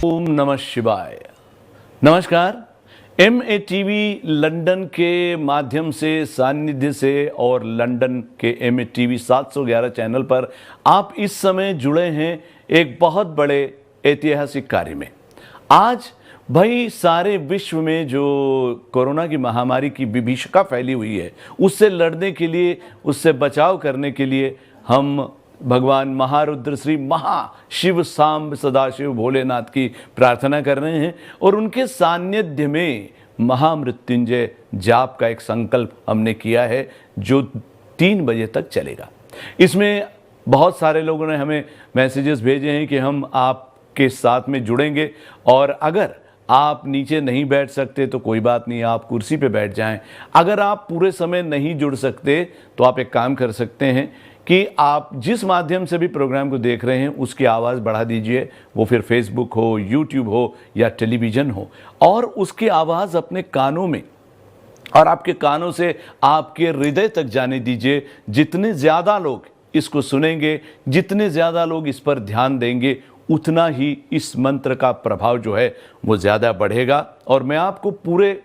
ओम नमः शिवाय। नमस्कार। MATV लंदन के माध्यम से, सानिध्य से और लंदन के MATV 711 चैनल पर आप इस समय जुड़े हैं एक बहुत बड़े ऐतिहासिक कार्य में। आज भाई सारे विश्व में जो कोरोना की महामारी की विभीषिका फैली हुई है, उससे लड़ने के लिए, उससे बचाव करने के लिए हम भगवान महारुद्र श्री महाशिव सांब सदाशिव भोलेनाथ की प्रार्थना कर रहे हैं और उनके सान्निध्य में महामृत्युंजय जाप का एक संकल्प हमने किया है जो 3 बजे तक चलेगा। इसमें बहुत सारे लोगों ने हमें मैसेजेस भेजे हैं कि हम आपके साथ में जुड़ेंगे और अगर आप नीचे नहीं बैठ सकते तो कोई बात नहीं, आप कुर्सी पे बैठ जाएं। अगर आप पूरे समय नहीं जुड़ सकते तो आप एक काम कर सकते हैं कि आप जिस माध्यम से भी प्रोग्राम को देख रहे हैं उसकी आवाज़ बढ़ा दीजिए, वो फिर फेसबुक हो, यूट्यूब हो या टेलीविज़न हो, और उसकी आवाज़ अपने कानों में और आपके कानों से आपके हृदय तक जाने दीजिए। जितने ज़्यादा लोग इसको सुनेंगे, जितने ज़्यादा लोग इस पर ध्यान देंगे, उतना ही इस मंत्र का प्रभाव जो है वो ज़्यादा बढ़ेगा। और मैं आपको पूरे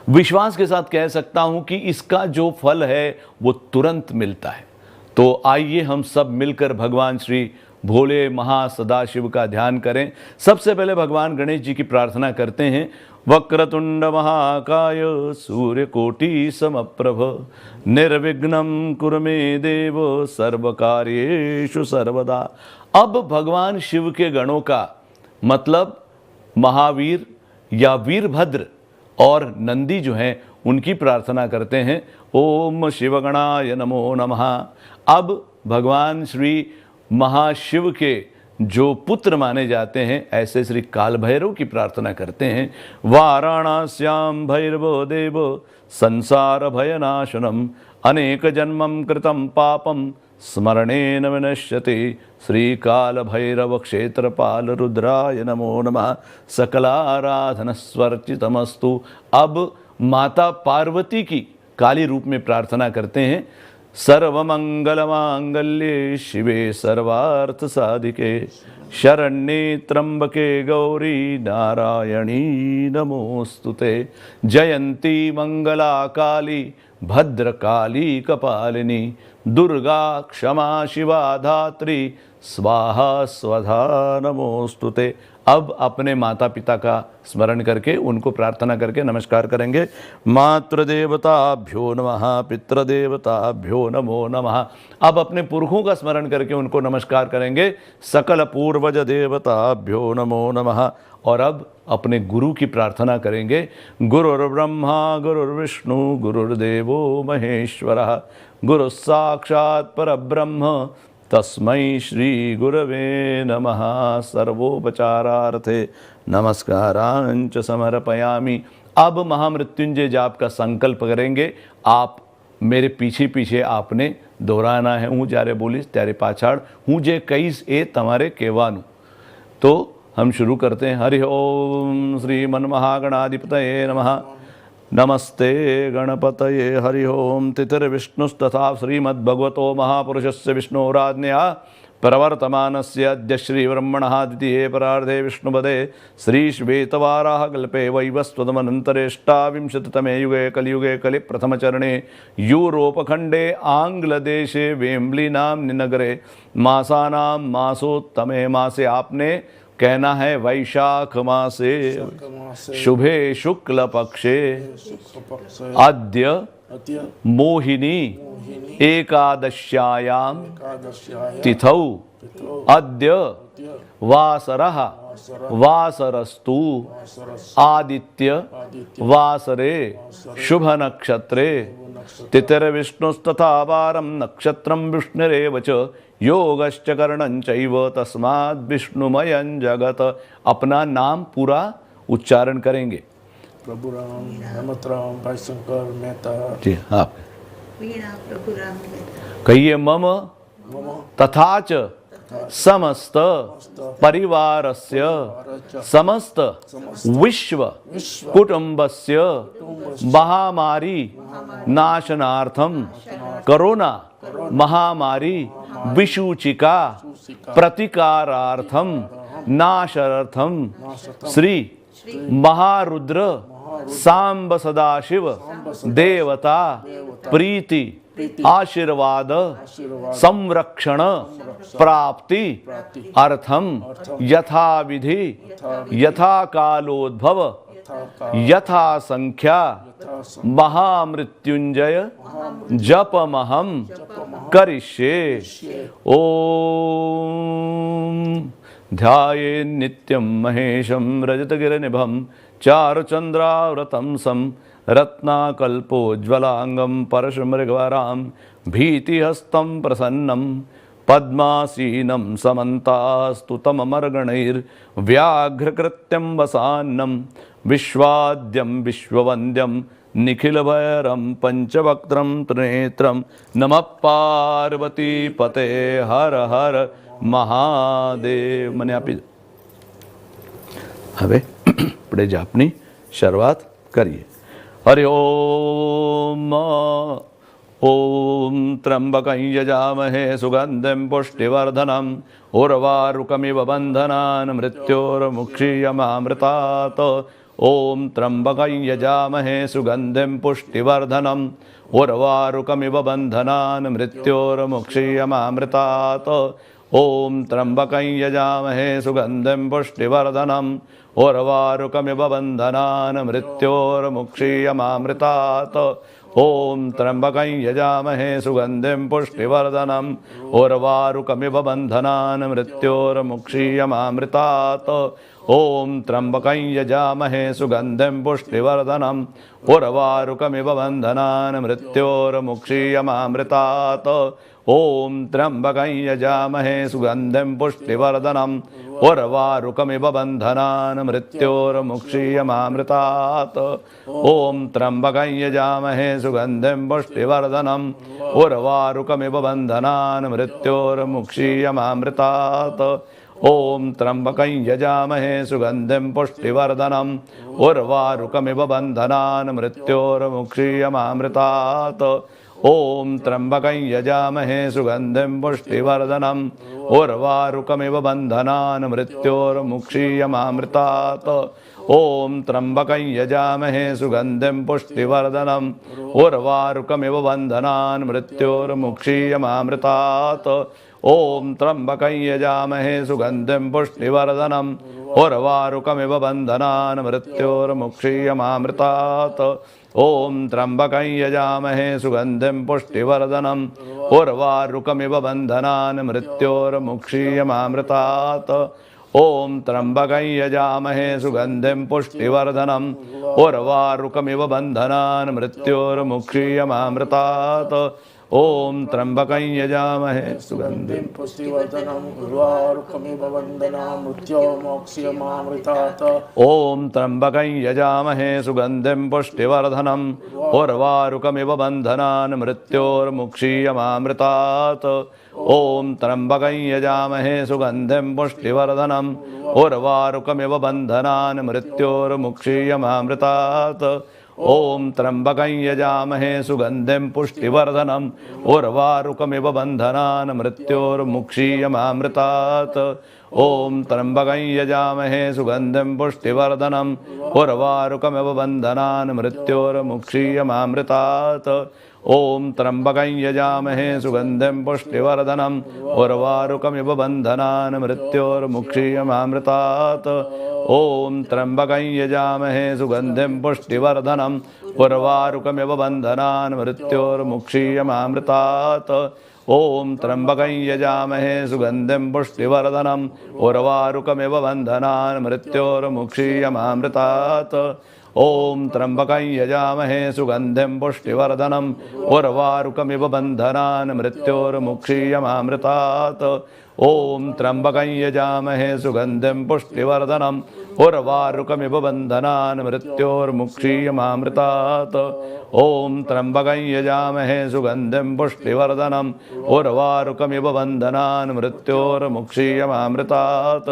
विश्वास के साथ कह सकता हूँ कि इसका जो फल है वो तुरंत मिलता है। तो आइए हम सब मिलकर भगवान श्री भोले महासदाशिव का ध्यान करें। सबसे पहले भगवान गणेश जी की प्रार्थना करते हैं। वक्रतुंड महाकाय सूर्यकोटि समप्रभ निर्विघ्नं कुरु मे देव सर्वकार्येषु सर्वदा। अब भगवान शिव के गणों का मतलब महावीर या वीरभद्र और नंदी जो हैं उनकी प्रार्थना करते हैं। ओम शिवगणाय नमो नमः। अब भगवान श्री महाशिव के जो पुत्र माने जाते हैं ऐसे श्री काल भैरव की प्रार्थना करते हैं। वाराणस्यां भैरवो देव संसार भयनाशनम अनेक जन्मं कृतं पापम स्मरणेन विनश्यति। श्री काल भैरव क्षेत्रपाल रुद्राय नमो नमः। सकलाराधन स्वर्चितमस्तु। अब माता पार्वती की काली रूप में प्रार्थना करते हैं। सर्वमंगलमांगल्ये शिवे सर्वार्थ साधिके शरण्ये त्र्यंबके गौरी नारायणी नमोस्तुते। जयंती मंगला काली भद्रकाली कपालिनी दुर्गा क्षमा शिवा धात्री स्वाहा स्वधा नमोस्तुते। अब अपने माता पिता का स्मरण करके उनको प्रार्थना करके नमस्कार करेंगे। मातृदेवताभ्यो नमः, पितृदेवताभ्यो नमो नमः। अब अपने पुरखों का स्मरण करके उनको नमस्कार करेंगे। सकल पूर्वज देवताभ्यो नमो नमः। और अब अपने गुरु की प्रार्थना करेंगे। गुरुर्ब्रह्मा गुरुर्विष्णु गुरुर्देवो महेश्वरः गुरु साक्षात् परब्रह्म तस्मै श्री गुरवे नमः। सर्वोपचारार्थे नमस्कारांच समर्पयामि। अब महामृत्युंजय जाप का संकल्प करेंगे। आप मेरे पीछे पीछे आपने दोहराना है। हूँ जारे बोलीस त्यारे पाछाड़, हूँ जे कईस ए तमारे केवानु। तो हम शुरू करते हैं। हरि ओम श्री मन महागणाधिपतये नमः। नमस्ते गणपतये। हरि ओम। तिथिर्विष्णुस्तथा श्रीमद्भगवतो महापुरुषस्य विष्णोराज्ञया प्रवर्तमानस्य अद्य श्रीब्रह्मणः द्वितीये परार्धे विष्णुपदे श्रीश्वेतवाराहकल्पे वैवस्वतमनन्तरेष्टाविंशतितमे युगे कलियुगे कलिप्रथमचरणे यूरोपखण्डे आङ्ग्लदेशे वेम्बली नाम्नि नगरे मासानां मासोत्तमे मासे। आपने कहना है वैशाख मासे शुभे शुक्ल पक्षे अद्य मोहिनी एकादश्यायां तिथौ अद्य वासरः वासरस्तु आदित्य वासरे शुभ नक्षत्रे तिथिर्विष्णुस्तथा वारं नक्षत्रं विष्णुरेव च योगश्च करणं चैव तस्माद् विष्णुमयं जगत। अपना नाम पूरा उच्चारण करेंगे। प्रभु राम हेमत राम भाई शंकर मेहता। जी आप वीणा प्रभु राम कहिए। मम तथा च समस्त परिवारस्य समस्त विश्व कुटुंबस्य महामारी नाशनार्थम कोरोना महामारी विसूचिका प्रतिकारार्थम नाशर्थम श्री महारुद्र सांब सदाशिव देवता प्रीति आशीर्वाद संरक्षण प्राप्ति अर्थम यथा विधि यथा कालोद्भव यथा संख्या महामृत्युंजय जपमहम करिष्ये। ओम ध्याये नित्यं महेशं रजतगिरिनिभं चारुचन्द्राव्रतं सं रत्नाकल्पोज्ज्वलांगं परशुमृगवरां भीतिहस्तं प्रसन्नं पद्मासीनं समन्तास्तुतममर्गणैर्व्याघ्रकृत्यं वसान्नं विश्वाद्यं विश्ववन्द्यं निखिलभैरं पंचवक्त्रं त्रिनेत्रं नमः पार्वती पते हर हर મહાદેવ. મને આપી દો. હવે આપણે જાપની શરૂઆત કરીએ. હરિ ઓમ. ઓમ ત્રંબકં યજામહે સુગંધિં પુષ્ટિવર્ધનમ ઉર્વારુકમિવ બંધનાન મૃત્યોર્મુક્ષીયમામૃતાત. ઓમ ત્રંબકં યજામહે સુગંધિં પુષ્ટિવર્ધનમ ઉર્વારુકમિવ બંધનાન મૃત્યોર્મુક્ષીયમામૃતાત. ओम त्र्यंबकं यजामहे सुगंधिं पुष्टिवर्धनम उर्वारुकमिव बंधनान् मृत्योर्मुक्षीयमामृतात्. ओम त्र्यंबकं यजामहे सुगंधिं पुष्टिवर्धनम उर्वारुकमिव बंधनान् मृत्योर्मुक्षीयमामृतात्. ओम त्र्यंबकं यजामहे सुगंधिं पुष्टिवर्धनम उर्वारुकमिव बंधनान् मृत्योर्मुक्षीयमामृतात्. ओम त्र्यंबकं यजामहे सुगंधिं पुष्टिवर्धनम उर्वारुकमिव बंधनान् मृत्योर्मुक्षीयमामृतात्. ओम त्र्यंबकं यजामहे सुगंधिं पुष्टिवर्धनम उर्वारुकमिव बंधनान् मृत्योर्मुक्षीयमामृतात्. ओम त्र्यंबकं यजामहे सुगंधिं पुष्टिवर्धनम उर्वारुकमिव बंधनान् मृत्योर्मुक्षीयमामृतात्. ओम त्र्यंबकं यजामहे सुगंधिं पुष्टिवर्धनम उर्वारुकमिव बंधनान् मृत्योर्मुक्षीयमामृतात्. ओम त्र्यंबकं यजामहे सुगंधिं पुष्टिवर्धनम उर्वारुकमिव बंधनान् मृत्योर्मुक्षीयमामृतात्. ओम त्र्यंबकं यजामहे सुगंधिं पुष्टिवर्धनम उर्वारुकमिव बंधनान् मृत्योर्मुक्षीयमामृतात्. ओम त्र्यंबकं यजामहे सुगंधिं पुष्टिवर्धनम उर्वारुकमिव बंधनान् मृत्योर्मुक्षीयमामृतात्. ओम त्र्यंबकं यजामहे सुगंधिं पुष्टिवर्धनम उर्वारुकमिव बंधनान् मृत्योर्मुक्षीयमामृतात्. ओम त्र्यंबकं यजामहे सुगंधिं पुष्टिवर्धनम उर्वारुकमिव बंधनान् मृत्योर्मुक्षीयमामृतात्. ओम त्र्यंबकं यजामहे सुगंधिं पुष्टिवर्धनम उर्वारुकमिव बंधनान् मृत्योर्मुक्षीयमामृतात्. ओम त्र्यंबकं यजामहे सुगंधिं पुष्टिवर्धनम उर्वारुकमिव बंधनान् मृत्योर्मुक्षीयमामृतात्. ओम त्र्यंबकं यजामहे सुगंधिं पुष्टिवर्धनम उर्वारुकमिव बंधनान् मृत्योर्मुक्षीयमामृतात्. ओम त्र्यंबकं यजामहे सुगंधिं पुष्टिवर्धनम उर्वारुकमिव बंधनान् मृत्योर्मुक्षीयमामृतात्. ओम त्र्यंबकं यजामहे सुगंधिं पुष्टिवर्धनम उर्वारुकमिव बंधनान् मृत्योर्मुक्षीयमामृतात्. ओम त्र्यंबकं यजामहे सुगंधिं पुष्टिवर्धनम उर्वारुकमिव बंधनान् मृत्योर्मुक्षीयमामृतात्. ओम त्र्यंबकं यजामहे सुगंधिं पुष्टिवर्धनम उर्वारुकमिव बंधनान् मृत्योर्मुक्षीयमामृतात्. ओम त्र्यंबकं यजामहे सुगंधिं पुष्टिवर्धनम उर्वारुकमिव बंधनान् मृत्योर्मुक्षीयमामृतात्. ओम त्र्यंबकं यजामहे सुगंधिं पुष्टिवर्धनम उर्वारुकमिव बंधनान् मृत्योर्मुक्षीयमामृतात्. ओम त्र्यंबकं यजामहे सुगंधिं पुष्टिवर्धनम उर्वारुकमिव बंधनान् मृत्योर्मुक्षीयमामृतात्.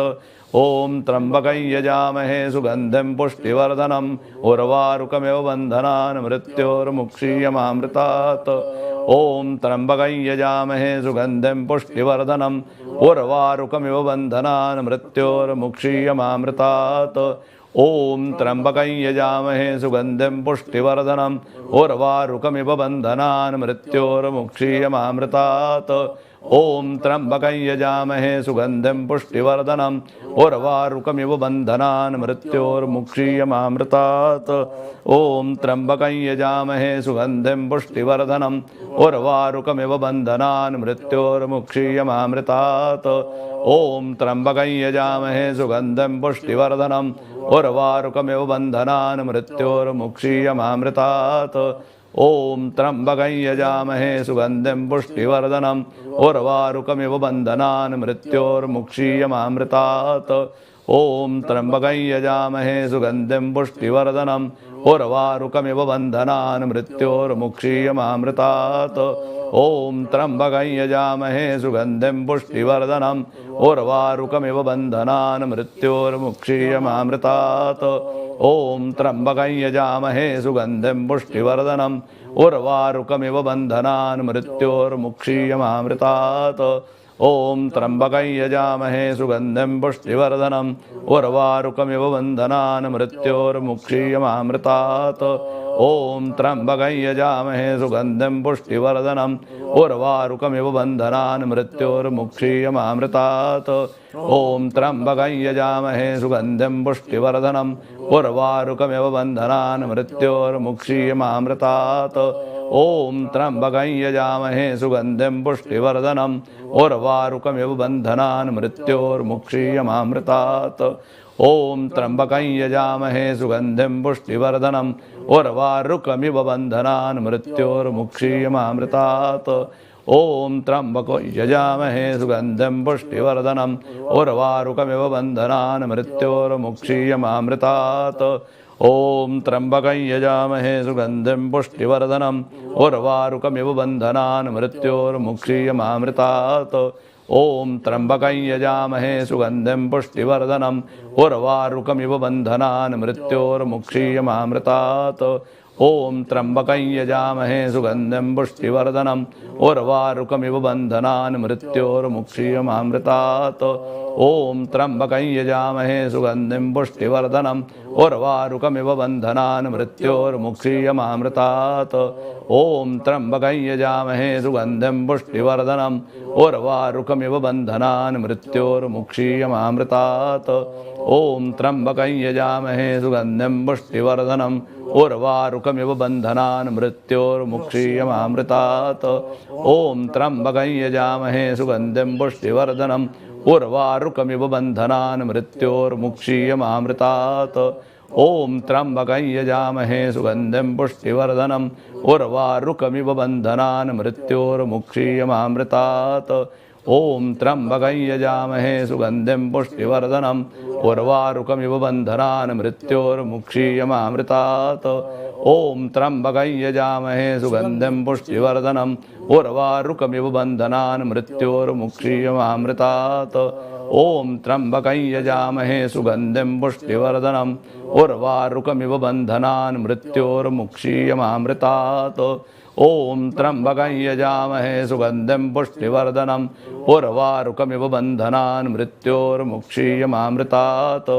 ओम त्र्यंबकं यजामहे सुगंधिं पुष्टिवर्धनम उर्वारुकमिव बंधनान् मृत्योर्मुक्षीयमामृतात्. ॐ त्र्यम्बकं यजामहे सुगन्धिं पुष्टिवर्धनम् उर्वारुकमिव बन्धनान् मृत्योर्मुक्षीयमामृतात् ॐ त्र्यम्बकं यजामहे सुगन्धिं पुष्टिवर्धनम् उर्वारुकमिव बन्धनान् मृत्योर्मुक्षीयमामृतात् ॐ त्र्यम्बकं यजामहे सुगन्धिं पुष्टिवर्धनम् उर्वारुकमिव बन्धनान् मृत्योर्मुक्षीयमामृतात् ॐ त्र्यम्बकं यजामहे सुगन्धिं पुष्टिवर्धनम् उर्वारुकमिव बन्धनान् मृत्योर्मुक्षीयमामृतात् ॐ त्र्यम्बकं यजामहे सुगन्धिं पुष्टिवर्धनम् उर्वारुकमिव बन्धनान् मृत्योर्मुक्षीयमामृतात् ॐ त्र्यम्बकं यजामहे सुगन्धिं पुष्टिवर्धनम् उर्वारुकमिव बन्धनान् मृत्योर्मुक्षीयमामृतात् ॐ त्र्यम्बकं यजामहे सुगन्धिं पुष्टिवर्धनम् उर्वारुकमिव बन्धनान् मृत्योर्मुक्षीयमामृतात् ॐ त्र्यम्बकं यजामहे सुगन्धिं पुष्टिवर्धनम् उर्वारुकमिव बन्धनान् मृत्योर्मुक्षीयमामृतात् ॐ त्र्यम्बकं यजामहे सुगन्धिं पुष्टिवर्धनम् उर्वारुकमिव बन्धनान् मृत्योर्मुक्षीयमामृतात् ॐ त्र्यम्बकं यजामहे सुगन्धिं पुष्टिवर्धनम् उर्वारुकमिव बन्धनान् मृत्योर्मुक्षीयमामृतात् ॐ त्र्यम्बकं यजामहे सुगन्धिं पुष्टिवर्धनम् उर्वारुकमिव बन्धनान् मृत्योर्मुक्षीयमामृतात् ॐ त्र्यम्बकं यजामहे सुगन्धिं पुष्टिवर्धनम् उर्वारुकमिव बन्धनान् मृत्योर्मुक्षीयमामृतात् ॐ त्र्यम्बकं यजामहे सुगन्धिं पुष्टिवर्धनम् उर्वारुकमिव बन्धनान् मृत्योर्मुक्षीयमामृतात् ॐ त्र्यम्बकं यजामहे सुगन्धिं पुष्टिवर्धनम् उर्वारुकमिव बन्धनान् मृत्योर्मुक्षीयमामृतात् ॐ त्र्यम्बकं यजामहे सुगन्धिं पुष्टिवर्धनम् उर्वारुकमिव बन्धनान् मृत्योर्मुक्षीयमामृतात् ॐ त्र्यम्बकं यजामहे सुगन्धिं पुष्टिवर्धनम् उर्वारुकमिव बन्धनान् मृत्योर्मुक्षीयमामृतात् ॐ त्र्यम्बकं यजामहे सुगन्धिं पुष्टिवर्धनम् उर्वारुकमिव बन्धनान् मृत्योर्मुक्षीयमामृतात् ॐ त्र्यम्बकं यजामहे सुगन्धिं पुष्टिवर्धनम् उर्वारुकमिव बन्धनान् मृत्योर्मुक्षीयमामृतात् ॐ त्र्यम्बकं यजामहे सुगन्धिं पुष्टिवर्धनम् उर्वारुकमिव बन्धनान् मृत्योर्मुक्षीयमामृतात् ॐ त्र्यम्बकं यजामहे सुगन्धिं पुष्टिवर्धनम् उर्वारुकमिव बन्धनान् मृत्योर्मुक्षीयमामृतात् ॐ त्र्यम्बकं यजामहे सुगन्धिं पुष्टिवर्धनम् उर्वारुकमिव बन्धनान् मृत्योर्मुक्षीयमामृतात् ॐ त्र्यम्बकं यजामहे सुगन्धिं पुष्टिवर्धनम् उर्वारुकमिव बन्धनान् मृत्योर्मुक्षीयमामृतात् ॐ त्र्यम्बकं यजामहे सुगन्धिं पुष्टिवर्धनम् उर्वारुकमिव बन्धनान् मृत्योर्मुक्षीयमामृतात् ॐ त्र्यम्बकं यजामहे सुगन्धिं पुष्टिवर्धनम् उर्वारुकमिव बन्धनान् मृत्योर्मुक्षीयमामृतात् ॐ त्र्यम्बकं यजामहे सुगन्धिं पुष्टिवर्धनम् उर्वारुकमिव बन्धनान् मृत्योर्मुक्षीयमामृतात् ॐ त्र्यम्बकं यजामहे सुगन्धिं पुष्टिवर्धनम् उर्वारुकमिव बन्धनान् मृत्योर्मुक्षीयमामृतात् ॐ त्र्यम्बकं यजामहे सुगन्धिं पुष्टिवर्धनम् उर्वारुकमिव बन्धनान् मृत्योर्मुक्षीयमामृतात्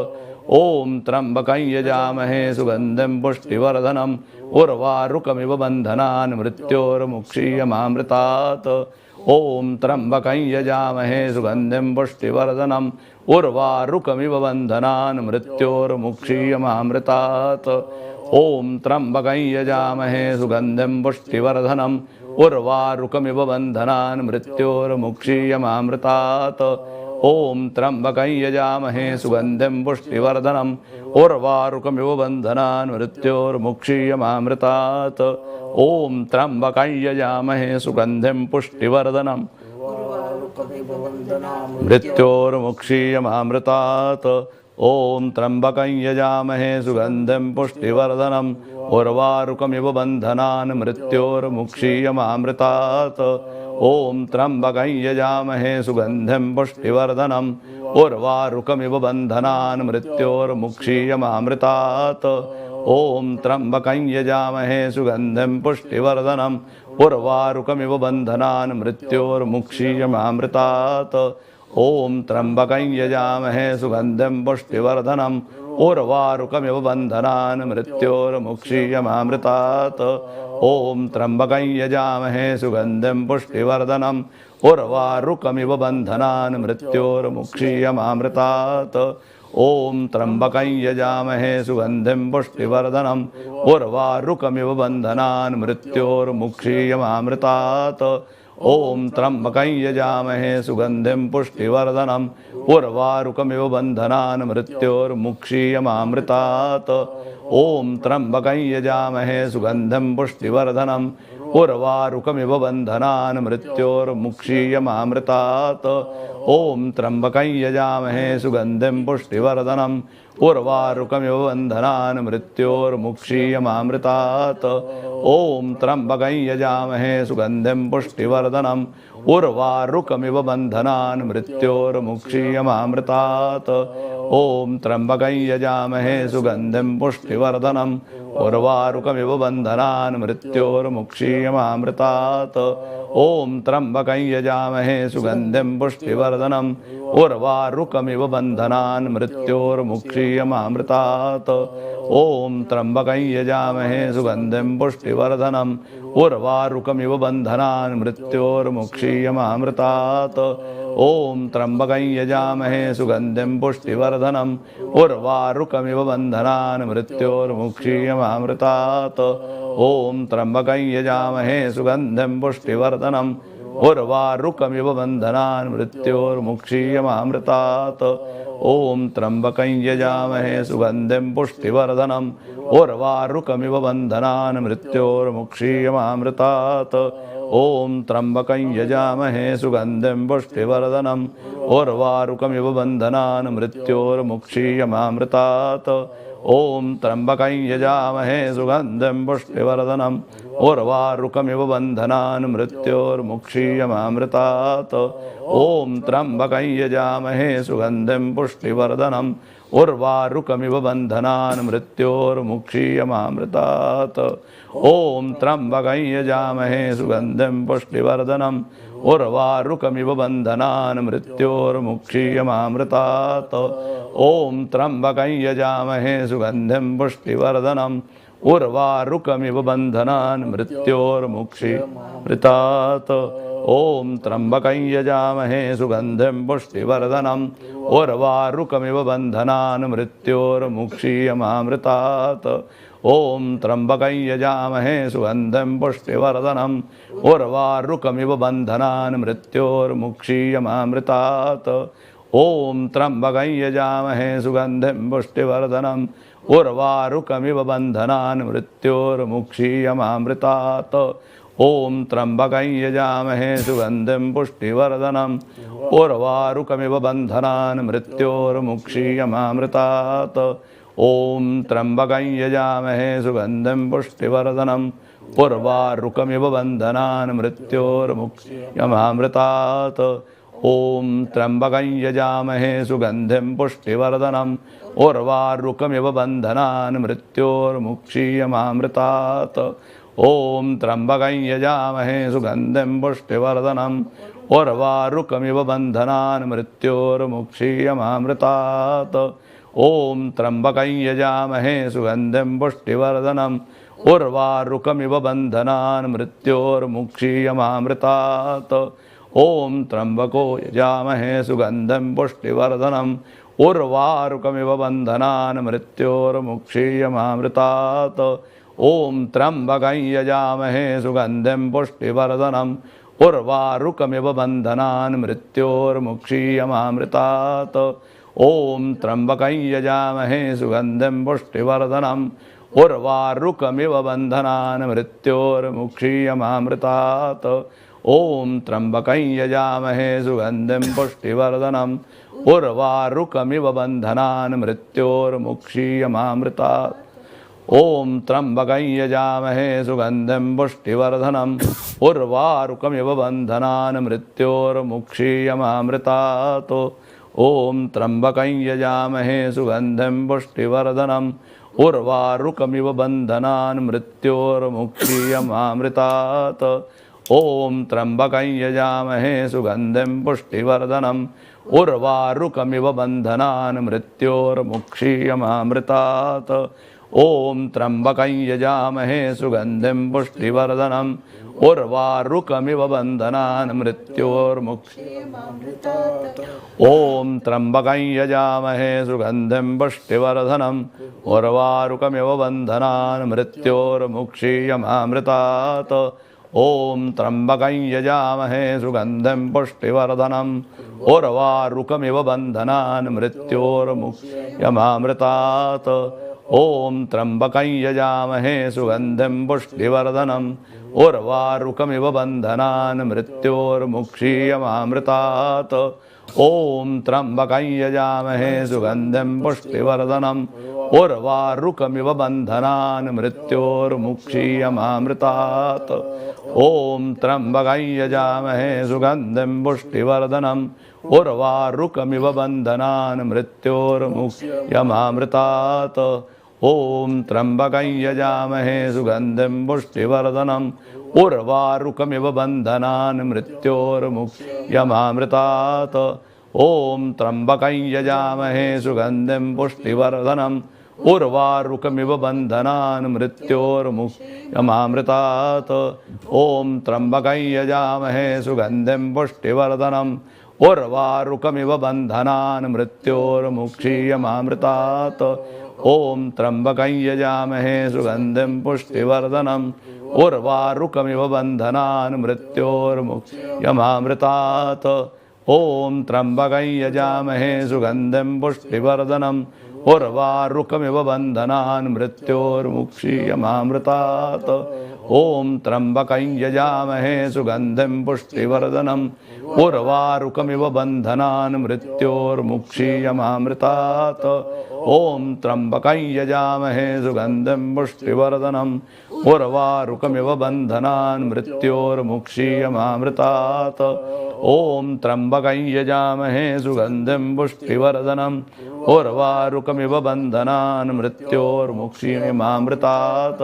ॐ त्र्यम्बकं यजामहे सुगन्धिं पुष्टिवर्धनम् उर्वारुकमिव बन्धनान् मृत्योर्मुक्षीयमामृतात् ॐ त्र्यम्बकं यजामहे सुगन्धिं पुष्टिवर्धनम् उर्वारुकमिव बन्धनान् मृत्योर्मुक्षीयमामृतात् ॐ त्र्यम्बकं यजामहे सुगन्धिं पुष्टिवर्धनम् उर्वारुकमिव बन्धनान् मृत्योर्मुक्षीयमामृतात् ॐ त्र्यम्बकं यजामहे सुगन्धिं पुष्टिवर्धनम् उर्वारुकमिव बन्धनान् मृत्योर्मुक्षीयमामृतात् ॐ त्र्यम्बकं यजामहे सुगन्धिं पुष्टिवर्धनम् मृत्योर्मुक्षीयमामृतात् ॐ त्र्यम्बकं यजामहे सुगन्धिं पुष्टिवर्धनम् उर्वारुकमिव बन्धनान् मृत्योर्मुक्षीयमामृतात् ॐ त्र्यम्बकं यजामहे सुगन्धिं पुष्टिवर्धनम् उर्वारुकमिव बन्धनान् मृत्योर्मुक्षीयमामृतात् ॐ त्र्यम्बकं यजामहे सुगन्धिं पुष्टिवर्धनम् उर्वारुकमिव बन्धनान् मृत्योर्मुक्षीयमामृतात् ॐ त्र्यम्बकं यजामहे सुगन्धिं पुष्टिवर्धनम् उर्वारुकमिव बन्धनान् मृत्योर्मुक्षीयमामृतात् ॐ त्र्यम्बकं यजामहे सुगन्धिं पुष्टिवर्धनम् उर्वारुकमिव बन्धनान् मृत्योर्मुक्षीयमामृतात् ॐ त्र्यम्बकं यजामहे सुगन्धिं पुष्टिवर्धनम् उर्वारुकमिव बन्धनान् मृत्योर्मुक्षीयमामृतात् ॐ त्र्यम्बकं यजामहे सुगन्धिं पुष्टिवर्धनम् उर्वारुकमिव बन्धनान् मृत्योर्मुक्षीयमामृतात् ॐ त्र्यम्बकं यजामहे सुगन्धिं पुष्टिवर्धनम् उर्वारुकमिव बन्धनान् मृत्योर्मुक्षीयमामृतात् ॐ त्र्यम्बकं यजामहे सुगन्धिं पुष्टिवर्धनम् उर्वारुकमिव बन्धनान् मृत्योर्मुक्षीयमामृतात् ॐ त्र्यम्बकं यजामहे सुगन्धिं पुष्टिवर्धनम् उर्वारुकमिव बन्धनान् मृत्योर्मुक्षीयमामृतात् ॐ त्र्यम्बकं यजामहे सुगन्धिं पुष्टिवर्धनम् उर्वारुकमिव बन्धनान् मृत्योर्मुक्षीयमामृतात् ॐ त्र्यम्बकं यजामहे सुगन्धिं पुष्टिवर्धनम् उर्वारुकमिव बन्धनान् मृत्योर्मुक्षीयमामृतात् ॐ त्र्यम्बकं यजामहे सुगन्धिं पुष्टिवर्धनम् उर्वारुकमिव बन्धनान् मृत्योर्मुक्षीयमामृतात् ॐ त्र्यम्बकं यजामहे सुगन्धिं पुष्टिवर्धनम् उर्वारुकमिव बन्धनान् मृत्योर्मुक्षीयमामृतात् ॐ त्र्यम्बकं यजामहे सुगन्धिं पुष्टिवर्धनम् उर्वारुकमिव बन्धनान् मृत्योर्मुक्षीयमामृतात् ॐ त्र्यम्बकं यजामहे सुगन्धिं पुष्टिवर्धनम् उर्वारुकमिव बन्धनान् मृत्योर्मुक्षीयमामृतात् ॐ त्र्यम्बकं यजामहे सुगन्धिं पुष्टिवर्धनम् उर्वारुकमिव बन्धनान् मृत्योर्मुक्षीयमामृतात् ॐ त्र्यम्बकं यजामहे सुगन्धिं पुष्टिवर्धनम् उर्वारुकमिव बन्धनान् मृत्योर्मुक्षीयमामृतात् ॐ त्र्यम्बकं यजामहे सुगन्धिं पुष्टिवर्धनम् उर्वारुकमिव बन्धनान् मृत्योर्मुक्षीयमामृतात् ॐ त्र्यम्बकं यजामहे सुगन्धिं पुष्टिवर्धनम् उर्वारुकमिव बन्धनान् मृत्योर्मुक्षीयमामृतात् ॐ त्र्यम्बकं यजामहे सुगन्धिं पुष्टिवर्धनम् उर्वारुकमिव बन्धनान् मृत्योर्मुक्षीयमामृतात् ॐ त्र्यम्बकं यजामहे सुगन्धिं पुष्टिवर्धनम् उर्वारुकमिव बन्धनान् मृत्योर्मुक्षीयमामृतात् ॐ त्र्यम्बकं यजामहे सुगन्धिं पुष्टिवर्धनम् उर्वारुकमिव बन्धनान् मृत्योर्मुक्षीयमामृतात् ॐ त्र्यम्बकं यजामहे सुगन्धिं पुष्टिवर्धनम् उर्वारुकमिव बन्धनान् मृत्योर्मुक्षीयमामृतात् ॐ त्र्यम्बकं यजामहे सुगन्धिं पुष्टिवर्धनम् उर्वारुकमिव बन्धनान् मृत्योर्मुक्षीयमामृतात् ॐ त्र्यम्बकं यजामहे सुगन्धिं पुष्टिवर्धनम् उर्वारुकमिव बन्धनान् मृत्योर्मुक्षीयमामृतात् ॐ त्र्यम्बकं यजामहे सुगन्धिं पुष्टिवर्धनम् उर्वारुकमिव बन्धनान् मृत्योर्मुक्षीयमामृतात् ॐ त्र्यम्बकं यजामहे सुगन्धिं पुष्टिवर्धनम् उर्वारुकमिव बन्धनान् मृत्योर्मुक्षीयमामृतात् ॐ त्र्यम्बकं यजामहे सुगन्धिं पुष्टिवर्धनम् उर्वारुकमिव बन्धनान् मृत्योर्मुक्षीयमामृतात् ॐ त्र्यम्बको यजामहे सुगन्धिं पुष्टिवर्धनम् उर्वारुकमिव बन्धनान् मृत्योर्मुक्षीयमामृतात् ॐ त्र्यम्बकं यजामहे सुगन्धिं पुष्टिवर्धनम् उर्वारुकमिव बन्धनान् मृत्योर्मुक्षीयमामृतात् ॐ त्र्यम्बकं यजामहे सुगन्धिं पुष्टिवर्धनम् उर्वारुकमिव बन्धनान् मृत्योर्मुक्षीयमामृतात् ॐ त्र्यम्बकं यजामहे सुगन्धिं पुष्टिवर्धनम् उर्वारुकमिव बन्धनान् मृत्योर्मुक्षीयमामृतात् ॐ त्र्यम्बकं यजामहे सुगन्धिं पुष्टिवर्धनम् उर्वारुकमिव बन्धनान् मृत्योर्मुक्षीयमामृतात् ॐ त्र्यम्बकं यजामहे सुगन्धिं पुष्टिवर्धनम् उर्वारुकमिव बन्धनान् मृत्योर्मुक्षीयमामृतात्। ॐ त्र्यम्बकं यजामहे सुगन्धिं पुष्टिवर्धनम् उर्वारुकमिव बन्धनान् मृत्योर्मुक्षीयमामृतात्। ॐ त्र्यम्बकं यजामहे सुगन्धिं पुष्टिवर्धनम् उर्वारुकमिव बन्धनान् मृत्योर्मुक्षीयमामृतात्। ॐ त्र्यम्बकं यजामहे सुगन्धिं पुष्टिवर्धनम् उर्वारुकमिव बन्धनान् मृत्योर्मुक्षीयमामृतात्। ॐ त्र्यम्बकं यजामहे सुगन्धिं पुष्टिवर्धनम् उर्वारुकमिव बन्धनान् मृत्योर्मुक्षीयमामृतात्। ॐ त्र्यम्बकं यजामहे सुगन्धिं पुष्टिवर्धनम् उर्वारुकमिव बन्धनान् मृत्योर्मुक्षीयमामृतात्। ॐ त्र्यम्बकं यजामहे सुगन्धिं पुष्टिवर्धनम् उर्वारुकमिव बन्धनान् मृत्योर्मुक्षीयमामृतात्। ॐ त्र्यम्बकं यजामहे सुगन्धिं पुष्टिवर्धनम् उर्वारुकमिव बन्धनान् मृत्योर्मुक्षीयमामृतात्। ॐ त्र्यम्बकं यजामहे सुगन्धिं पुष्टिवर्धनम् उर्वारुकमिव बन्धनान् मृत्योर्मुक्षीयमामृतात्। ॐ त्र्यम्बकं यजामहे सुगन्धिं पुष्टिवर्धनम् उर्वारुकमिव बन्धनान् मृत्योर्मुक्षीयमामृतात्। ॐ त्र्यम्बकं यजामहे सुगन्धिं पुष्टिवर्धनम् उर्वारुकमिव बन्धनान् मृत्योर्मुक्षीयमामृतात्। ॐ त्र्यम्बकं यजामहे सुगन्धिं पुष्टिवर्धनम् उर्वारुकमिव बन्धनान् मृत्योर्मुक्षीयमामृतात्। ॐ त्र्यम्बकं यजामहे सुगन्धिं पुष्टिवर्धनम् उर्वारुकमिव बन्धनान् मृत्योर्मुक्षीयमामृतात्। ॐ त्र्यम्बकं यजामहे सुगन्धिं पुष्टिवर्धनम् उर्वारुकमिव बन्धनान् मृत्योर्मुक्षीयमामृतात्। ॐ त्र्यम्बकं यजामहे सुगन्धिं पुष्टिवर्धनम् उर्वारुकमिव बन्धनान् मृत्योर्मुक्षीयमामृतात्। ॐ त्र्यम्बकं यजामहे सुगन्धिं पुष्टिवर्धनम् उर्वारुकमिव बन्धनान् मृत्योर्मुक्षीयमामृतात्।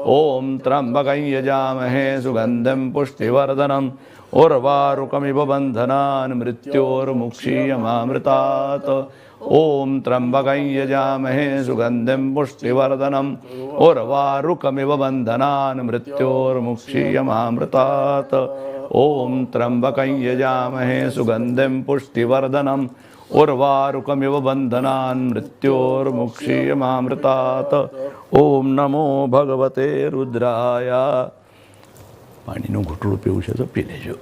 ॐ त्र्यम्बकं यजामहे सुगन्धिं पुष्टिवर्धनम् उर्वारुकमिव बन्धनान् मृत्योर्मुक्षीयमामृतात्। ॐ त्र्यम्बकं यजामहे सुगन्धिं पुष्टिवर्धनम् उर्वारुकमिव बन्धनान् मृत्योर्मुक्षीयमामृतात्। ॐ त्र्यम्बकं यजामहे सुगन्धिं पुष्टिवर्धनम् उर्वारुकमिव बन्धनान् मृत्योर्मुक्षीयमामृतात्। ॐ नमो भगवते रुद्राय। પાણીનું ઘૂંટડું પીવું છે તો પી લેજો.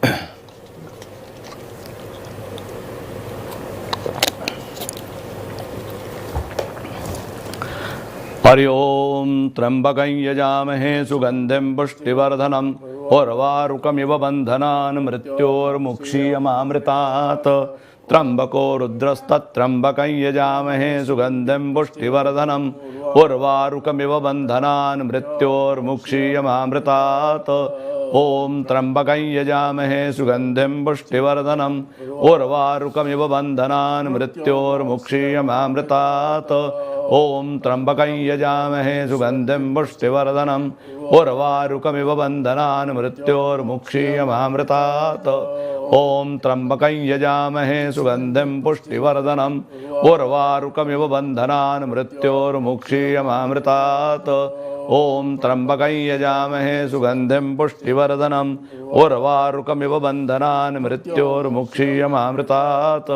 हरि ओम त्र्यंबकं यजामहे सुगंधिं पुष्टिवर्धनम् उर्वारुकमिव बन्धनान् मृत्योर्मुक्षीयमामृतात्। त्र्यंबको रुद्रस्तत्र्यंबकं यजामहे सुगंधिं पुष्टिवर्धनम् उर्वारुकमिव बन्धनान् मृत्योर्मुक्षीयमामृतात्। ॐ त्र्यंबकं यजामहे सुगंधिं पुष्टिवर्धनम् उर्वारुकमिव बन्धनान् मृत्योर्मुक्षीयमामृतात्। ॐ त्र्यंबकं यजामहे सुगंधिं पुष्टिवर्धनम् उर्वारुकमिव बन्धनान् मृत्योर्मुक्षीयमामृतात्। ॐ त्र्यंबकं यजामहे सुगंधिं पुष्टिवर्धनम् उर्वारुकमिव बन्धनान् मृत्योर्मुक्षीयमामृतात्। ॐ त्र्यंबकं यजामहे सुगंधिं पुष्टिवर्धनम् उर्वारुकमिव बन्धनान् मृत्योर्मुक्षीयमामृतात्।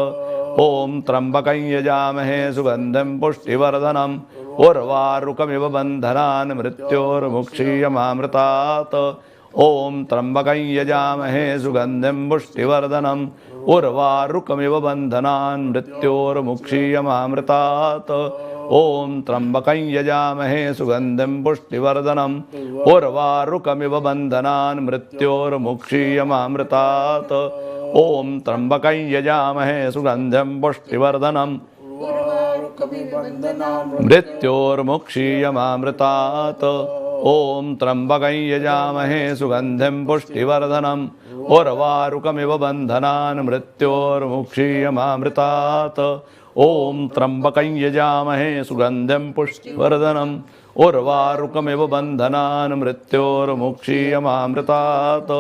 ॐ त्र्यंबकं यजामहे सुगंधिं पुष्टिवर्धनम् उर्वारुकमिव बन्धनान् मृत्योर्मुक्षीयमामृतात्। ॐ त्र्यंबकं यजामहे सुगंधिं पुष्टिवर्धनम् उर्वारुकमिव बन्धनान् मृत्योर्मुक्षीयमामृतात्। ॐ त्र्यंबकं यजामहे सुगंधिं पुष्टिवर्धनम् उर्वारुकमिव बन्धनान् मृत्योर्मुक्षीयमामृतात्। ॐ त्र्यंबकं यजामहे सुगंधिं पुष्टिवर्धनम् मृत्योर्मुक्षीयमामृतात्। ॐ त्र्यंबकं यजामहे सुगंधिं पुष्टिवर्धनम् उर्वारुकमिव बन्धनान् मृत्योर्मुक्षीयमामृतात्। ओम त्र्यंबकं यजामहे सुगंधिं पुष्टिवर्धनम् उर्वारुकमिव बन्धनान् मृत्योर्मुक्षीयमामृतात्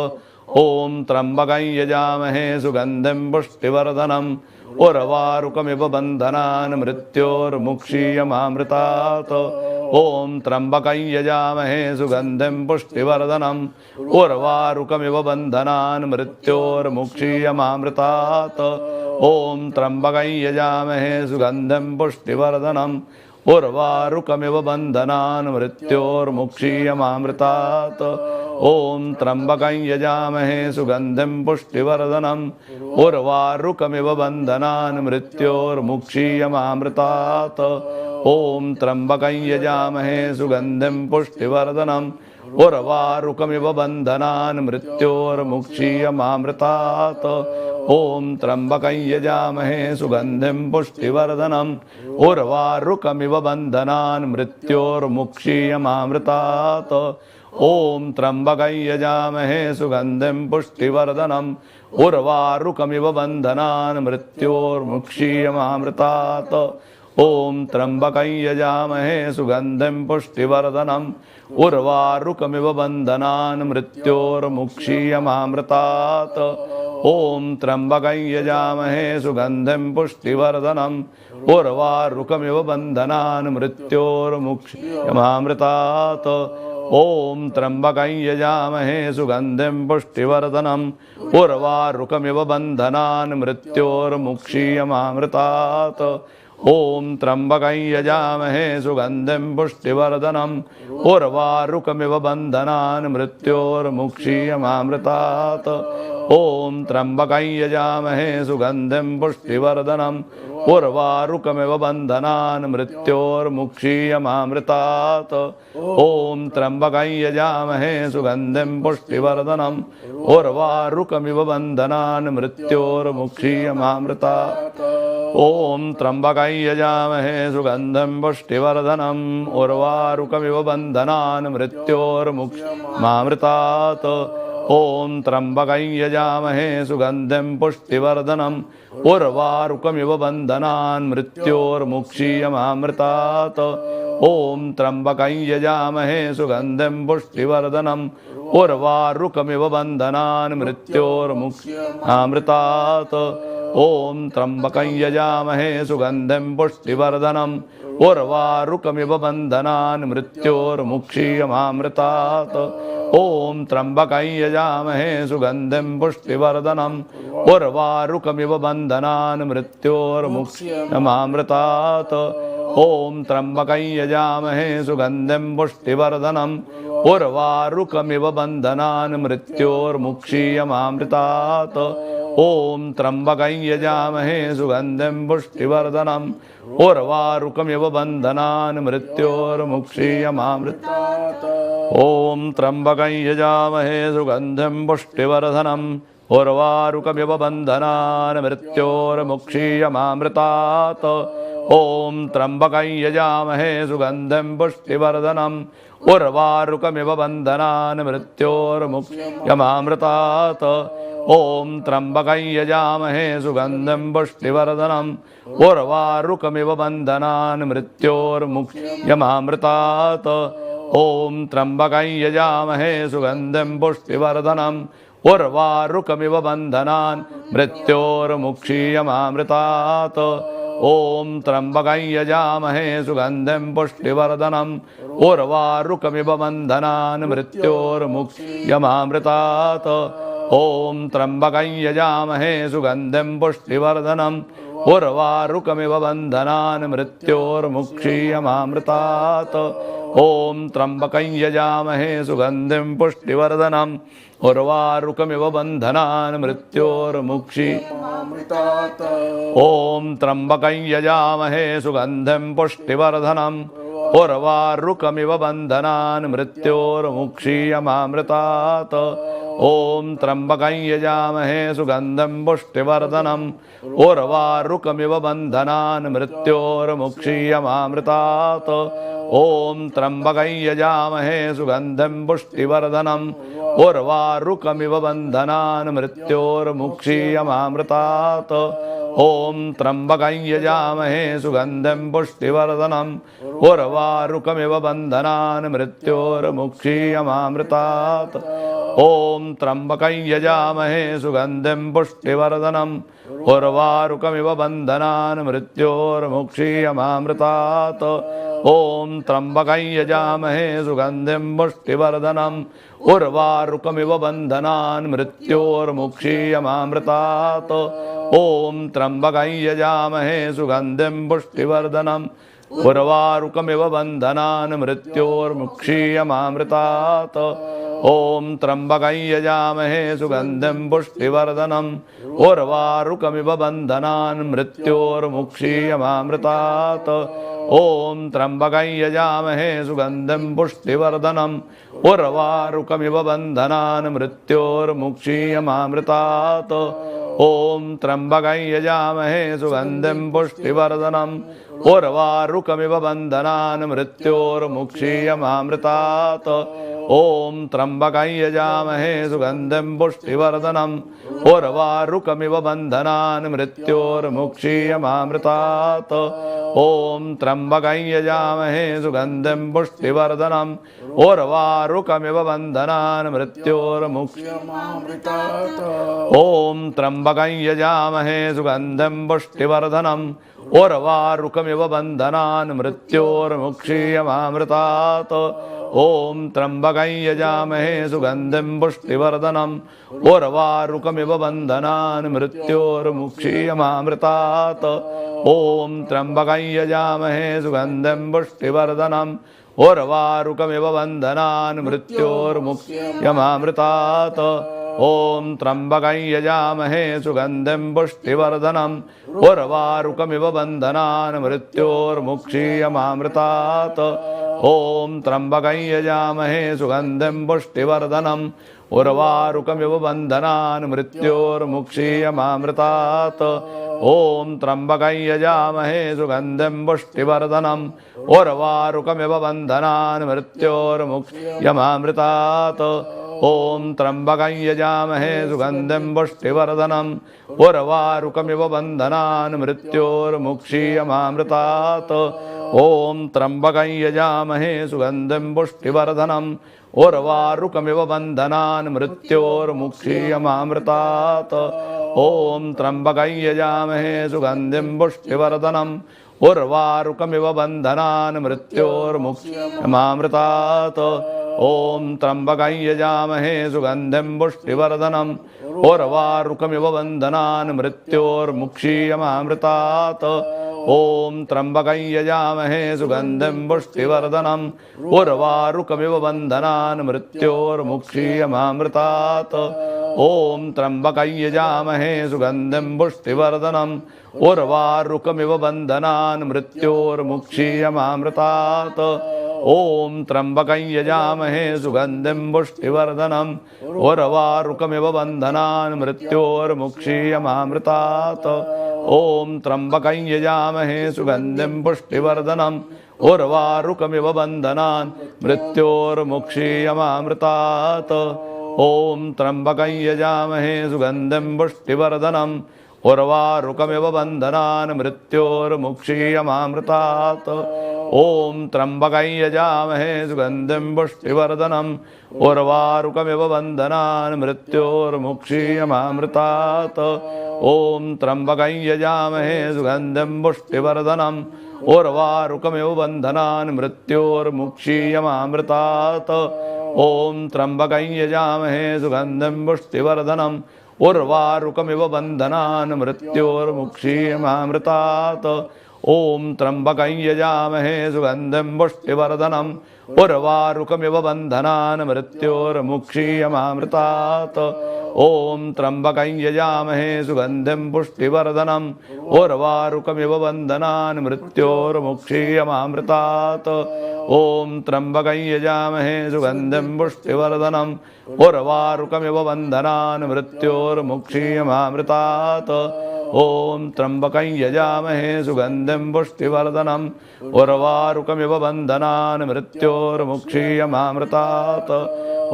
ओम त्र्यंबकं यजामहे सुगंधिं पुष्टिवर्धनम् उर्वारुकमिव बन्धनान् मृत्योर्मुक्षीयमामृतात् ओम त्र्यंबकं यजामहे सुगंधिं पुष्टिवर्धनम् उर्वारुकमिव बन्धनान् मृत्योर्मुक्षीयमामृतात् ओम त्र्यंबकं यजामहे सुगंधिं पुष्टिवर्धनम् उर्वारुकमिव बन्धनान् मृत्योर्मुक्षीयमामृतात् ओम त्र्यंबकं यजामहे सुगंधिं पुष्टिवर्धनम् उर्वारुकमिव बन्धनान् मृत्योर्मुक्षीयमामृतात् ओम त्र्यंबकं यजामहे सुगंधिं पुष्टिवर्धनम् उर्वारुकमिव बन्धनान् मृत्योर्मुक्षीयमामृतात् ओम त्र्यंबकं यजामहे सुगंधिं पुष्टिवर्धनम् उर्वारुकमिव बन्धनान् मृत्योर्मुक्षीयमामृतात् ओम त्र्यंबकं यजामहे सुगंधिं पुष्टिवर्धनम् उर्वारुकमिव बन्धनान् मृत्योर्मुक्षीयमामृतात् ओम त्र्यंबकं यजामहे सुगंधिं पुष्टिवर्धनम् उर्वारुकमिव बन्धनान् मृत्योर्मुक्षीयमामृतात् ओम त्र्यंबकं यजामहे सुगंधिं पुष्टिवर्धनम् उर्वारुकमिव बन्धनान् मृत्योर्मुक्षीयमामृतात् ओम त्र्यंबकं यजामहे सुगंधिं पुष्टिवर्धनम् उर्वारुकमिव बन्धनान् मृत्योर्मुक्षीयमामृतात् ओम त्र्यंबकं यजामहे सुगंधिं पुष्टिवर्धनम् उर्वारुकमिव बन्धनान् मृत्योर्मुक्षीयमामृतात् ओम त्र्यंबकं यजामहे सुगंधिं पुष्टिवर्धनम् उर्वारुकमिव बन्धनान् मृत्योर्मुक्षीयमामृतात् ओम त्र्यंबकं यजामहे सुगंधिं पुष्टिवर्धनम् उर्वारुकमिव बन्धनान् मृत्योर्मुक्षीयमामृतात् ओम त्र्यंबकं यजामहे सुगंधिं पुष्टिवर्धनम् उर्वारुकमिव बन्धनान् मृत्योर्मुक्षीयमामृतात् ओम त्र्यंबकं यजामहे सुगंधिं पुष्टिवर्धनम् उर्वारुकमिव बन्धनान् मृत्योर्मुक्षीयमामृतात् ओम त्र्यंबकं यजामहे सुगंधिं पुष्टिवर्धनम् उर्वारुकमिव बन्धनान् मृत्योर्मुक्षीयमामृतात् ओम त्र्यंबकं यजामहे सुगंधिं पुष्टिवर्धनम् उर्वारुकमिव बन्धनान् मृत्योर्मुक्षीयमामृतात् ओम त्र्यंबकं यजामहे सुगंधिं पुष्टिवर्धनम् उर्वारुकमिव बन्धनान् मृत्योर्मुक्षीयमामृतात् ओम त्र्यंबकं यजामहे सुगंधिं पुष्टिवर्धनम् उर्वारुकमिव बन्धनान् मृत्योर्मुक्षीयमामृतात् ओम त्र्यंबकं यजामहे सुगंधिं पुष्टिवर्धनम् उर्वारुकमिव बन्धनान् मृत्योर्मुक्षीयमामृतात् ओम त्र्यंबकं यजामहे सुगंधिं पुष्टिवर्धनम् उर्वारुकमिव बन्धनान् मृत्योर्मुक्षीयमामृतात् ओम त्र्यंबकं यजामहे सुगंधिं पुष्टिवर्धनम् उर्वारुकमिव बन्धनान् मृत्योर्मुक्षीयमामृतात् ओम त्र्यंबकं यजामहे सुगंधिं पुष्टिवर्धनम् उर्वारुकमिव बन्धनान् मृत्योर्मुक्षीयमामृतात् ओम त्र्यंबकं यजामहे सुगंधिं पुष्टिवर्धनम् उर्वारुकमिव बन्धनान् मृत्योर्मुक्षीयमामृतात् ओम त्र्यंबकं यजामहे सुगंधिं पुष्टिवर्धनम् उर्वारुकमिव बन्धनान् मृत्योर्मुक्षीयमामृतात् ओम त्र्यंबकं यजामहे सुगंधिं पुष्टिवर्धनम् उर्वारुकमिव बन्धनान् मृत्योर्मुक्षीयमामृतात् ओम त्र्यंबकं यजामहे सुगंधिं पुष्टिवर्धनम् उर्वारुकमिव बन्धनान् मृत्योर्मुक्षीयमामृतात् ओम त्र्यंबकं यजामहे सुगंधिं पुष्टिवर्धनम् उर्वारुकमिव बन्धनान् मृत्योर्मुक्षीयमामृतात् ओम त्र्यंबकं यजामहे सुगंधिं पुष्टिवर्धनम् उर्वारुकमिव बन्धनान् मृत्योर्मुक्षीयमामृतात् ओम त्र्यंबकं यजामहे सुगंधिं पुष्टिवर्धनम् उर्वारुकमिव बन्धनान् मृत्योर्मुक्षीयमामृतात् ॐ त्र्यम्बकं यजामहे सुगन्धिं पुष्टिवर्धनम् उर्वारुकमिव बन्धनान् मृत्योर्मुक्षीयमामृतात् ॐ त्र्यम्बकं यजामहे सुगन्धिं पुष्टिवर्धनम् उर्वारुकमिव बन्धनान् मृत्योर्मुक्षीयमामृतात् ॐ त्र्यम्बकं यजामहे सुगन्धिं पुष्टिवर्धनम् उर्वारुकमिव बन्धनान् मृत्योर्मुक्षीयमामृतात् ॐ त्र्यम्बकं यजामहे सुगन्धिं पुष्टिवर्धनम् उर्वारुकमिव बन्धनान् मृत्योर्मुक्षीयमामृतात् ॐ त्र्यम्बकं यजामहे सुगन्धिं पुष्टिवर्धनम् उर्वारुकमिव बन्धनान् मृत्योर्मुक्षीयमामृतात् ॐ त्र्यम्बकं यजामहे सुगन्धिं पुष्टिवर्धनम् उर्वारुकमिव बन्धनान् मृत्योर्मुक्षीयमामृतात् ॐ त्र्यम्बकं यजामहे सुगन्धिं पुष्टिवर्धनम् उर्वारुकमिव बन्धनान् मृत्योर्मुक्षीयमामृतात् ॐ त्र्यम्बकं यजामहे सुगन्धिं पुष्टिवर्धनम् उर्वारुकमिव बन्धनान् मृत्योर्मुक्षीयमामृतात् ॐ त्र्यम्बकं यजामहे सुगन्धिं पुष्टिवर्धनम् उर्वारुकमिव बन्धनान् मृत्योर्मुक्षीयमामृतात् ॐ त्र्यम्बकं यजामहे सुगन्धिं पुष्टिवर्धनम् उर्वारुकमिव बन्धनान् मृत्योर्मुक्षीयमामृतात् ॐ त्र्यम्बकं यजामहे सुगन्धिं पुष्टिवर्धनम् उर्वारुकमिव बन्धनान् मृत्योर्मुक्षीयमामृतात् ॐ त्र्यम्बकं यजामहे सुगन्धिं पुष्टिवर्धनम् उर्वारुकमिव बन्धनान् मृत्योर्मुक्षीयमामृतात् ॐ त्र्यम्बकं यजामहे सुगन्धिं पुष्टिवर्धनम् उर्वारुकमिव बन्धनान् मृत्योर्मुक्षीयमामृतात् ॐ त्र्यम्बकं यजामहे सुगन्धिं पुष्टिवर्धनम् उर्वारुकमिव बन्धनान् मृत्योर्मुक्षीयमामृतात् ॐ त्र्यम्बकं यजामहे सुगन्धिं पुष्टिवर्धनम् उर्वारुकमिव बन्धनान् मृत्योर्मुक्षीयमामृतात् ॐ त्र्यम्बकं यजामहे सुगन्धिं पुष्टिवर्धनम् उर्वारुकमिव बन्धनान् मृत्योर्मुक्षीयमामृतात् ॐ त्र्यम्बकं यजामहे सुगन्धिं पुष्टिवर्धनम् उर्वारुकमिव बन्धनान् मृत्योर्मुक्षीयमामृतात् ॐ त्र्यम्बकं यजामहे सुगन्धिं पुष्टिवर्धनम् उर्वारुकमिव बन्धनान् मृत्योर्मुक्षीयमामृतात् ॐ त्र्यम्बकं यजामहे सुगन्धिं पुष्टिवर्धनम् उर्वारुकमिव बन्धनान् मृत्योर्मुक्षीयमामृतात् ॐ त्र्यम्बकं यजामहे सुगन्धिं पुष्टिवर्धनम् उर्वारुकमिव बन्धनान् मृत्योर्मुक्षीयमामृतात् ॐ त्र्यम्बकं यजामहे सुगन्धिं पुष्टिवर्धनम् उर्वारुकमिव बन्धनान् मृत्योर्मुक्षीयमामृतात् ॐ त्र्यम्बकं यजामहे सुगन्धिं पुष्टिवर्धनम् उर्वारुकमिव बन्धनान् मृत्योर्मुक्षीयमामृतात् ॐ त्र्यम्बकं यजामहे सुगन्धिं पुष्टिवर्धनम् उर्वारुकमिव बन्धनान् मृत्योर्मुक्षीयमामृतात् ॐ त्र्यम्बकं यजामहे सुगन्धिं पुष्टिवर्धनम् उर्वारुकमिव बन्धनान् मृत्योर्मुक्षीयमामृतात् ॐ त्र्यम्बकं यजामहे सुगन्धिं पुष्टिवर्धनम् उर्वारुकमिव बन्धनान् मृत्योर्मुक्षीयमामृतात् ॐ त्र्यम्बकं यजामहे सुगन्धिं पुष्टिवर्धनम् उर्वारुकमिव बन्धनान् मृत्योर्मुक्षीयमामृतात् ॐ त्र्यम्बकं यजामहे सुगन्धिं पुष्टिवर्धनम् उर्वारुकमिव बन्धनान् मृत्योर्मुक्षीयमामृतात् ॐ त्र्यम्बकं यजामहे सुगन्धिं पुष्टिवर्धनम् उर्वारुकमिव बन्धनान् मृत्योर्मुक्षीयमामृतात् ॐ त्र्यम्बकं यजामहे सुगन्धिं पुष्टिवर्धनम् उर्वारुकमिव बन्धनान् मृत्योर्मुक्षीयमामृतात् ॐ त्र्यम्बकं यजामहे सुगन्धिं पुष्टिवर्धनम् उर्वारुकमिव बन्धनान् मृत्योर्मुक्षीयमामृतात् ॐ त्र्यम्बकं यजामहे सुगन्धिं पुष्टिवर्धनम् उर्वारुकमिव बन्धनान् मृत्योर्मुक्षीयमामृतात्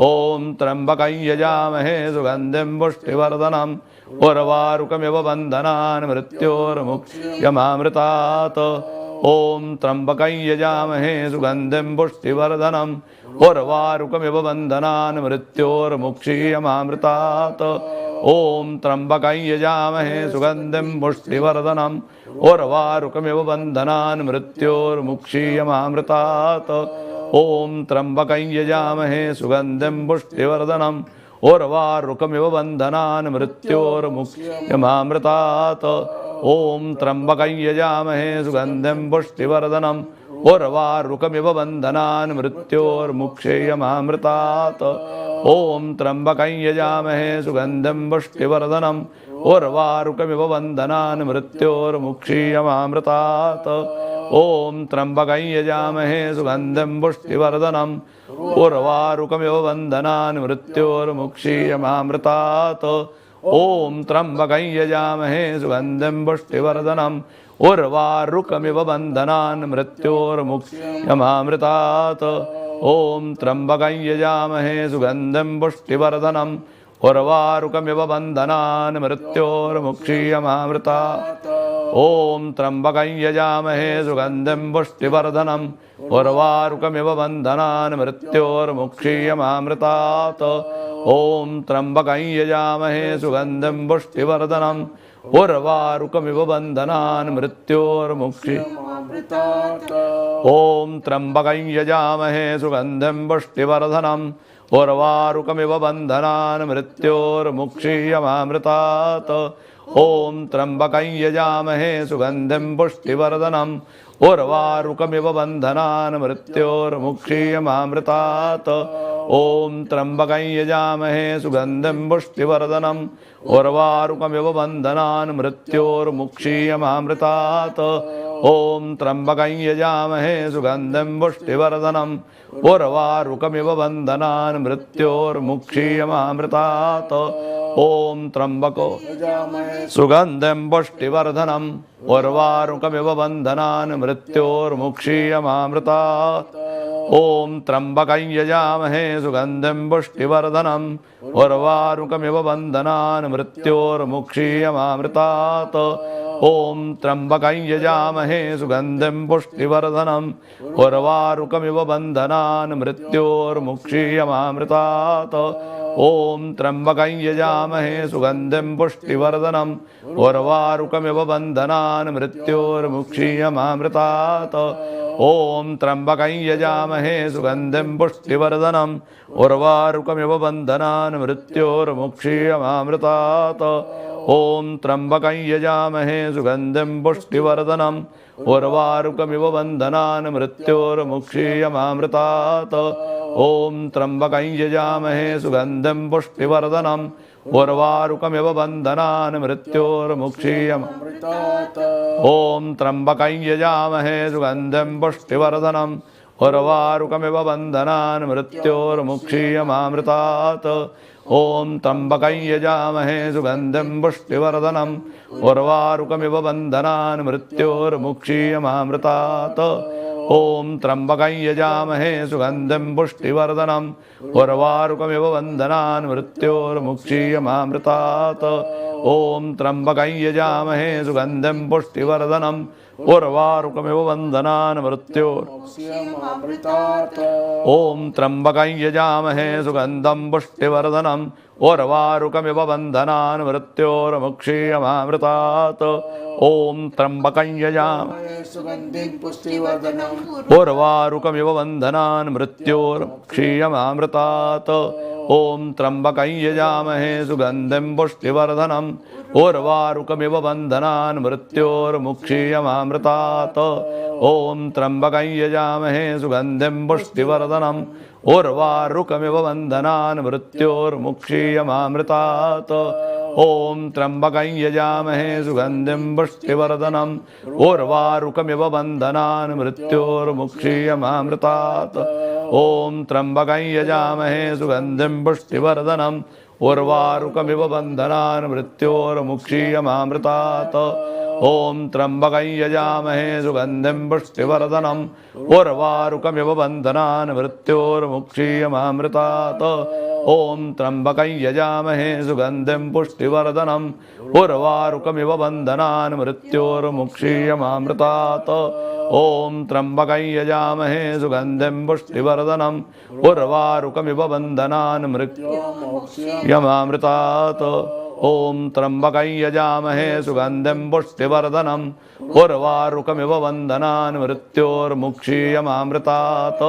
ॐ त्र्यम्बकं यजामहे सुगन्धिं पुष्टिवर्धनम् उर्वारुकमिव बन्धनान् मृत्योर्मुक्ष्यमामृतात्। ॐ त्र्यम्बकं यजामहे सुगन्धिं पुष्टिवर्धनम् उर्वारुकमिव बन्धनान् मृत्योर्मुक्ष्यमामृतात्। ॐ त्र्यम्बकं यजामहे सुगन्धिं पुष्टिवर्धनम् उर्वारुकमिव बन्धनान् मृत्योर्मुक्ष्यमामृतात्। ॐ त्र्यम्बकं यजामहे सुगन्धिं पुष्टिवर्धनम् उर्वारुकमिव बन्धनान् मृत्योर्मुक्ष्यमामृतात्। ॐ त्र्यम्बकं यजामहे सुगन्धिं पुष्टिवर्धनम् उर्वारुकमिव बन्धनान् मृत्योर्मुक्ष्यमामृतात्। ॐ त्र्यम्बकं यजामहे सुगन्धिं पुष्टिवर्धनम् उर्वारुकमिव बन्धनान् मृत्योर्मुक्ष्यमामृतात्। ॐ त्र्यम्बकं यजामहे सुगन्धिं पुष्टिवर्धनम् उर्वारुकमिव बन्धनान् मृत्योर्मुक्ष्यमामृतात्। ॐ त्र्यम्बकं यजामहे सुगन्धिं पुष्टिवर्धनम् उर्वारुकमिव बन्धनान् मृत्योर्मुक्ष्यमामृतात्। ॐ त्र्यम्बकं यजामहे सुगन्धिं पुष्टिवर्धनम् उर्वारुकमिव बन्धनान् मृत्योर्मुक्ष्यमामृतात्। ॐ त्र्यम्बकं यजामहे सुगन्धिं पुष्टिवर्धनम् उर्वारुकमिव बन्धनान् मृत्योर्मुक्ष्यमामृतात्। ॐ त्र्यम्बकं यजामहे सुगन्धिं पुष्टिवर्धनम् उर्वारुकमिव बन्धनान् मृत्योर्मुक्ष्यमामृतात्। ॐ त्र्यम्बकं यजामहे सुगन्धिं पुष्टिवर्धनम् उर्वारुकमिव बन्धनान् मृत्योर्मुक्ष्यमामृतात्। ॐ त्र्यम्बकं यजामहे सुगन्धिं पुष्टिवर्धनम् उर्वारुकमिव बन्धनान् मृत्योर्मुक्ष्यमामृतात्। ॐ त्र्यम्बकं यजामहे सुगन्धिं पुष्टिवर्धनम् उर्वारुकमिव बन्धनान् मृत्योर्मुक्ष्यमामृतात्। ॐ त्र्यम्बकं यजामहे सुगन्धिं पुष्टिवर्धनम् उर्वारुकमिव बन्धनान् मृत्योर्मुक्ष्यमामृतात्। ॐ त्र्यम्बको सुगन्धिं पुष्टिवर्धनम् उर्वारुकमिव बन्धनान् मृत्योर्मुक्ष्यमामृतात्। ॐ त्र्यम्बकं यजामहे सुगन्धिं पुष्टिवर्धनम् उर्वारुकमिव बन्धनान् मृत्योर्मुक्ष्यमामृतात्। ॐ त्र्यम्बकं यजामहे सुगन्धिं पुष्टिवर्धनम् उर्वारुकमिव बन्धनान् मृत्योर्मुक्ष्यमामृतात्। ॐ त्र्यम्बकं यजामहे सुगन्धिं पुष्टिवर्धनम् उर्वारुकमिव बन्धनान् मृत्योर्मुक्ष्यमामृतात्। ॐ त्र्यम्बकं यजामहे सुगन्धिं पुष्टिवर्धनम् उर्वारुकमिव बन्धनान् मृत्योर्मुक्ष्यमामृतात्। ॐ त्र्यम्बकं यजामहे सुगन्धिं पुष्टिवर्धनम् उर्वारुकमिव बन्धनान् मृत्योर्मुक्ष्यमामृतात्। ॐ त्र्यम्बकं यजामहे सुगन्धिं पुष्टिवर्धनम् उर्वारुकमिव बन्धनान् मृत्योर्मुक्ष्यमामृतात्। ॐ त्र्यम्बकं यजामहे सुगन्धिं पुष्टिवर्धनम् उर्वारुकमिव बन्धनान् मृत्योर्मुक्ष्यमामृतात्। ॐ त्र्यम्बकं यजामहे सुगन्धिं पुष्टिवर्धनम् उर्वारुकमिव बन्धनान् मृत्योर्मुक्ष्यमामृतात्। ॐ त्र्यम्बकं यजामहे सुगन्धिं पुष्टिवर्धनम् उर्वारुकमिव बन्धनान् मृत्योर्मुक्ष्यमामृतात्। ॐ त्र्यम्बकं यजामहे सुगन्धिं पुष्टिवर्धनम् उर्वारुकमिव बन्धनान् मृत्योर्मुक्ष्यमामृतात्। ॐ त्र्यम्बकं यजामहे सुगन्धिं पुष्टिवर्धनम् उर्वारुकमिव बन्धनान् मृत्योर्मुक्ष्यमामृतात्। ॐ त्र्यम्बकं यजामहे सुगन्धिं पुष्टिवर्धनम् उर्वारुकमिव बन्धनान् मृत्योर्मुक्ष्यमामृतात्। ॐ त्र्यम्बकं यजामहे सुगन्धिं पुष्टिवर्धनम् उर्वारुकमिव बन्धनान् मृत्योर्मुक्ष्यमामृतात्। ॐ त्र्यम्बकं यजामहे सुगन्धिं पुष्टिवर्धनम् उर्वारुकमिव बन्धनान् मृत्योर्मुक्ष्यमामृतात्। ॐ त्र्यम्बकं यजामहे सुगन्धिं पुष्टिवर्धनम् उर्वारुकमिव बन्धनान् मृत्योर्मुक्ष्यमामृतात्। ॐ त्र्यम्बकं यजामहे सुगन्धिं पुष्टिवर्धनम् उर्वारुकमिव बन्धनान् मृत्योर्मुक्ष्यमामृतात्। ॐ त्र्यम्बकं यजामहे सुगन्धिं पुष्टिवर्धनम् उर्वारुकमिव बन्धनान् मृत्योर्मुक्ष्यमामृतात्। ओम त्र्यंबकं यजामहे सुगंधिं पुष्टिवर्धनम् उर्वारुकमिव बन्धनान् मृत्योर्मुक्षीयमामृतात् ओम त्र्यंबकं यजामहे सुगंधिं पुष्टिवर्धनम् उर्वारुकमिव बन्धनान् मृत्योर्मुक्षीयमामृतात् ओम त्र्यंबकं यजामहे सुगंधिं पुष्टिवर्धनम् उर्वारुकमिव बन्धनान् मृत्योर्मुक्षीयमामृतात्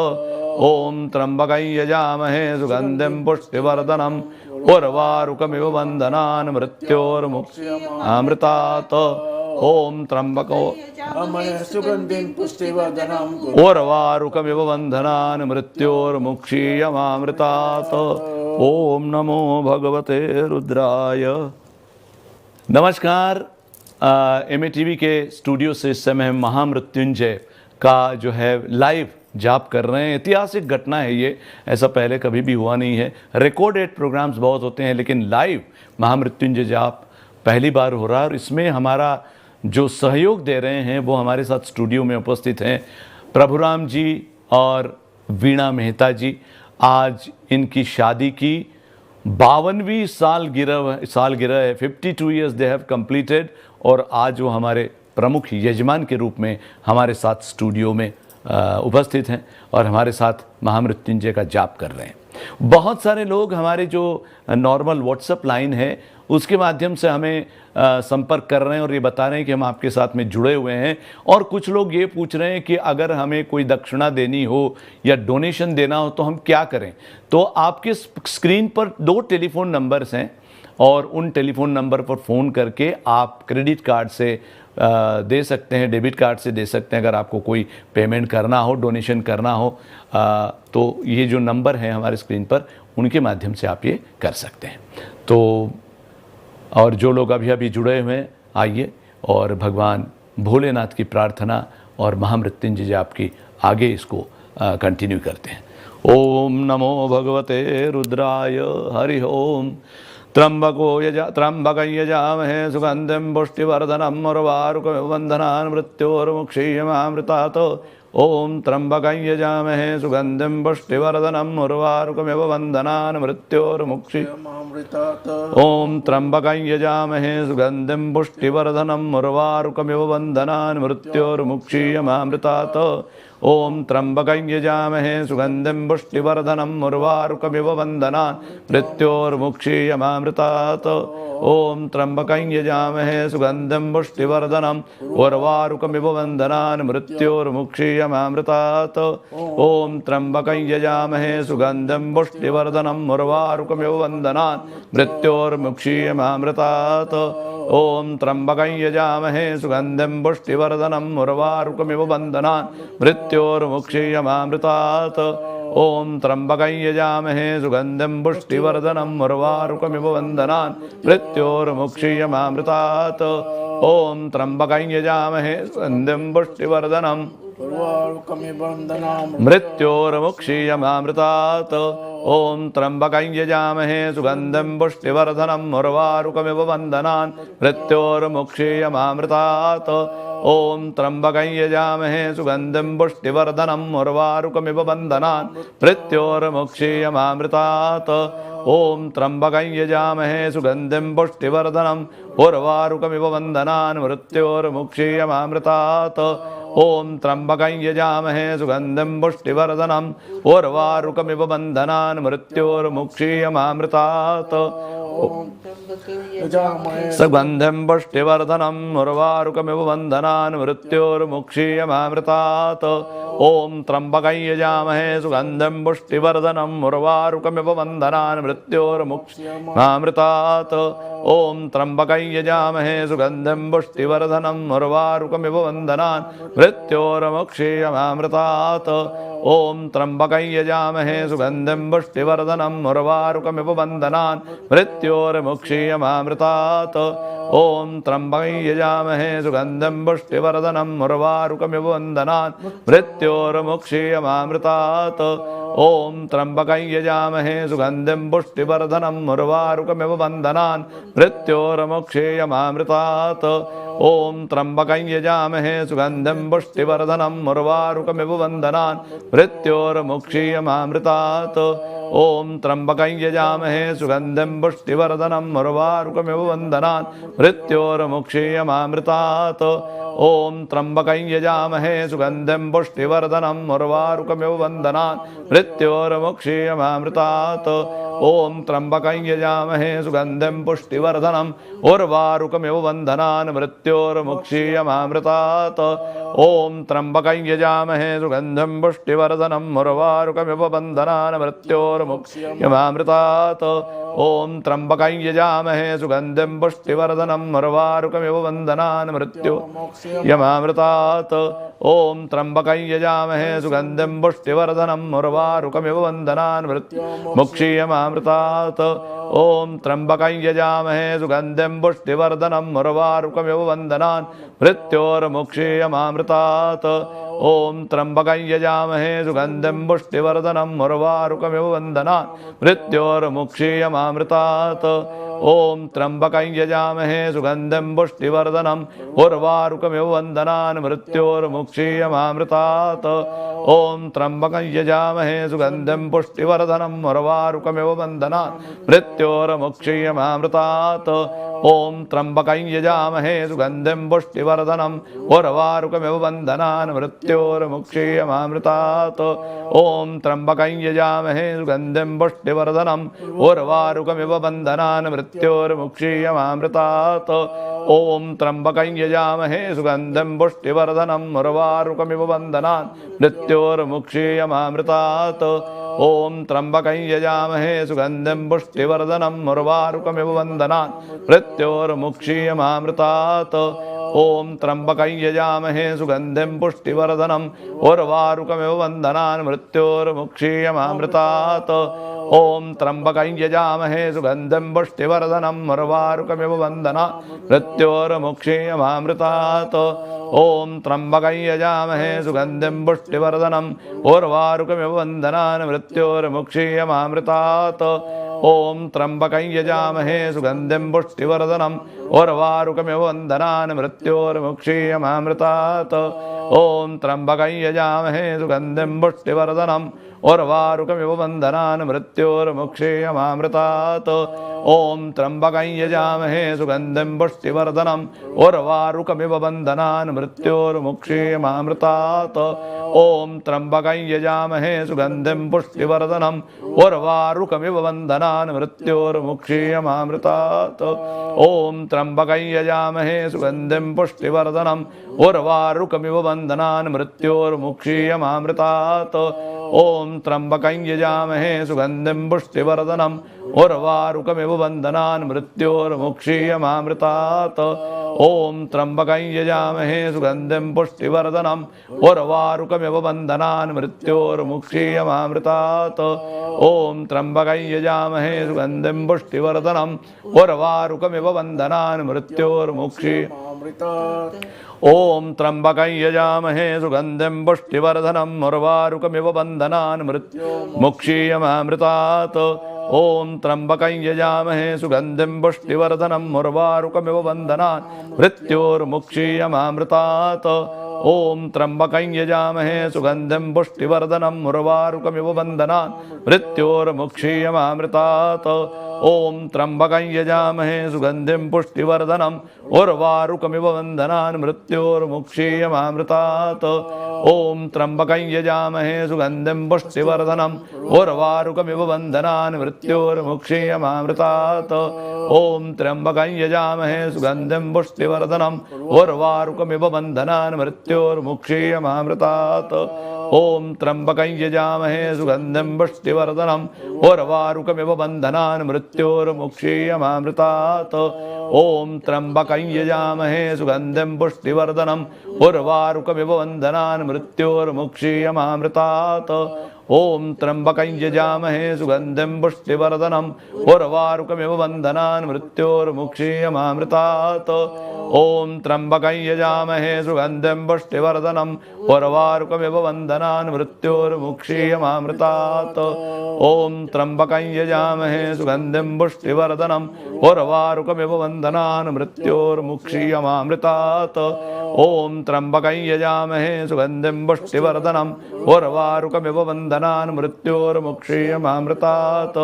ओम त्र्यंबकं यजामहे सुगंधिं पुष्टिवर्धनम् उर्वारुकमिव बन्धनान् मृत्योर्मुक्षीयमामृतात् ओम त्र्यंबको अमय सुगंधिं पुष्टिवर्धनम् उर्वारुकमिव बन्धनान् मृत्योर्मुक्षीयमामृतात् ओम नमो भगवते रुद्राय। नमस्कार, MATV के स्टूडियो से इस समय हम महामृत्युंजय का जो है लाइव जाप कर रहे हैं। ऐतिहासिक घटना है ये, ऐसा पहले कभी भी हुआ नहीं है। रिकॉर्डेड प्रोग्राम्स बहुत होते हैं लेकिन लाइव महामृत्युंजय जाप पहली बार हो रहा है और इसमें हमारा जो सहयोग दे रहे हैं वो हमारे साथ स्टूडियो में उपस्थित हैं प्रभुराम जी और वीणा मेहता जी। आज इनकी शादी की 52वीं सालगिरह है, 52 ईयर्स दे हैव कंप्लीटेड और आज वो हमारे प्रमुख यजमान के रूप में हमारे साथ स्टूडियो में उपस्थित हैं और हमारे साथ महामृत्युंजय का जाप कर रहे हैं। बहुत सारे लोग हमारे जो नॉर्मल व्हाट्सएप लाइन है उसके माध्यम से हमें संपर्क कर रहे हैं और ये बता रहे हैं कि हम आपके साथ में जुड़े हुए हैं। और कुछ लोग ये पूछ रहे हैं कि अगर हमें कोई दक्षिणा देनी हो या डोनेशन देना हो तो हम क्या करें। तो आपके स्क्रीन पर 2 टेलीफोन नंबर्स हैं और उन टेलीफोन नंबर पर फ़ोन करके आप क्रेडिट कार्ड से दे सकते हैं, डेबिट कार्ड से दे सकते हैं। अगर आपको कोई पेमेंट करना हो, डोनेशन करना हो तो ये जो नंबर है हमारे स्क्रीन पर उनके माध्यम से आप ये कर सकते हैं। तो और जो लोग अभी जुड़े हुए हैं आइए और भगवान भोलेनाथ की प्रार्थना और महामृत्युंजय जाप की आगे इसको कंटिन्यू करते हैं। ओम नमो भगवते रुद्राय। हरि ओम। त्र्यंबकं यजामहे सुगंधिं पुष्टिवर्धनम् उर्वारुकमिव बन्धनान् मृत्योर्मुक्षीयमामृतात् ओम त्र्यंबकं यजामहे सुगंधिं पुष्टिवर्धनम् उर्वारुकमिव बन्धनान् मृत्योर्मुक्षीयमामृतात् ओम त्र्यंबकं यजामहे सुगंधिं पुष्टिवर्धनम् उर्वारुकमिव बन्धनान् मृत्योर्मुक्षीयमामृतात् ओम त्र्यंबकं यजामहे सुगंधिं पुष्टिवर्धनम् उर्वारुकमिव बन्धनान् मृत्योर्मुक्षीयमामृतात् ओम त्र्यंबकं यजामहे सुगंधिं पुष्टिवर्धनम् उर्वारुकमिव बन्धनान् मृत्योर्मुक्षीयमामृतात् ओम त्र्यंबकं यजामहे सुगंधिं पुष्टिवर्धनम् उर्वारुकमिव बन्धनान् मृत्योर्मुक्षीयमामृतात् ओम त्र्यंबकं यजामहे सुगंधिं पुष्टिवर्धनम् उर्वारुकमिव बन्धनान् मृत्योर्मुक्षीयमामृतात् ओम त्र्यंबकं यजामहे सुगंधिं पुष्टिवर्धनम् उर्वारुकमिव बन्धनान् मृत्योर्मुक्षीयमामृतात् ओम त्र्यंबकं यजामहे सुगंधिं पुष्टिवर्धनम् उर्वारुकमिव बन्धनान् मृत्योर्मुक्षीयमामृतात् ओम त्र्यंबकं यजामहे सुगंधिं पुष्टिवर्धनम् उर्वारुकमिव बन्धनान् मृत्योर्मुक्षीयमामृतात् ओम त्र्यंबकं यजामहे सुगंधिं पुष्टिवर्धनम् उर्वारुकमिव बन्धनान् मृत्योर्मुक्षीयमामृतात् ओम त्र्यंबकं यजामहे सुगंधिं पुष्टिवर्धनम् उर्वारुकमिव बन्धनान् मृत्योर्मुक्षीयमामृतात् ओम त्र्यंबकं यजामहे सुगंधिं पुष्टिवर्धनम् उर्वारुकमिव बन्धनान् मृत्योर्मुक्षीयमामृतात् सुगंधिं पुष्टिवर्धनम् उर्वारुकमिव बन्धनान् मृत्योर्मुक्षीयमामृतात् ओम त्र्यंबकं यजामहे सुगंधिं पुष्टिवर्धनम् उर्वारुकमिव बन्धनान् मृत्योर्मुक्षीयमामृतात् ओम त्र्यंबकं यजामहे सुगंधिं पुष्टिवर्धनम् उर्वारुकमिव बन्धनान् मृत्योर्मुक्षीयमामृतात् ओम त्र्यंबकं यजामहे सुगंधिं पुष्टिवर्धनम् उर्वारुकमिव बन्धनान् मृत्योर्मुक्षीयमामृतात् ओम त्र्यंबकं यजामहे सुगंधिं पुष्टिवर्धनम् उर्वारुकमिव बन्धनान् मृत्योर्मुक्षीयमामृतात् ओम त्र्यंबकं यजामहे सुगंधिं पुष्टिवर्धनम् उर्वारुकमिव बन्धनान् मृत्योर्मुक्षीयमामृतात् ओम त्र्यंबकं यजामहे सुगंधिं पुष्टिवर्धनम् उर्वारुकमिव बन्धनान् मृत्योर्मुक्षीयमामृतात् ॐ त्र्यम्बकं यजामहे सुगन्धिं पुष्टिवर्धनं उर्वारुकमिव बन्धनान् मृत्योर्मुक्षीयमामृतात् ॐ त्र्यम्बकं यजामहे सुगन्धिं पुष्टिवर्धनं उर्वारुकमिव बन्धनान् मृत्योर्मुक्षीयमामृतात् ॐ त्र्यम्बकं यजामहे सुगन्धिं पुष्टिवर्धनं उर्वारुकमिव बन्धनान् मृत्योर्मुक्षीयमामृतात् ॐ त्र्यम्बकं यजामहे सुगन्धिं पुष्टिवर्धनं उर्वारुकमिव बन्धनान् मृत्योर्मुक्षीयमामृतात् ॐ त्र्यम्बकं यजामहे सुगन्धिं पुष्टिवर्धनं उर्वारुकमिव बन्धनान् मृत्योर्मुक्षीयमामृतात् ॐ त्र्यम्बकं यजामहे सुगन्धिं पुष्टिवर्धनं उर्वारुकमिव बन्धनान् मृत्योर्मुक्षीयमामृतात् ॐ त्र्यम्बकं यजामहे सुगन्धिं पुष्टिवर्धनं उर्वारुकमिव बन्धनान् मृत्योर्मुक्षीयमामृतात् ॐ त्र्यम्बकं यजामहे सुगन्धिं पुष्टिवर्धनं उर्वारुकमिव बन्धनान् मृत्योर्मुक्षीयमामृतात् ॐ त्र्यम्बकं यजामहे सुगन्धिं पुष्टिवर्धनं उर्वारुकमिव बन्धनान् मृत्योर्मुक्षीयमामृतात् ॐ त्र्यम्बकं यजामहे सुगन्धिं पुष्टिवर्धनं उर्वारुकमिव बन्धनान् मृत्योर्मुक्षीयमामृतात् ॐ त्र्यम्बकं यजामहे सुगन्धिं पुष्टिवर्धनं उर्वारुकमिव बन्धनान् मृत्योर्मुक्षीयमामृतात् ॐ त्र्यम्बकं यजामहे सुगन्धिं पुष्टिवर्धनं उर्वारुकमिव बन्धनान् मृत्योर्मुक्षीयमामृतात् ॐ त्र्यम्बकं यजामहे सुगन्धिं पुष्टिवर्धनं उर्वारुकमिव बन्धनान् मृत्योर्मुक्षीयमामृतात् ॐ त्र्यम्बकं यजामहे सुगन्धिं पुष्टिवर्धनं उर्वारुकमिव बन्धनान् मृत्योर्मुक्षीयमामृतात् ॐ त्र्यम्बकं यजामहे सुगन्धिं पुष्टिवर्धनं उर्वारुकमिव बन्धनान् मृत्योर्मुक्षीयमामृतात् ॐ त्र्यम्बकं यजामहे सुगन्धिं पुष्टिवर्धनं उर्वारुकमिव बन्धनान् मृत्योर्मुक्षीयमामृतात् ॐ त्र्यम्बकं यजामहे सुगन्धिं पुष्टिवर्धनं उर्वारुकमिव बन्धनान् मृत्योर्मुक्षीयमामृतात् ॐ त्र्यम्बकं यजामहे सुगन्धिं पुष्टिवर्धनं उर्वारुकमिव बन्धनान् मृत्योर्मुक्षीयमामृतात् ॐ त्र्यम्बकं यजामहे सुगन्धिं पुष्टिवर्धनं उर्वारुकमिव बन्धनान् मृत्योर्मुक्षीयमामृतात् ॐ त्र्यम्बकं यजामहे सुगन्धिं पुष्टिवर्धनं उर्वारुकमिव बन्धनान् मृत्योर्मुक्षीयमामृतात् ॐ त्र्यम्बकं यजामहे सुगन्धिं पुष्टिवर्धनं उर्वारुकमिव बन्धनान् मृत्योर्मुक्षीयमामृतात् ॐ त्र्यम्बकं यजामहे सुगन्धिं पुष्टिवर्धनं उर्वारुकमिव बन्धनान् मृत्योर्मुक्षीयमामृतात् ॐ त्र्यम्बकं यजामहे सुगन्धिं पुष्टिवर्धनं उर्वारुकमिव बन्धनान् मृत्योर्मुक्षीयमामृतात् ॐ त्र्यम्बकं यजामहे सुगन्धिं पुष्टिवर्धनं उर्वारुकमिव बन्धनान् मृत्योर्मुक्षीयमामृतात् ॐ त्र्यम्बकं यजामहे सुगन्धिं पुष्टिवर्धनं उर्वारुकमिव बन्धनान् मृत्योर्मुक्षीयमामृतात् ॐ त्र्यम्बकं यजामहे सुगन्धिं पुष्टिवर्धनं उर्वारुकमिव बन्धनान् मृत्योर्मुक्षीयमामृतात् ॐ त्र्यम्बकं यजामहे सुगन्धिं पुष्टिवर्धनं उर्वारुकमिव बन्धनान् मृत्योर्मुक्षीयमामृतात् ॐ त्र्यम्बकं यजामहे सुगन्धिं पुष्टिवर्धनं उर्वारुकमिव बन्धनान् मृत्योर्मुक्षीयमामृतात् ॐ त्र्यम्बकं यजामहे सुगन्धिं पुष्टिवर्धनं उर्वारुकमिव बन्धनान् मृत्योर्मुक्षीयमामृतात् ॐ त्र्यम्बकं यजामहे सुगन्धिं पुष्टिवर्धनं उर्वारुकमिव बन्धनान् मृत्योर्मुक्षीयमामृतात् ॐ त्र्यम्बकं यजामहे सुगन्धिं पुष्टिवर्धनं उर्वारुकमिव बन्धनान् मृत्योर्मुक्षीयमामृतात् ॐ त्र्यम्बकं यजामहे सुगन्धिं पुष्टिवर्धनं उर्वारुकमिव बन्धनान् मृत्योर्मुक्षीयमामृतात् ॐ त्र्यम्बकं यजामहे सुगन्धिं पुष्टिवर्धनं उर्वारुकमिव बन्धनान् मृत्योर्मुक्षीयमामृतात् ॐ त्र्यम्बकं यजामहे सुगन्धिं पुष्टिवर्धनं उर्वारुकमिव बन्धनान् मृत्योर्मुक्षीयमामृतात् ॐ त्र्यम्बकं यजामहे सुगन्धिं पुष्टिवर्धनं उर्वारुकमिव बन्धनान् मृत्योर्मुक्षीयमामृतात् ॐ त्र्यम्बकं यजामहे सुगन्धिं पुष्टिवर्धनं उर्वारुकमिव बन्धनान् मृत्योर्मुक्षीयमामृतात् ॐ त्र्यम्बकं यजामहे सुगन्धिं पुष्टिवर्धनं उर्वारुकमिव बन्धनान् बन्धनान् मृत्योर्मुक्षीयमामृतात्।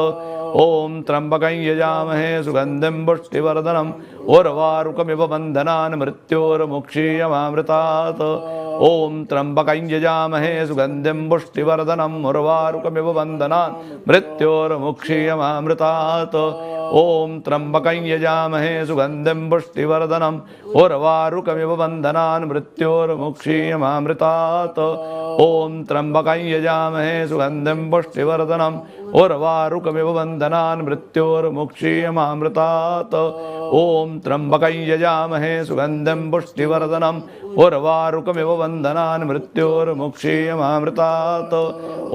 ॐ त्र्यम्बकं यजामहे सुगन्धिं पुष्टिवर्धनम् उर्वारुकमिव बन्धनान् मृत्योर्मुक्षीयमामृतात्। ॐ त्र्यम्बकं यजामहे सुगन्धिं पुष्टिवर्धनम् उर्वारुकमिव बन्धनान् मृत्योर्मुक्षीयमामृतात्। ॐ त्र्यम्बकं यजामहे सुगन्धिं पुष्टिवर्धनम् उर्वारुकमिव बन्धनान् मृत्योर्मुक्षीयमामृतात्। ॐ त्र्यम्बकं यजामहे सुगन्धिं पुष्टिवर्धनम् उर्वारुकमिव बन्धनान् मृत्योर्मुक्षीयमामृतात्। ॐ त्र्यम्बकं यजामहे सुगन्धिं पुष्टिवर्धनम् उर्वारुकमिव बन्धनान् मृत्योर्मुक्षीयमामृतात्।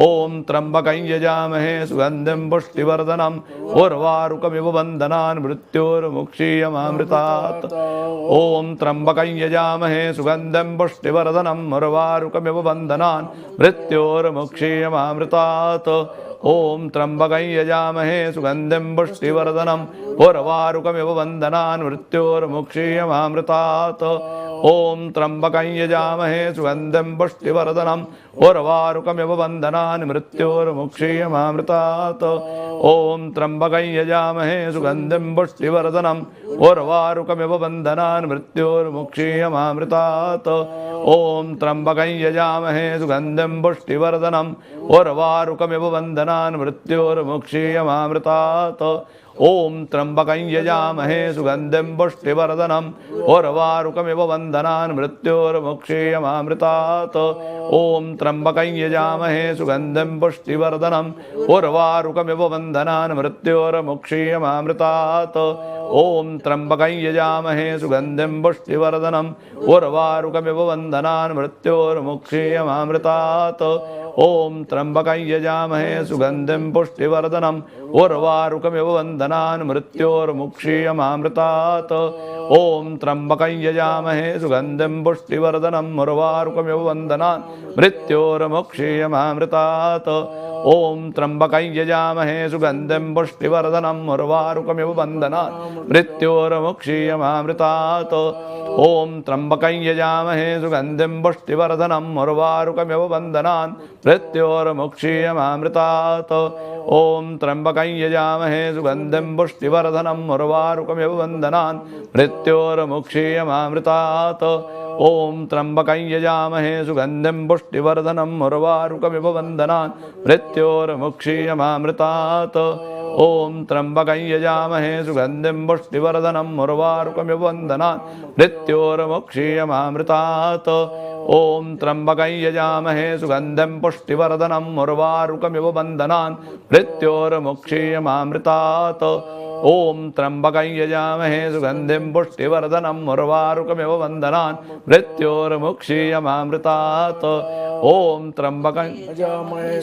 ॐ त्र्यम्बकं यजामहे सुगन्धिं पुष्टिवर्धनम् उर्वारुकमिव बन्धनान् मृत्योर्मुक्षीयमामृतात्। ॐ त्र्यम्बकं यजामहे सुगन्धिं पुष्टिवर्धनम् उर्वारुकमिव बन्धनान् मृत्योर्मुक्षीयमामृतात्। ॐ त्र्यम्बकं यजामहे सुगन्धिं पुष्टिवर्धनम् उर्वारुकमिव बन्धनान् मृत्योर्मुक्षीयमामृतात्। ॐ त्र्यम्बकं यजामहे सुगन्धिं पुष्टिवर्धनम् उर्वारुकमिव बन्धनान् मृत्योर्मुक्षीयमामृतात्। ॐ त्र्यम्बकं यजामहे सुगन्धिं पुष्टिवर्धनम् उर्वारुकमिव बन्धनान् मृत्योर्मुक्षीयमामृतात्। ॐ त्र्यम्बकं यजामहे सुगन्धिं पुष्टिवर्धनम् उर्वारुकमिव बन्धनान् मृत्योर्मुक्षीयमामृतात्। ॐ त्र्यम्बकं यजामहे सुगन्धिं पुष्टिवर्धनम् उर्वारुकमिव बन्धनान् मृत्योर्मुक्षीयमामृतात्। ॐ त्र्यम्बकं यजामहे सुगन्धिं पुष्टिवर्धनम् उर्वारुकमिव बन्धनान् मृत्योर्मुक्षीयमामृतात्। ॐ त्र्यम्बकं यजामहे सुगन्धिं पुष्टिवर्धनम् उर्वारुकमिव बन्धनान् मृत्योर्मुक्षीयमामृतात्। ॐ त्र्यम्बकं यजामहे सुगन्धिं पुष्टिवर्धनम् उर्वारुकमिव बन्धनान् मृत्योर्मुक्षीयमामृतात्। ॐ त्र्यम्बकं यजामहे सुगन्धिं पुष्टिवर्धनम् उर्वारुकमिव बन्धनान् मृत्योर्मुक्षीयमामृतात्। ॐ त्र्यम्बकं यजामहे सुगन्धिं पुष्टिवर्धनम् उर्वारुकमिव बन्धनान् मृत्योर्मुक्षीयमामृतात्। ॐ त्र्यम्बकं यजामहे सुगन्धिं पुष्टिवर्धनम् उर्वारुकमिव बन्धनान् मृत्योर्मुक्षीयमामृतात्। ॐ त्र्यम्बकं यजामहे सुगन्धिं पुष्टिवर्धनम् उर्वारुकमिव बन्धनान् मृत्योर्मुक्षीयमामृतात्। ॐ त्र्यम्बकं यजामहे सुगन्धिं पुष्टिवर्धनम् उर्वारुकमिव बन्धनान् मृत्योर्मुक्षीयमामृतात्। ॐ त्र्यम्बकं यजामहे सुगन्धिं पुष्टिवर्धनम् उर्वारुकमिव बन्धनान् मृत्योर्मुक्षीयमामृतात्। ॐ त्र्यम्बकं यजामहे सुगन्धिं पुष्टिवर्धनम् उर्वारुकमिव बन्धनान् मृत्योर्मुक्षीयमामृतात्। ॐ त्र्यम्बकं यजामहे सुगन्धिं पुष्टिवर्धनम् उर्वारुकमिव बन्धनान् मृत्योर्मुक्षीयमामृतात्। ॐ त्र्यम्बकं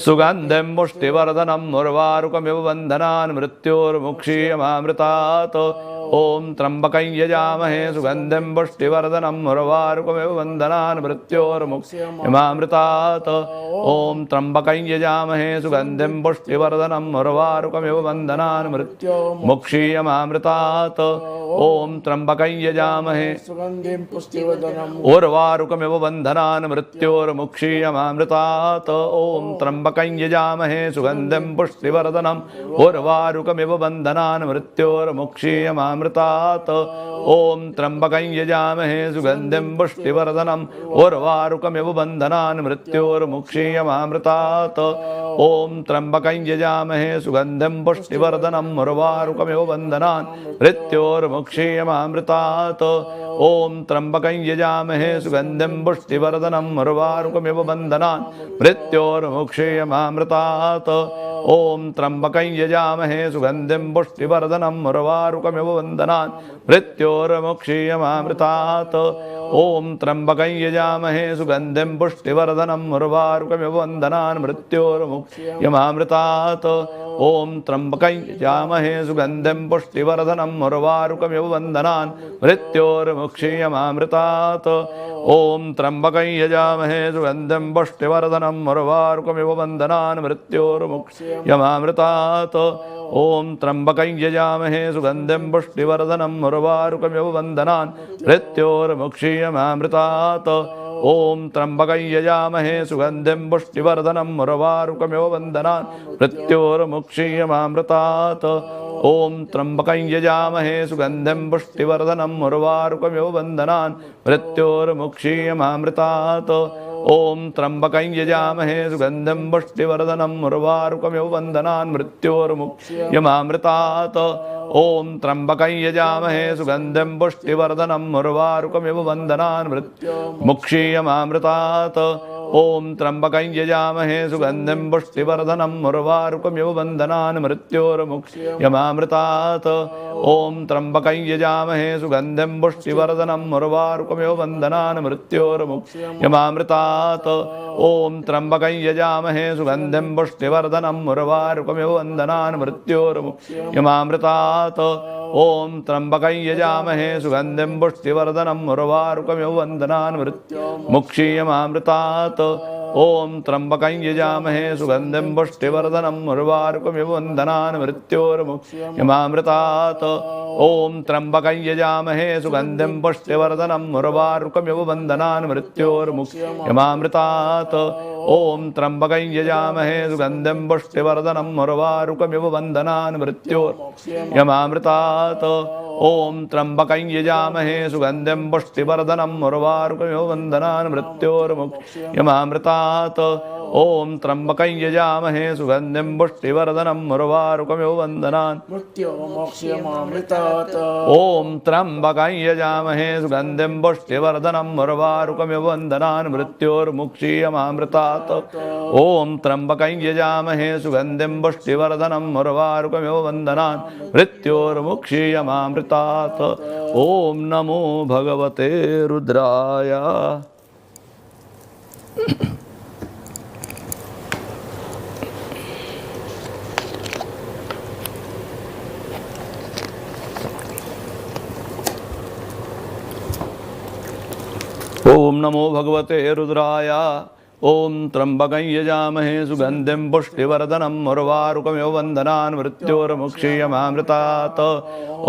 सुगन्धिं पुष्टिवर्धनम् उर्वारुकमिव बन्धनान् मृत्योर्मुक्षीयमामृतात्। ॐ त्र्यम्बकं यजामहे सुगन्धिं पुष्टिवर्धनम् उर्वारुकमिव बन्धनान् मृत्योर्मुक्षीयमामृतात्। ॐ त्र्यम्बकं यजामहे सुगन्धिं पुष्टिवर्धनम् उर्वारुकमिव बन्धनान् मृत्योर्मुक्षीयमामृतात्। ॐ त्र्यम्बकं यजामहे सुगन्धिं पुष्टिवर्धनम् उर्वारुकमिव बन्धनान् मृत्योर्मुक्षीयमामृतात्। ॐ त्र्यम्बकं यजामहे सुगन्धिं पुष्टिवर्धनम् उर्वारुकमिव बन्धनान् मृत्योर्मुक्षीयमामृतात्। ॐ त्र्यम्बकं यजामहे सुगन्धिं पुष्टिवर्धनम् उर्वारुकमिव बन्धनान् मृत्योर्मुक्षीयमामृतात्। ॐ त्र्यम्बकं यजामहे सुगन्धिं पुष्टिवर्धनम् उर्वारुकमिव बन्धनान् मृत्योर्मुक्षीयमामृतात्। ॐ त्र्यम्बकं यजामहे सुगन्धिं पुष्टिवर्धनम् उर्वारुकमिव बन्धनान् मृत्योर्मुक्षीयमामृतात्। ॐ त्र्यम्बकं यजामहे सुगन्धिं पुष्टिवर्धनम् उर्वारुकमिव बन्धनान् मृत्योर्मुक्षीयमामृतात्। ॐ त्र्यम्बकं यजामहे सुगन्धिं पुष्टिवर्धनम् उर्वारुकमिव बन्धनान् मृत्योर्मुक्षीयमामृतात्। ॐ त्र्यम्बकं यजामहे सुगन्धिं पुष्टिवर्धनम् उर्वारुकमिव बन्धनान् मृत्योर्मुक्षीयमामृतात्। ॐ त्र्यम्बकं यजामहे सुगन्धिं पुष्टिवर्धनम् उर्वारुकमिव बन्धनान् मृत्योर्मुक्षीयमामृतात्। ॐ त्र्यम्बकं यजामहे सुगन्धिं पुष्टिवर्धनम् उर्वारुकमिव बन्धनान् मृत्योर्मुक्षीयमामृतात्। ओम त्र्यंबकं यजामहे सुगंधिं पुष्टिवर्धनम् उर्वारुकमिव बन्धनान् मृत्योर्मुक्षीयमामृतात् ओम त्र्यंबकं यजामहे सुगंधिं पुष्टिवर्धनम् उर्वारुकमिव बन्धनान् मृत्योर्मुक्षीयमामृतात् ओम त्र्यंबकं यजामहे सुगंधिं पुष्टिवर्धनम् उर्वारुकमिव बन्धनान् मृत्योर्मुक्षीयमामृतात् ओम त्र्यंबकं यजामहे सुगंधिं पुष्टिवर्धनम् उर्वारुकमिव बन्धनान् मृत्योर्मुक्षीयमामृतात् ओम त्र्यंबकं यजामहे सुगंधिं पुष्टिवर्धनम् उर्वारुकमिव बन्धनान् मृत्योर्मुक्षीयमामृतात् ओम त्र्यंबकं यजामहे सुगंधिं पुष्टिवर्धनम् उर्वारुकमिव बन्धनान् मृत्योर्मुक्षीयमामृतात् ओम त्र्यंबकं यजामहे सुगंधिं पुष्टिवर्धनम् उर्वारुकमिव बन्धनान् मृत्योर्मुक्षीयमामृतात् ओम त्र्यंबकं यजामहे सुगंधिं पुष्टिवर्धनम् उर्वारुकमिव बन्धनान् मृत्योर्मुक्षीयमामृतात् ओम त्र्यंबकं यजामहे सुगंधिं पुष्टिवर्धनम् उर्वारुकमिव बन्धनान् मृत्योर्मुक्षीयमामृतात् ओम त्र्यंबकं यजामहे सुगंधिं पुष्टिवर्धनम् उर्वारुकमिव बन्धनान् मृत्योर्मुक्षीयमामृतात् ओम त्र्यंबकं यजामहे सुगंधिं पुष्टिवर्धनम् उर्वारुकमिव बन्धनान् मृत्योर्मुक्षीयमामृतात् ओम त्र्यंबकं यजामहे सुगंधिं पुष्टिवर्धनम् उर्वारुकमिव बन्धनान् मृत्योर्मुक्षीयमामृतात् ओम त्र्यंबकं यजामहे सुगंधिं पुष्टिवर्धनम् उर्वारुकमिव बन्धनान् मृत्योर्मुक्षीयमामृतात् ओम त्र्यंबकं यजामहे सुगंधिं पुष्टिवर्धनम् उर्वारुकमिव बन्धनान् मृत्योर्मुक्षीयमामृतात् ओम त्र्यंबकं यजामहे सुगंधिं पुष्टिवर्धनम् उर्वारुकमिव बन्धनान् मृत्योर्मुक्षीयमामृतात् ओम नमो भगवते रुद्राय। ओम नमो भगवते रुद्राय। ओम त्र्यंबकं यजामहे सुगंधिं पुष्टिवर्धनम् उर्वारुकमिव बन्धनान् मृत्योर्मुक्षीयमामृतात्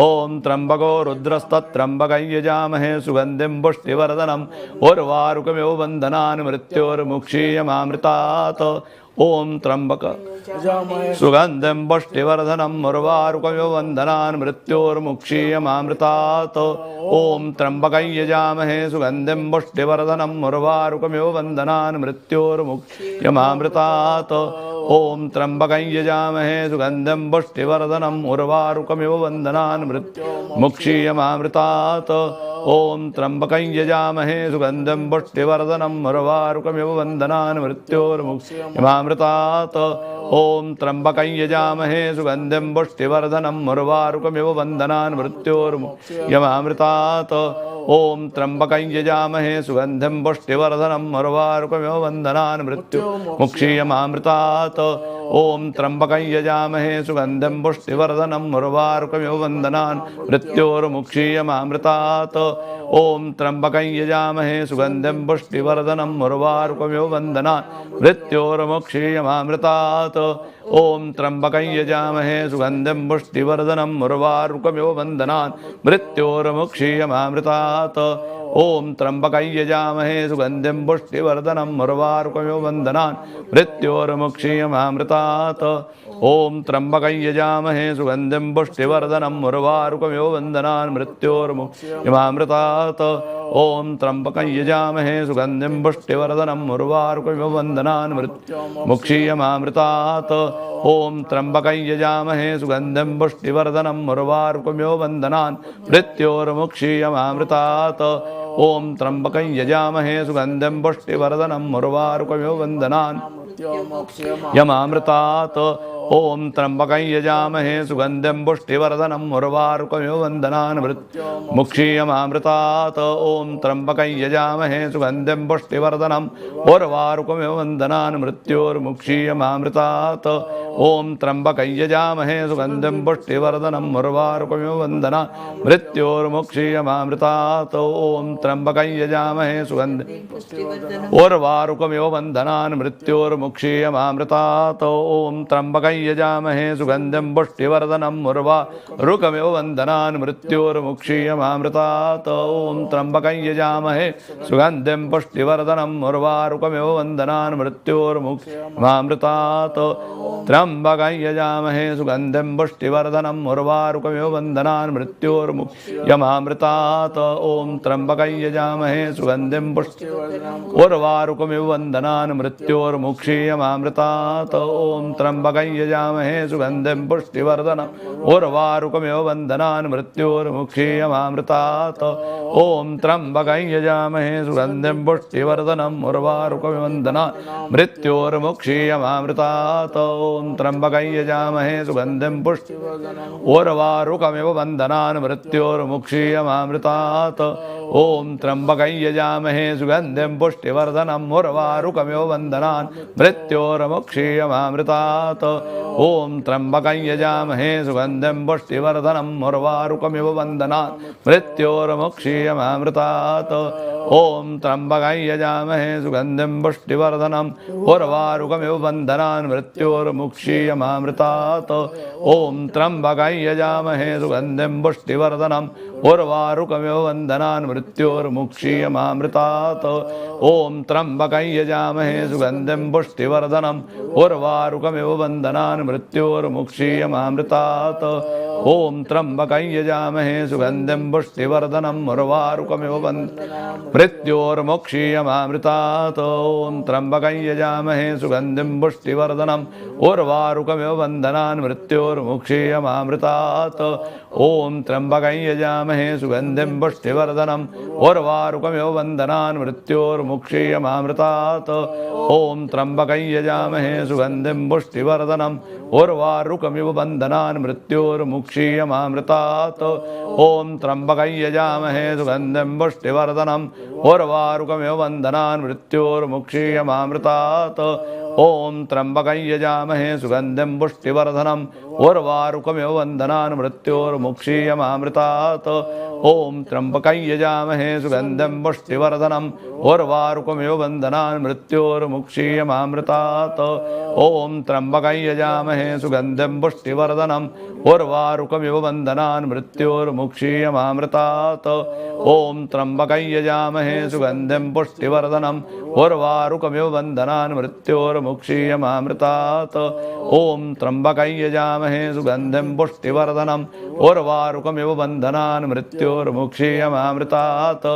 ओम त्र्यंबको रुद्रस्तत्र्यंबकं यजामहे सुगंधिं पुष्टिवर्धनम् उर्वारुकमिव बन्धनान् मृत्योर्मुक्षीयमामृतात् ओम त्र्यंबक सुगंधिं पुष्टिवर्धनम् उर्वारुकमिव बन्धनान् मृत्योर्मुक्षीयमामृतात् ओम त्र्यंबकं यजामहे सुगंधिं पुष्टिवर्धनम् उर्वारुकमिव बन्धनान् मृत्योर्मुक्षीयमामृतात् ओम त्र्यंबकं यजामहे सुगंधिं पुष्टिवर्धनम् उर्वारुकमिव बन्धनान् मृत्योर्मुक्षीयमामृतात् ओम त्र्यंबकं यजामहे सुगंधिं पुष्टिवर्धनम् उर्वारुकमिव बन्धनान् मृत्योर्मुक्षीयमामृतात् ओम त्र्यंबकं यजामहे सुगंधिं पुष्टिवर्धनम् उर्वारुकमिव बन्धनान् मृत्योर्मुक्षीयमामृतात् ओम त्र्यंबकं यजामहे सुगंधिं पुष्टिवर्धनम् उर्वारुकमिव बन्धनान् मृत्योर्मुक्षीयमामृतात् ओम त्र्यंबकं यजामहे सुगंधिं पुष्टिवर्धनम् उर्वारुकमिव बन्धनान् मृत्योर्मुक्षीयमामृतात् ओम त्र्यंबकं यजामहे सुगंधिं पुष्टिवर्धनम् उर्वारुकमिव बन्धनान् मृत्योर्मुक्षीयमामृतात् ओम त्र्यंबकं यजामहे सुगंधिं पुष्टिवर्धनम् उर्वारुकमिव बन्धनान् मृत्योर्मुक्षीयमामृतात् ओम त्र्यंबकं यजामहे सुगंधिं पुष्टिवर्धनम् उर्वारुकमिव बन्धनान् मृत्योर्मुक्षीयमामृतात् ओम त्र्यंबकं यजामहे सुगंधिं पुष्टिवर्धनम् उर्वारुकमिव बन्धनान् मृत्योर्मुक्षीयमामृतात् ओम त्र्यंबकं यजामहे सुगंधिं पुष्टिवर्धनम् उर्वारुकमिव बन्धनान् मृत्योर्मुक्षीयमामृतात् ओम त्र्यंबकं यजामहे सुगंधिं पुष्टिवर्धनम् उर्वारुकमिव बन्धनान् मृत्योर्मुक्षीयमामृतात् ओम त्र्यंबकं यजामहे सुगंधिं पुष्टिवर्धनम् उर्वारुकमिव बन्धनान् मृत्योर्मुक्षीयमामृतात् ओम त्र्यंबकं यजामहे सुगंधिं पुष्टिवर्धनम् उर्वारुकमिव बन्धनान् मृत्योर्मुक्षीयमामृतात् ओम त्र्यंबकं यजामहे सुगंधिं पुष्टिवर्धनम् उर्वारुकमिव बन्धनान् मृत्योर्मुक्षीयमामृतात् ओम त्र्यंबकं यजामहे सुगंधिं पुष्टिवर्धनम् उर्वारुकमिव बन्धनान् मृत्योर्मुक्षीयमामृतात् ओम त्र्यंबकं यजामहे सुगंधिं उर्वारुकमिव बन्धनान् मृत्योर्मुक्षीयमामृतात् ओम त्र्यंबकं यजामहे सुगंधिं पुष्टिवर्धनम् उर्वारुकमिव बन्धनान् मृत्योर्मुक्षीयमामृतात् ओम त्र्यंबकं यजामहे सुगंधिं पुष्टिवर्धनम् उर्वारुकमिव बन्धनान् मृत्योर्मुक्षीयमामृतात् त्र्यंबकं यजामहे सुगंधिं पुष्टिवर्धनम् उर्वारुकमिव बन्धनान् मृत्योर्मुक्षीयमामृतात् ओम त्र्यंबकं यजामहे सुगंधिं पुष्टिवर्धनम् उर्वारुकमिव बन्धनान् मृत्योर्मुक्षीयमामृतात् ओम त्र्यंबकं यजामहे सुगंधिं पुष्टिवर्धनम् उर्वारुकमिव बन्धनान् मृत्योर्मुक्षीयमामृतात् ओम त्र्यंबकं यजामहे सुगंधिं पुष्टिवर्धनम् उर्वारुकमिव बन्धनान् मृत्योर्मुक्षीयमामृतात् ओम त्र्यंबकं यजामहे सुगंधिं पुष्टिवर्धनम् उर्वारुकमिव बन्धनान् मृत्योर्मुक्षीयमामृतात् ओम त्र्यंबकं यजामहे सुगंधिं पुष्टिवर्धनम् उर्वारुकमिव बन्धनान् मृत्योर्मुक्षीयमामृतात् ओम त्र्यंबकं यजामहे सुगंधिं पुष्टिवर्धनम् उर्वारुकमिव बन्धनान् मृत्योर्मुक्षीयमामृतात् ओम त्र्यंबकं यजामहे सुगंधिं पुष्टिवर्धनम् उर्वारुकमिव बन्धनान् मृत्योर्मुक्षीयमामृतात् ओम त्र्यंबकं यजामहे सुगंधिं पुष्टिवर्धनम् उर्वारुकमिव बन्धनान् मृत्योर्मुक्षीयमामृतात् ओम त्र्यंबकं यजामहे सुगंधिं पुष्टिवर्धनम् उर्वारुकमिव बन्धनान् मृत्योर्मुक्षीयमामृतात् ओम त्र्यंबकं यजामहे सुगंधिं पुष्टिवर्धनम् उर्वारुकमिव बन्धनान् मृत्योर्मुक्षीयमामृतात् ओम त्र्यंबकं यजामहे सुगंधिं पुष्टिवर्धनम् उर्वारुकमिव बन्धनान् मृत्योर्मुक्षीयमामृतात् ओम त्र्यंबकं यजामहे सुगंधिं पुष्टिवर्धनम् उर्वारुकमिव बन्धनान् मृत्योर्मुक्षीयमामृतात् ओम त्र्यंबकं यजामहे सुगंधिं पुष्टिवर्धनम् उर्वारुकमिव बन्धनान् मृत्योर्मुक्षीयमामृतात् ओम त्र्यंबकं यजामहे सुगंधिं पुष्टिवर्धनम् उर्वारुकमिव बन्धनान् मृत्योर्मुक्षीयमामृतात् ओम त्र्यंबकं यजामहे सुगंधिं पुष्टिवर्धनम् उर्वारुकमिव बन्धनान् मृत्योर्मुक्षीयमामृतात् ओम त्र्यंबकं यजामहे सुगंधिं पुष्टिवर्धनम् उर्वारुकमिव बन्धनान् मृत्योर्मुक्षीयमामृतात् ओम त्र्यंबकं यजामहे सुगंधिं पुष्टिवर्धनम् उर्वारुकमिव बन्धनान् मृत्योर्मुक्षीयमामृतात् ओम त्र्यंबकं यजामहे सुगंधिं पुष्टिवर्धनम् उर्वारुकमिव बन्धनान् मृत्योर्मुक्षीयमामृतात् ओम त्र्यंबकं यजामहे सुगंधिं पुष्टिवर्धनम् उर्वारुकमिव बन्धनान् मृत्योर्मुक्षीयमामृतात्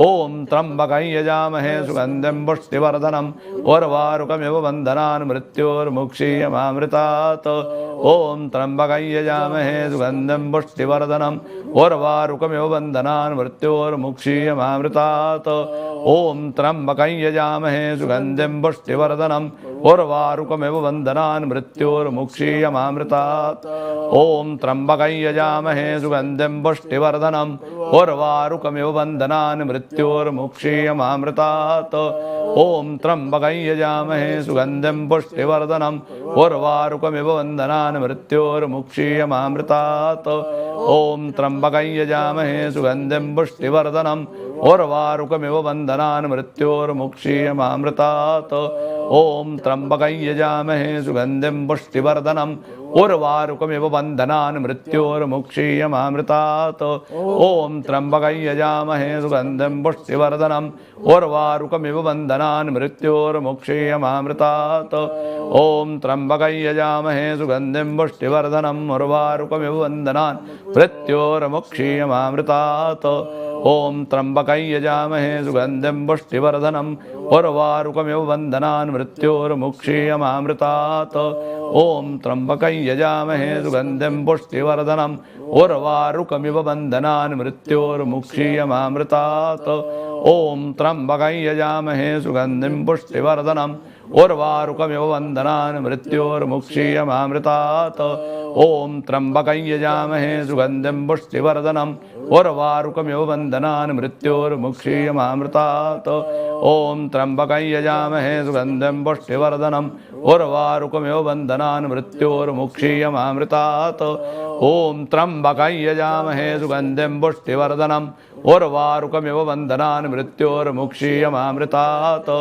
ओम त्र्यंबकं यजामहे सुगंधिं पुष्टिवर्धनम् उर्वारुकमिव बन्धनान् मृत्योर्मुक्षीयमामृतात् ओम त्र्यंबकं यजामहे सुगंधिं पुष्टिवर्धनम् उर्वारुकमिव बन्धनान् मृत्योर्मुक्षीयमामृतात् ओम त्र्यंबकं यजामहे सुगंधिं पुष्टिवर्धनम् उर्वारुकमिव बन्धनान् मृत्योर्मुक्षीयमामृतात् ओम त्र्यंबकं यजामहे सुगंधिं पुष्टिवर्धनम् उर्वारुकमिव बन्धनान् मृत्योर्मुक्षीयमामृतात् ओम त्र्यंबकं यजामहे सुगंधिं पुष्टिवर्धनम् उर्वारुकमिव बन्धनान् मृत्योर्मुक्षीयमामृतात् ओम त्र्यंबकं यजामहे सुगंधिं पुष्टिवर्धनम् उर्वारुकमिव बन्धनान् मृत्योर्मुक्षीयमामृतात् ओम त्र्यंबकं यजामहे सुगंधिं पुष्टिवर्धनम् उर्वारुकमिव बन्धनान् मृत्योर्मुक्षीयमामृतात् ओम त्र्यंबकं यजामहे सुगंधिं पुष्टिवर्धनम् उर्वारुकमिव बन्धनान् मृत्योर्मुक्षीयमामृतात् ओम त्र्यंबकं यजामहे सुगंधिं पुष्टिवर्धनम् उर्वारुकमिव बन्धनान् मृत्योर्मुक्षीयमामृतात् ओम त्र्यंबकं यजामहे सुगंधिं पुष्टिवर्धनम् उर्वारुकमिव बन्धनान् मृत्योर्मुक्षीयमामृतात् ओम त्र्यंबकं यजामहे सुगंधिं पुष्टिवर्धनम् उर्वारुकमिव बन्धनान् मृत्योर्मुक्षीयमामृतात् ओम त्र्यंबकं यजामहे सुगंधिं पुष्टिवर्धनम् उर्वारुकमिव बन्धनान् मृत्योर्मुक्षीयमामृतात् ओम त्र्यंबकं यजामहे सुगंधिं पुष्टिवर्धनम् उर्वारुकमिव बन्धनान् मृत्योर्मुक्षीयमामृतात् ओम त्र्यंबकं यजामहे सुगंधिं पुष्टिवर्धनम् उर्वारुकमिव बन्धनान् मृत्योर्मुक्षीयमामृतात् ओम त्र्यंबकं यजामहे सुगंधिं पुष्टिवर्धनम् उर्वारुकमिव बन्धनान् मृत्योर्मुक्षीयमामृतात्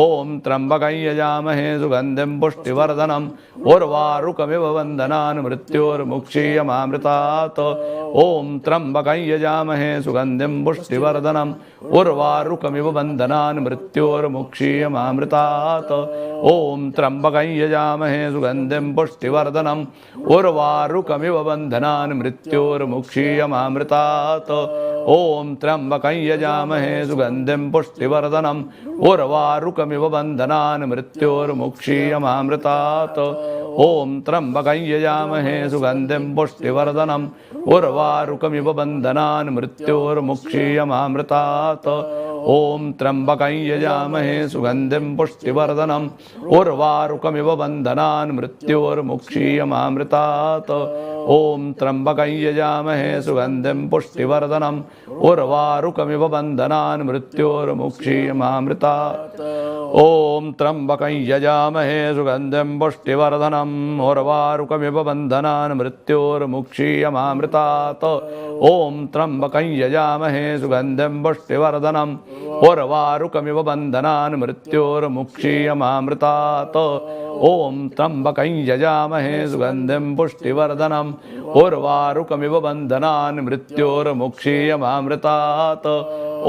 ओम त्र्यंबकं यजामहे सुगंधिं पुष्टिवर्धनम् उर्वारुकमिव बन्धनान् मृत्योर्मुक्षीयमामृतात् ओम त्र्यंबकं यजामहे सुगंधिं पुष्टिवर्धनम् उर्वारुकमिव बन्धनान् मृत्योर्मुक्षीयमामृतात् ओम त्र्यंबकं यजामहे सुगंधिं पुष्टिवर्धनम् उर्वारुकमिव बन्धनान् मृत्योर्मुक्षीयमामृतात् ओम त्र्यंबकं यजामहे सुगंधिं पुष्टिवर्धनम् उर्वारुकमिव बन्धनान् मृत्योर्मुक्षीयमामृतात् ओम त्र्यंबकं यजामहे सुगंधिं पुष्टिवर्धनम् उर्वारुकमिव बन्धनान् मृत्योर्मुक्षीयमामृतात् ओम त्र्यंबकं यजामहे सुगंधिं पुष्टिवर्धनम् उर्वारुकमिव बन्धनान् मृत्योर्मुक्षीयमामृतात् ओम त्र्यंबकं यजामहे सुगंधिं पुष्टिवर्धनम् उर्वारुकमिव बन्धनान् मृत्योर्मुक्षीयमामृतात् ओम त्र्यंबकं यजामहे सुगंधिं पुष्टिवर्धनम् उर्वारुकमिव बन्धनान् मृत्योर्मुक्षीयमामृतात् ओम त्र्यंबकं यजामहे सुगंधिं पुष्टिवर्धनम् उर्वारुकमिव बन्धनान् मृत्योर्मुक्षीयमामृतात् ओम त्र्यंबकं यजामहे सुगंधिं पुष्टिवर्धनम् उर्वारुकमिव बन्धनान् मृत्योर्मुक्षीयमामृतात्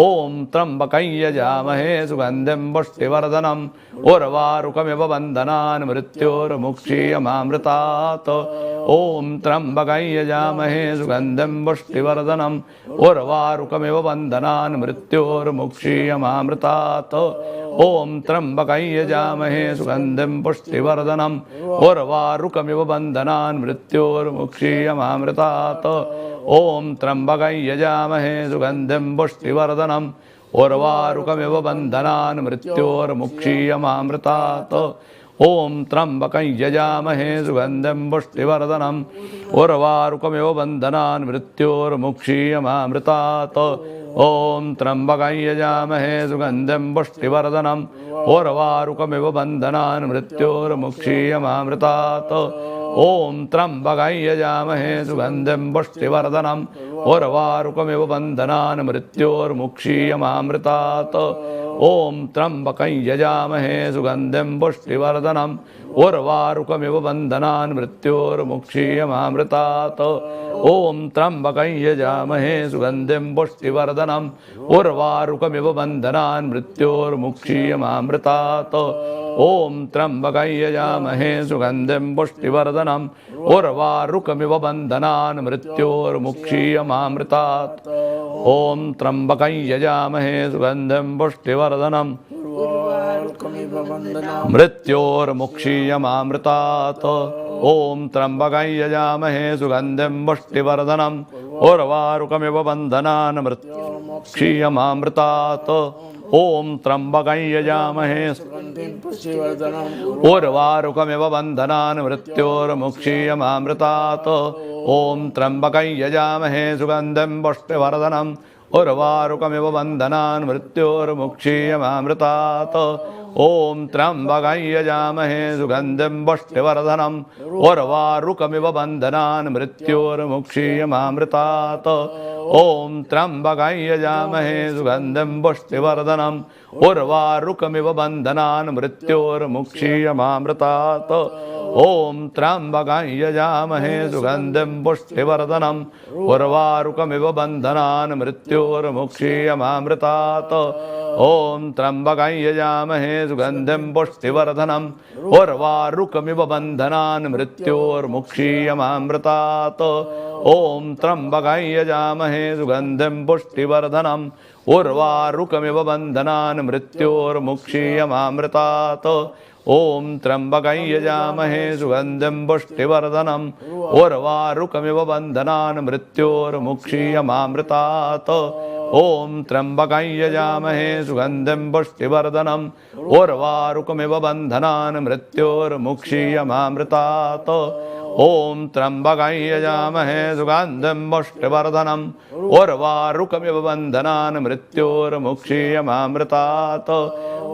ओम त्र्यंबकं यजामहे सुगंधिं पुष्टिवर्धनम् उर्वारुकमिव बन्धनान् मृत्योर्मुक्षीयमामृतात् ओम त्र्यंबकं यजामहे सुगंधिं पुष्टिवर्धनम् उर्वारुकमिव बन्धनान् मृत्योर्मुक्षीयमामृतात् ओम त्र्यंबकं यजामहे सुगंधिं पुष्टिवर्धनम् उर्वारुकमिव बन्धनान् मृत्योर्मुक्षीयमामृतात् ओम त्र्यंबकं यजामहे सुगंधिं पुष्टिवर्धनम् उर्वारुकमिव बन्धनान् मृत्योर्मुक्षीयमामृतात् ओम त्र्यंबकं यजामहे सुगंधिं पुष्टिवर्धनम् उर्वारुकमिव बन्धनान् मृत्योर्मुक्षीयमामृतात् ओम त्र्यंबकं यजामहे सुगंधिं पुष्टिवर्धनम् उर्वारुकमिव बन्धनान् मृत्योर्मुक्षीयमामृतात् ओम त्र्यंबकं यजामहे सुगंधिं पुष्टिवर्धनम् उर्वारुकमिव बन्धनान् मृत्योर्मुक्षीयमामृतात् ओम त्र्यंबकं यजामहे सुगंधिं पुष्टिवर्धनम् उर्वारुकमिव बन्धनान् मृत्योर्मुक्षीयमामृतात् ओम त्र्यंबकं यजामहे सुगंधिं पुष्टिवर्धनम् उर्वारुकमिव बन्धनान् मृत्योर्मुक्षीयमामृतात् ओम त्र्यंबकं यजामहे सुगंधिं पुष्टिवर्धनम् उर्वारुकमिव बन्धनान् मृत्योर्मुक्षीयमामृतात् ओम त्र्यंबकं यजामहे सुगंधिं पुष्टिवर्धनम् उर्वारुकमिव बन्धनान् मृत्योर्मुक्षीयमामृतात् ओम त्र्यंबकं यजामहे सुगंधिं पुष्टिवर्धनम् उर्वारुकमिव बन्धनान् मृत्योर्मुक्षीयमामृतात् ओम त्र्यंबकं यजामहे सुगन्धिं पुष्टिवर्धनम् उर्वारुकमिव बन्धनान् मृत्योर्मुक्षीयमामृतात् ओम त्र्यंबकं यजामहे सुगंधिं पुष्टिवर्धनम् उर्वारुकमिव बन्धनान् मृत्योर्मुक्षीयमामृतात् ओम त्र्यंबकं यजामहे सुगंधिं पुष्टिवर्धनम् उर्वारुकमिव बन्धनान् मृत्योर्मुक्षीयमामृतात् ओम त्र्यंबकं यजामहे सुगंधिं पुष्टिवर्धनम् उर्वारुकमिव बन्धनान् मृत्योर्मुक्षीयमामृतात् ओम त्र्यंबकं यजामहे सुगंधिं पुष्टिवर्धनम् उर्वारुकमिव बन्धनान् मृत्योर्मुक्षीयमामृतात् ओम त्र्यंबकं यजामहे सुगंधिं पुष्टिवर्धनम् उर्वारुकमिव बन्धनान् मृत्योर्मुक्षीयमामृतात् ओम त्र्यंबकं यजामहे सुगंधिं पुष्टिवर्धनम् उर्वारुकमिव बन्धनान् मृत्योर्मुक्षीयमामृतात् ओम त्र्यंबकं यजामहे सुगंधिं पुष्टिवर्धनम् उर्वारुकमिव बन्धनान् मृत्योर्मुक्षीयमामृतात् ओम त्र्यंबकं यजामहे सुगंधिं पुष्टिवर्धनम् उर्वारुकमिव बन्धनान् मृत्योर्मुक्षीयमामृतात् ओम त्र्यंबकं यजामहे सुगंधिं पुष्टिवर्धनम् उर्वारुकमिव बन्धनान् मृत्योर्मुक्षीयमामृतात्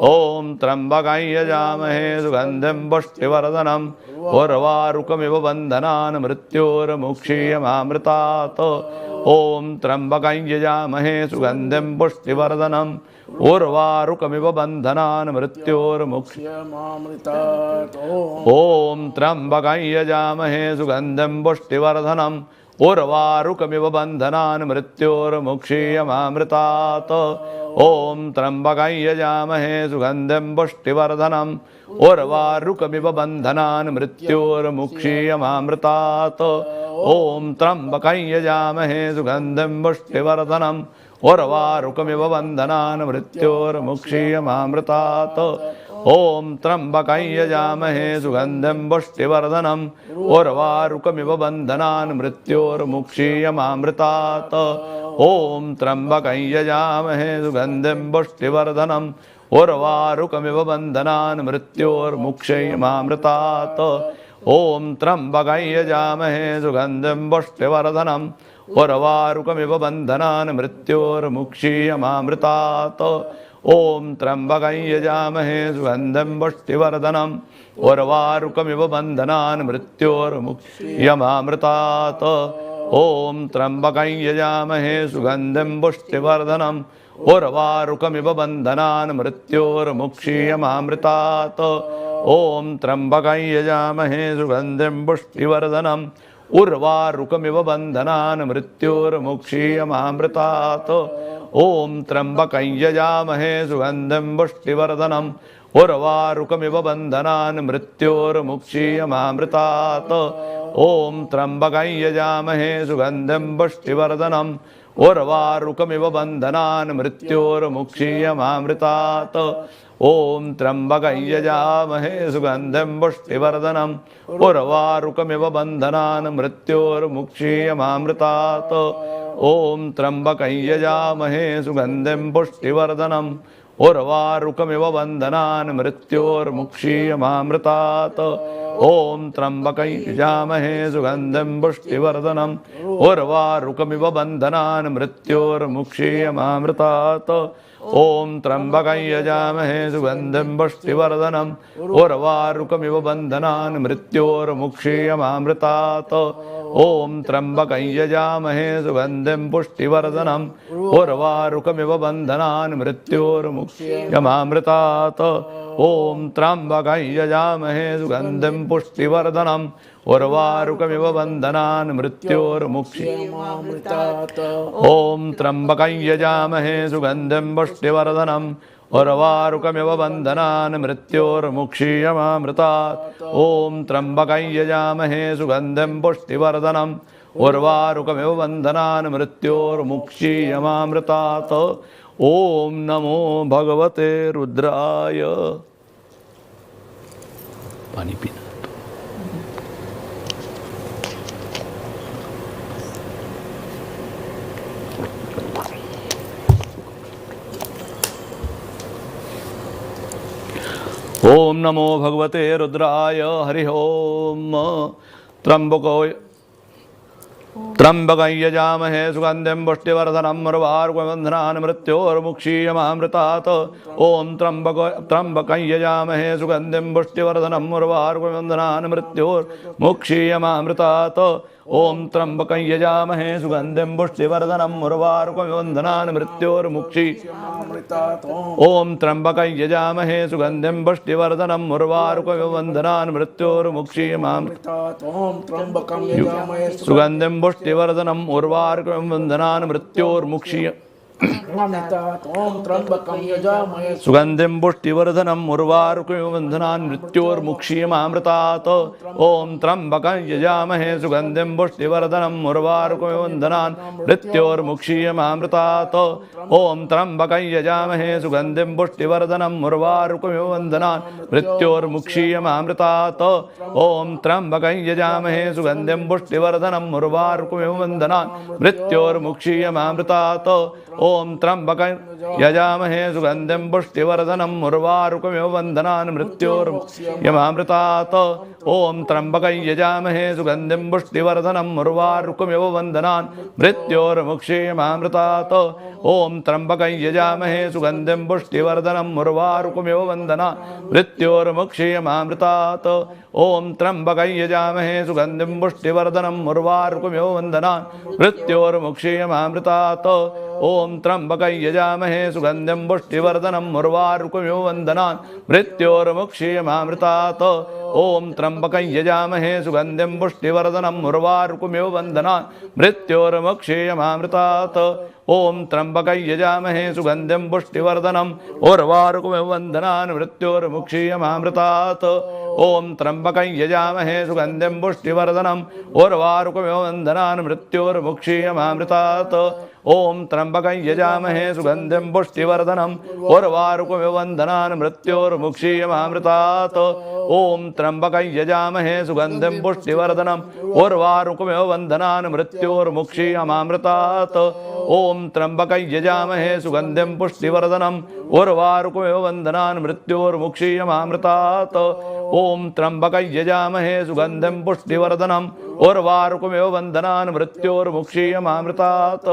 ओम त्र्यंबकं यजामहे सुगंधिं पुष्टिवर्धनम् उर्वारुकमिव बन्धनान् मृत्योर्मुक्षीयमामृतात् ओम त्र्यंबकं यजामहे सुगंधिं पुष्टिवर्धनम् उर्वारुकमिव बन्धनान् मृत्योर्मुक्षीयमामृतात् ओम त्र्यंबकं यजामहे सुगंधिं पुष्टिवर्धनम् उर्वारुकमिव बन्धनान् मृत्योर्मुक्षीयमामृतात् ओम त्र्यंबकं यजामहे सुगंधिं पुष्टिवर्धनम् उर्वारुकमिव बन्धनान् मृत्योर्मुक्षीयमामृतात् ओम त्र्यंबकं यजामहे सुगंधिं पुष्टिवर्धनम् उर्वारुकमिव बन्धनान् मृत्योर्मुक्षीयमामृतात् ओम त्र्यंबकं यजामहे सुगंधिं पुष्टिवर्धनम् उर्वारुकमिव बन्धनान् मृत्योर्मुक्षीयमामृतात् ओम त्र्यंबकं यजामहे सुगंधिं पुष्टिवर्धनम् उर्वारुकमिव बन्धनान् मृत्योर्मुक्षीयमामृतात् ओम त्र्यंबकं यजामहे सुगंधिं पुष्टिवर्धनम् उर्वारुकमिव बन्धनान् मृत्योर्मुक्षीयमामृतात् ओम त्र्यंबकं यजामहे सुगंधिं पुष्टिवर्धनम् उर्वारुकमिव बन्धनान् मृत्योर्मुक्षीयमामृतात् ओम त्र्यंबकं यजामहे सुगंधिं पुष्टिवर्धनम् उर्वारुकमिव बन्धनान् मृत्योर्मुक्षीयमामृतात् ओम त्र्यंबकं यजामहे सुगंधिं पुष्टिवर्धनम् उर्वारुकमिव बन्धनान् मृत्योर्मुक्षीयमामृतात् ओम त्र्यंबकं यजामहे सुगंधिं पुष्टिवर्धनम् उर्वारुकमिव बन्धनान् मृत्योर्मुक्षीयमामृतात् ओम त्र्यंबकं यजामहे सुगंधिं पुष्टिवर्धनम् उर्वारुकमिव बन्धनान् मृत्योर्मुक्षीयमामृतात् ओम त्र्यंबकं यजामहे सुगंधिं पुष्टिवर्धनम् उर्वारुकमिव बन्धनान् मृत्योर्मुक्षीयमामृतात् ओम त्र्यंबकं यजामहे सुगंधिं पुष्टिवर्धनम् उर्वारुकमिव बन्धनान् मृत्योर्मुक्षीयमामृतात् ओम त्र्यंबकं यजामहे सुगंधिं पुष्टिवर्धनम् उर्वारुकमिव बन्धनान् मृत्योर्मुक्षीयमामृतात् ओम त्र्यंबकं यजामहे सुगंधिं पुष्टिवर्धनम् उर्वारुकमिव बन्धनान् मृत्योर्मुक्षीयमामृतात् ओम त्र्यंबकं यजामहे सुगंधिं पुष्टिवर्धनम् उर्वारुकमिव बन्धनान् मृत्योर्मुक्षीयमामृतात् ओम त्र्यंबकं यजामहे सुगंधिं पुष्टिवर्धनम् उर्वारुकमिव बन्धनान् मृत्योर्मुक्षीयमामृतात् ओम त्र्यंबकं यजामहे सुगंधिं पुष्टिवर्धनम् उर्वारुकमिव बन्धनान् मृत्योर्मुक्षीयमामृतात् ओम त्र्यंबकं यजामहे सुगंधिं पुष्टिवर्धनम् उर्वारुकमिव बन्धनान् मृत्योर्मुक्षीयमामृतात् ओम नमो भगवते रुद्राय। पानी पीना। ओम नमो भगवते रुद्राय। हरि ओम। त्र्यंबकं यजामहे सुगंधिं पुष्टिवर्धनम् उर्वारुकमिव बन्धनान् मृत्योर्मुक्षीयमामृतात् ओम त्र्यंबकं यजामहे सुगंधिं पुष्टिवर्धनम् उर्वारुकमिव बन्धनान् मृत्योर्मुक्षीयमामृतात् ओम त्र्यंबकं यजामहे सुगंधिं पुष्टिवर्धनम् उर्वारुकमिव बन्धनान् मृत्योर्मुक्षीयमामृतात् ओम त्र्यंबकं यजामहे सुगंधिं पुष्टिवर्धनम् उर्वारुकमिव बन्धनान् मृत्योर्मुक्षीयमामृतात् ओम त्र्यंबकं यजामहे सुगंधिं पुष्टिवर्धनम् उर्वारुकमिव बन्धनान् मृत्योर्मुक्षीय ओम त्र्यंबकं यजामहे सुगंधिं पुष्टिवर्धनम् उर्वारुकमिव बन्धनान् मृत्योर्मुक्षीयमामृतात् ओम त्र्यंबकं यजामहे सुगंधिं पुष्टिवर्धनम् उर्वारुकमिव बन्धनान् मृत्योर्मुक्षीयमामृतात् ओम त्र्यंबकं यजामहे सुगंधिं पुष्टिवर्धनम् उर्वारुकमिव बन्धनान् मृत्योर्मुक्षीयमामृतात् ओम त्र्यंबकं यजामहे सुगंधिं पुष्टिवर्धनम् उर्वारुकमिव बन्धनान् मृत्योर्मुक्षीयमामृतात् ओम त्र्यंबकं यजामहे सुगंधिं पुष्टिवर्धनम् उर्वारुकमिव बन्धनान् मृत्योर्मुक्षीयमामृतात् ओम त्र्यंबकं यजामहे सुगंधिं पुष्टिवर्धनम् उर्वारुकमिव बन्धनान् मृत्योर्मुक्षीयमामृतात् ओम त्र्यंबकं यजामहे सुगंधिं पुष्टिवर्धनम् उर्वारुकमिव बन्धनान् मृत्योर्मुक्षीयमामृतात् ओम त्र्यंबकं यजामहे सुगंधिं पुष्टिवर्धनम् उर्वारुकमिव बन्धनान् मृत्योर्मुक्षीयमामृतात् ओम त्र्यंबकं यजामहे सुगंधिं पुष्टिवर्धनम् उर्वारुकमिव बन्धनान् मृत्योर्मुक्षीयमामृतात् ओम त्र्यंबकं यजामहे सुगंधिं पुष्टिवर्धनम् उर्वारुकमिव बन्धनान् मृत्योर्मुक्षीयमामृतात् ओम त्र्यंबकं यजामहे सुगंधिं पुष्टिवर्धनम् उर्वारुकमिव बन्धनान् मृत्योर्मुक्षीयमामृतात् ओम त्र्यंबकं यजामहे सुगंधिं पुष्टिवर्धनम् उर्वारुकमिव बन्धनान् मृत्योर्मुक्षीयमामृतात् ओम त्र्यंबकं यजामहे सुगंधिं पुष्टिवर्धनम् उर्वारुकमिव बन्धनान् मृत्योर्मुक्षीयमामृतात् ओम त्र्यंबकं यजामहे सुगंधिं पुष्टिवर्धनम् उर्वारुकमिव बन्धनान् मृत्योर्मुक्षीयमामृतात् ओम त्र्यंबकं यजामहे सुगंधिं पुष्टिवर्धनम् उर्वारुकमिव बन्धनान् मृत्योर्मुक्षीयमामृतात् ओम त्र्यंबकं यजामहे सुगंधिं पुष्टिवर्धनम् उर्वारुकमिव बन्धनान् मृत्योर्मुक्षीयमामृतात्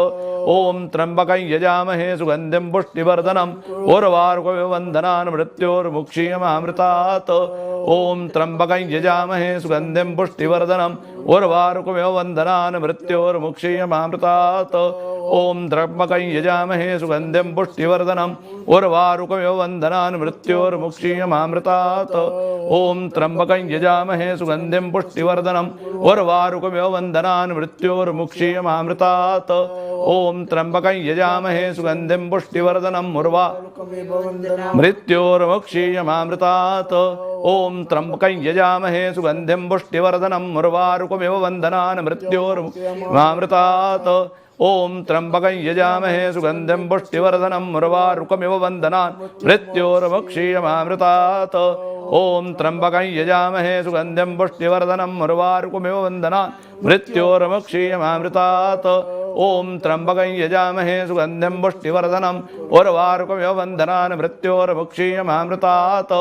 ओम त्र्यंबकं यजामहे सुगंधिं पुष्टिवर्धनम् उर्वारुकमिव बन्धनान् मृत्योर्मुक्षीयमामृतात् ओम त्र्यंबकं यजामहे सुगंधिं पुष्टिवर्धनम् उर्वारुकमिव बन्धनान् मृत्योर्मुक्षीयमामृतात् ओम त्र्यंबकं यजामहे सुगंधिं पुष्टिवर्धनम् उर्वारुकमिव बन्धनान् मृत्योर्मुक्षीयमामृतात् ओम त्र्यंबकं यजामहे सुगंधिं पुष्टिवर्धनम् उर्वारुकमिव बन्धनान् मृत्योर्मुक्षीयमामृतात् ओम त्र्यंबकं यजामहे सुगंधिं पुष्टिवर्धनम् मृत्योर्मुक्षीयमामृतात् ओम त्र्यंबकं यजामहे सुगंधिं पुष्टिवर्धनम् उर्वारुकमिव बन्धनान् मृत्योर्मुक्षीयमामृतात् ओम त्र्यंबकं यजामहे सुगंधिं पुष्टिवर्धनम् उर्वारुकमिव बन्धनान् मृत्योर्मुक्षीयमामृतात् ओम त्र्यंबकं यजामहे सुगंधिं पुष्टिवर्धनम् उर्वारुकमिव बन्धनान् मृत्योर्मुक्षीयमामृतात् ओम त्र्यंबकं यजामहे सुगंधिं पुष्टिवर्धनम् उर्वारुकमिव बन्धनान् मृत्योर्मुक्षीयमामृतात्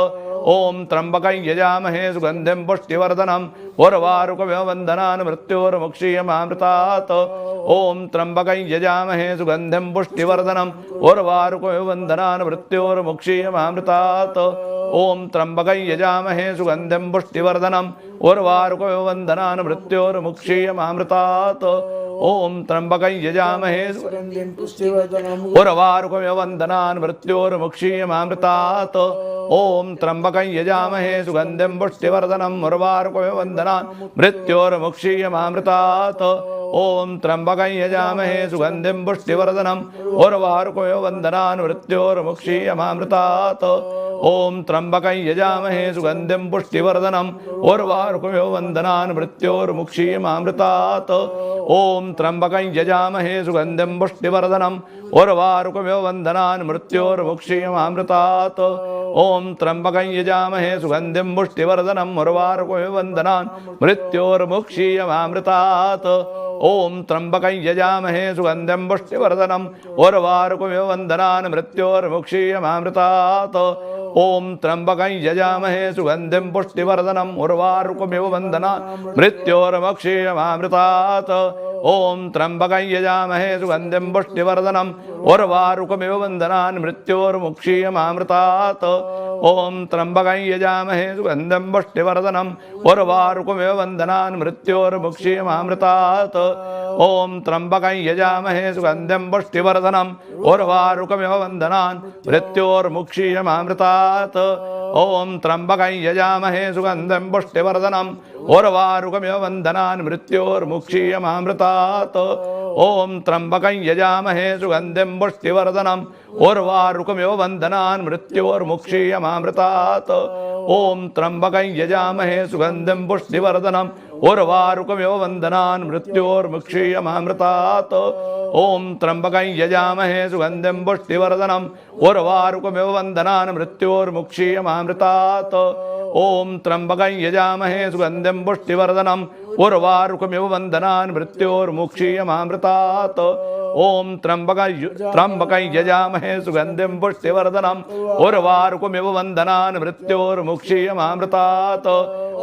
ओम त्र्यंबकं यजामहे सुगंधिं पुष्टिवर्धनम् उर्वारुकमिव बन्धनान् मृत्योर्मुक्षीयमामृतात् ओम त्र्यंबकं यजामहे सुगंधिं पुष्टिवर्धनम् उर्वारुकमिव बन्धनान् मृत्योर्मुक्षीयमामृतात् ओम त्र्यंबकं यजामहे सुगंधिं पुष्टिवर्धनम् उर्वारुकमिव बन्धनान् मृत्योर्मुक्षीयमामृतात् ओम त्र्यंबकं यजामहे सुगंधिं पुष्टिवर्धनम् उर्वारुकमिव बन्धनान् मृत्योर्मुक्षीयमामृतात् ओम त्र्यंबकं यजामहे सुगंधिं पुष्टिवर्धनम् उर्वारुकमिव बन्धनान् मृत्योर्मुक्षीयमामृतात् ओम त्र्यंबकं यजामहे सुगंधिं पुष्टिवर्धनम् उर्वारुकमिव बन्धनान् मृत्योर्मुक्षीयमामृतात् ओम त्र्यंबकं यजामहे सुगंधिं पुष्टिवर्धनम् उर्वारुकमिव बन्धनान् मृत्योर्मुक्षीयमामृतात् ओम त्र्यंबकं यजामहे सुगंधिं पुष्टिवर्धनम् उर्वारुकमिव बन्धनान् मृत्योर्मुक्षीयमामृतात् ओम त्र्यंबकं यजामहे सुगंधिं पुष्टिवर्धनम् उर्वारुकमिव बन्धनान् मृत्योर्मुक्षीयमामृतात् ओम त्र्यंबकं यजामहे सुगंधिं पुष्टिवर्धनम् उर्वारुकमिव बन्धनान् मृत्योर्मुक्षीयमामृतात् ओम त्र्यंबकं यजामहे सुगंधिं पुष्टिवर्धनम् उर्वारुकमिव बन्धनान् मृत्योर्मुक्षीयमामृतात् ओम त्र्यंबकं यजामहे सुगंधिं पुष्टिवर्धनम् उर्वारुकमिव बन्धनान् मृत्योर्मुक्षीयमामृतात् ओम त्र्यंबकं यजामहे सुगंधिं पुष्टिवर्धनम् उर्वारुकमिव बन्धनान् मृत्योर्मुक्षीयमामृतात् ओम त्र्यंबकं यजामहे सुगंधिं पुष्टिवर्धनम् उर्वारुकमिव बन्धनान् मृत्योर्मुक्षीयमामृतात् ओम त्र्यंबकं यजामहे सुगंधिं पुष्टिवर्धनम् उर्वारुकमिव बन्धनान् मृत्योर्मुक्षीयमामृतात् ओम त्र्यंबकं यजामहे सुगंधिं पुष्टिवर्धनम् उर्वारुकमिव बन्धनान् मृत्योर्मुक्षीयमामृतात् ओम त्र्यंबकं यजामहे सुगंधिं पुष्टिवर्धनम् उर्वारुकमिव बन्धनान् मृत्योर्मुक्षीयमामृतात् ओम त्र्यंबकं यजामहे सुगंधिं पुष्टिवर्धनम् उर्वारुकमिव बन्धनान् मृत्योर्मुक्षीयमामृतात् ओम त्र्यंबकं यजामहे सुगंधिं पुष्टिवर्धनम् उर्वारुकमिव बन्धनान् मृत्योर्मुक्षीयमामृतात् ओम त्र्यंबकं यजामहे सुगंधिं पुष्टिवर्धनम् उर्वारुकमिव बन्धनान् मृत्योर्मुक्षीयमामृतात्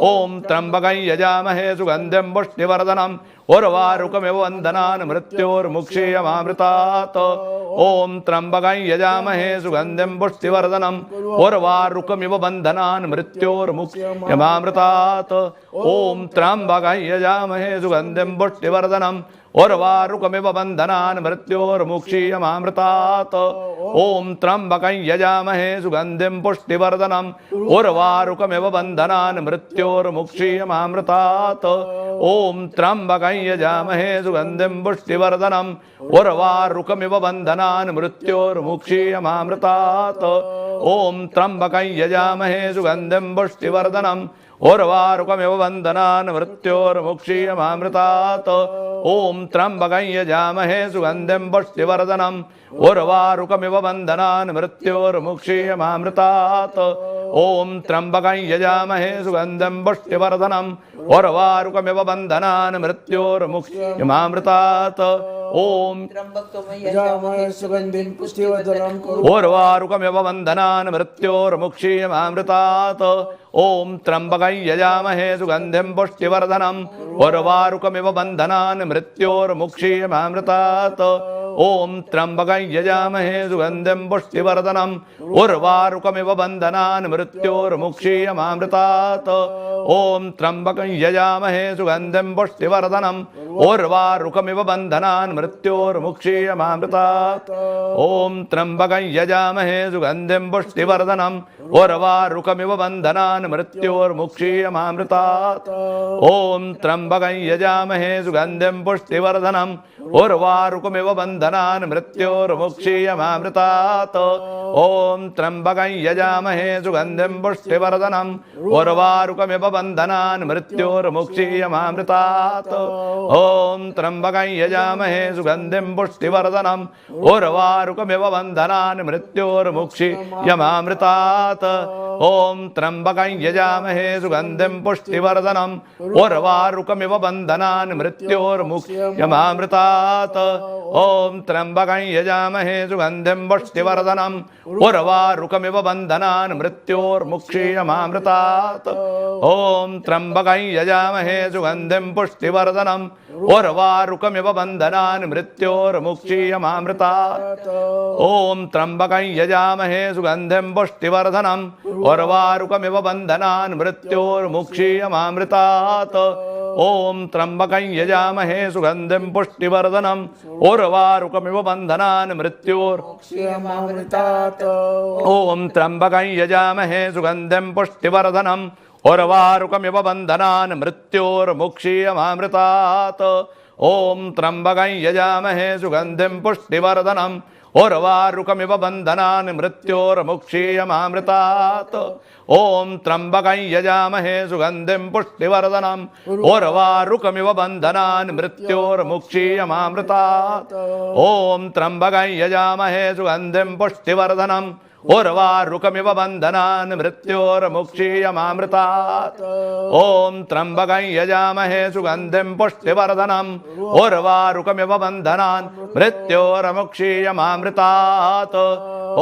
ओम त्र्यंबकं यजामहे सुगंधिं पुष्टिवर्धनम् उर्वारुकमिव बन्धनान् मृत्योर्मुक्षीयमामृतात् ओम त्र्यंबकं यजामहे सुगंधिं पुष्टिवर्धनम् उर्वारुकमिव बन्धनान् मृत्योर्मुक्षीयमामृतात् ओम त्र्यंबकं यजामहे सुगंधिं पुष्टिवर्धनम् उर्वारुकमिव बन्धनान् मृत्योर्मुक्षीयमामृतात् ओम त्र्यंबकं यजामहे सुगंधिं पुष्टिवर्धनम् उर्वारुकमिव बन्धनान् मृत्योर्मुक्षीयमामृतात् ओम त्र्यंबकं यजामहे सुगंधिं पुष्टिवर्धनम् उर्वारुकमिव बन्धनान् मृत्योर्मुक्षीयमामृतात् ओम त्र्यंबकं यजामहे सुगंधिं पुष्टिवर्धनम् उर्वारुकमिव बन्धनान् मृत्योर्मुक्षीयमामृतात् ओम त्र्यंबकं यजामहे सुगंधिं पुष्टिवर्धनम् उर्वारुकमिव बन्धनान् मृत्योर्मुक्षीयमामृतात् ओम त्र्यंबकं यजामहे सुगंधिं पुष्टिवर्धनम् उर्वारुकमिव बन्धनान् मृत्योर्मुक्षीयमामृतात् ओम यजामहे सुगंधिं पुष्टिवर्धनम् उर्वारुकमिव बन्धनान् मृत्योर्मुक्षीयमामृतात् ओम त्र्यंबकं यजामहे सुगंधिं पुष्टिवर्धनम् उर्वारुकमिव बन्धनान् मृत्योर्मुक्षीयमामृतात् ओम त्र्यंबकं यजामहे सुगंधिं पुष्टिवर्धनम् उर्वारुकमिव बन्धनान् मृत्योर्मुक्षीयमामृतात् ओम त्र्यंबकं यजामहे सुगंधिं पुष्टिवर्धनम् उर्वारुकमिव बन्धनान् मृत्योर्मुक्षीयमामृतात् ओम त्र्यंबकं यजामहे सुगंधिं पुष्टिवर्धनम् उर्वारुकमिव बन्धनान् मृत्योर्मुक्षीयमामृतात् ओम त्र्यंबकं यजामहे सुगंधिं पुष्टिवर्धनम् उर्वारुकमिव बन्धनान् मृत्योर्मुक्षीयमामृतात् ओम त्र्यंबकं यजामहे सुगंधिं पुष्टिवर्धनम् उर्वारुकमिव बन्धनान् मृत्योर्मुक्षीयमामृतात् ओम त्र्यंबकं यजामहे सुगंधिं पुष्टिवर्धनम् उर्वारुकमिव बन्धनान् मृत्योर्मुक्षीयमामृतात् ओम त्र्यंबकं यजामहे सुगंधिं पुष्टिवर्धनम् उर्वारुकमिव बन्धनान् मृत्योर्मुक्षीयमामृतात् ओम त्र्यंबकं यजामहे सुगंधिं पुष्टिवर्धनम् उर्वारुकमिव बन्धनान् मृत्योर्मुक्षीयमामृतात् ओम त्र्यंबकं यजामहे सुगंधिं पुष्टिवर्धनम् उर्वारुकमिव बन्धनान् मृत्योर्मुक्षीयमामृतात् ओम त्र्यंबकं यजामहे सुगंधिं पुष्टिवर्धनम् उर्वारुकमिव बन्धनान् मृत्योर्मुक्षीयमामृतात् ओम त्र्यंबकं यजामहे सुगंधिं पुष्टिवर्धनम् उर्वारुकमिव बन्धनान् मृत्योर्मुक्षीयमामृतात् ओम त्र्यंबकं यजामहे सुगंधिं पुष्टिवर्धनम् उर्वारुकमिव बन्धनान् मृत्योर्मुक्षीयमामृतात् ओम त्र्यंबकं यजामहे सुगंधिं पुष्टिवर्धनम् उर्वारुकमिव बन्धनान् मृत्योर्मुक्षीयमामृतात् ओम त्र्यंबकं यजामहे सुगंधिं पुष्टिवर्धनम् उर्वारुकमिव बन्धनान् मृत्योर्मुक्षीयमामृतात् ओम त्र्यंबकं यजामहे सुगंधिं पुष्टिवर्धनम् उर्वारुकमिव बन्धनान् मृत्योर्मुक्षीयमामृतात् ओम त्र्यंबकं यजामहे सुगंधिं पुष्टिवर्धनम् उर्वारुकमिव बन्धनान् मृत्योर्मुक्षीयमामृतात्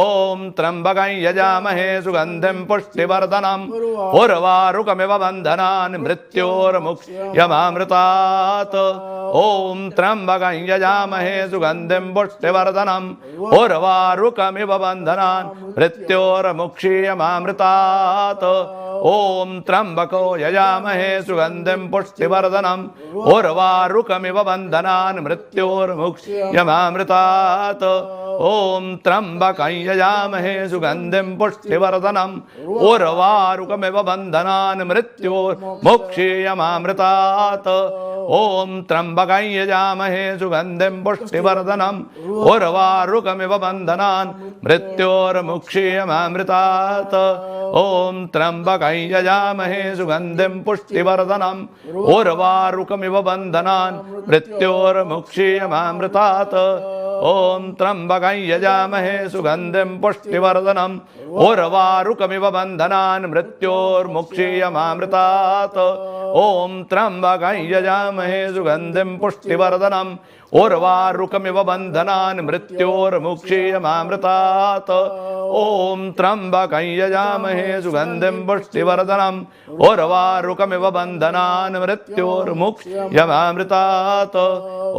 ओम त्र्यंबकं यजामहे सुगंधिं पुष्टिवर्धनम् उर्वारुकमिव बन्धनान् मृत्योर्मुक्षीयमामृतात् ओम त्र्यंबकं यजामहे सुगंधिं पुष्टिवर्धनम् उर्वारुकमिव बन्धनान् मृत्योर्मुक्षीयमामृतात् ओम त्र्यंबको यजामहे सुगंधिं पुष्टिवर्धनम् उर्वारुकमिव बन्धनान् मृत्योर्मुक्षीयमामृतात् ओम त्र्यंबकं यजामहे सुगंधिं पुष्टिवर्धनम् उर्वारुकमिव बन्धनान् मृत्योर्मुक्षीयमामृतात् ओम त्र्यंबकं यजामहे सुगंधिं पुष्टिवर्धनम् उर्वारुकमिव बन्धनान् मृत्योर्मुक्षीयमामृतात् ओम त्र्यंबकं यजामहे सुगंधिं पुष्टिवर्धनम् उर्वारुकमिव बन्धनान् मृत्योर्मुक्षीयमामृतात् ओम त्र्यंबकं यजामहे सुगंधिं पुष्टिवर्धनम् उर्वारुकमिव बन्धनान् मृत्योर्मुक्षीयमामृतात् ओम त्र्यंबकं यजामहे सुगंधिं पुष्टिवर्धनम् उर्वारुकमिव बन्धनान् मृत्योर्मुक्षीयमामृतात् ओम त्र्यंबकं यजामहे सुगंधिं पुष्टिवर्धनम् उर्वारुकमिव बन्धनान् मृत्योर्मुक्षीयमामृतात्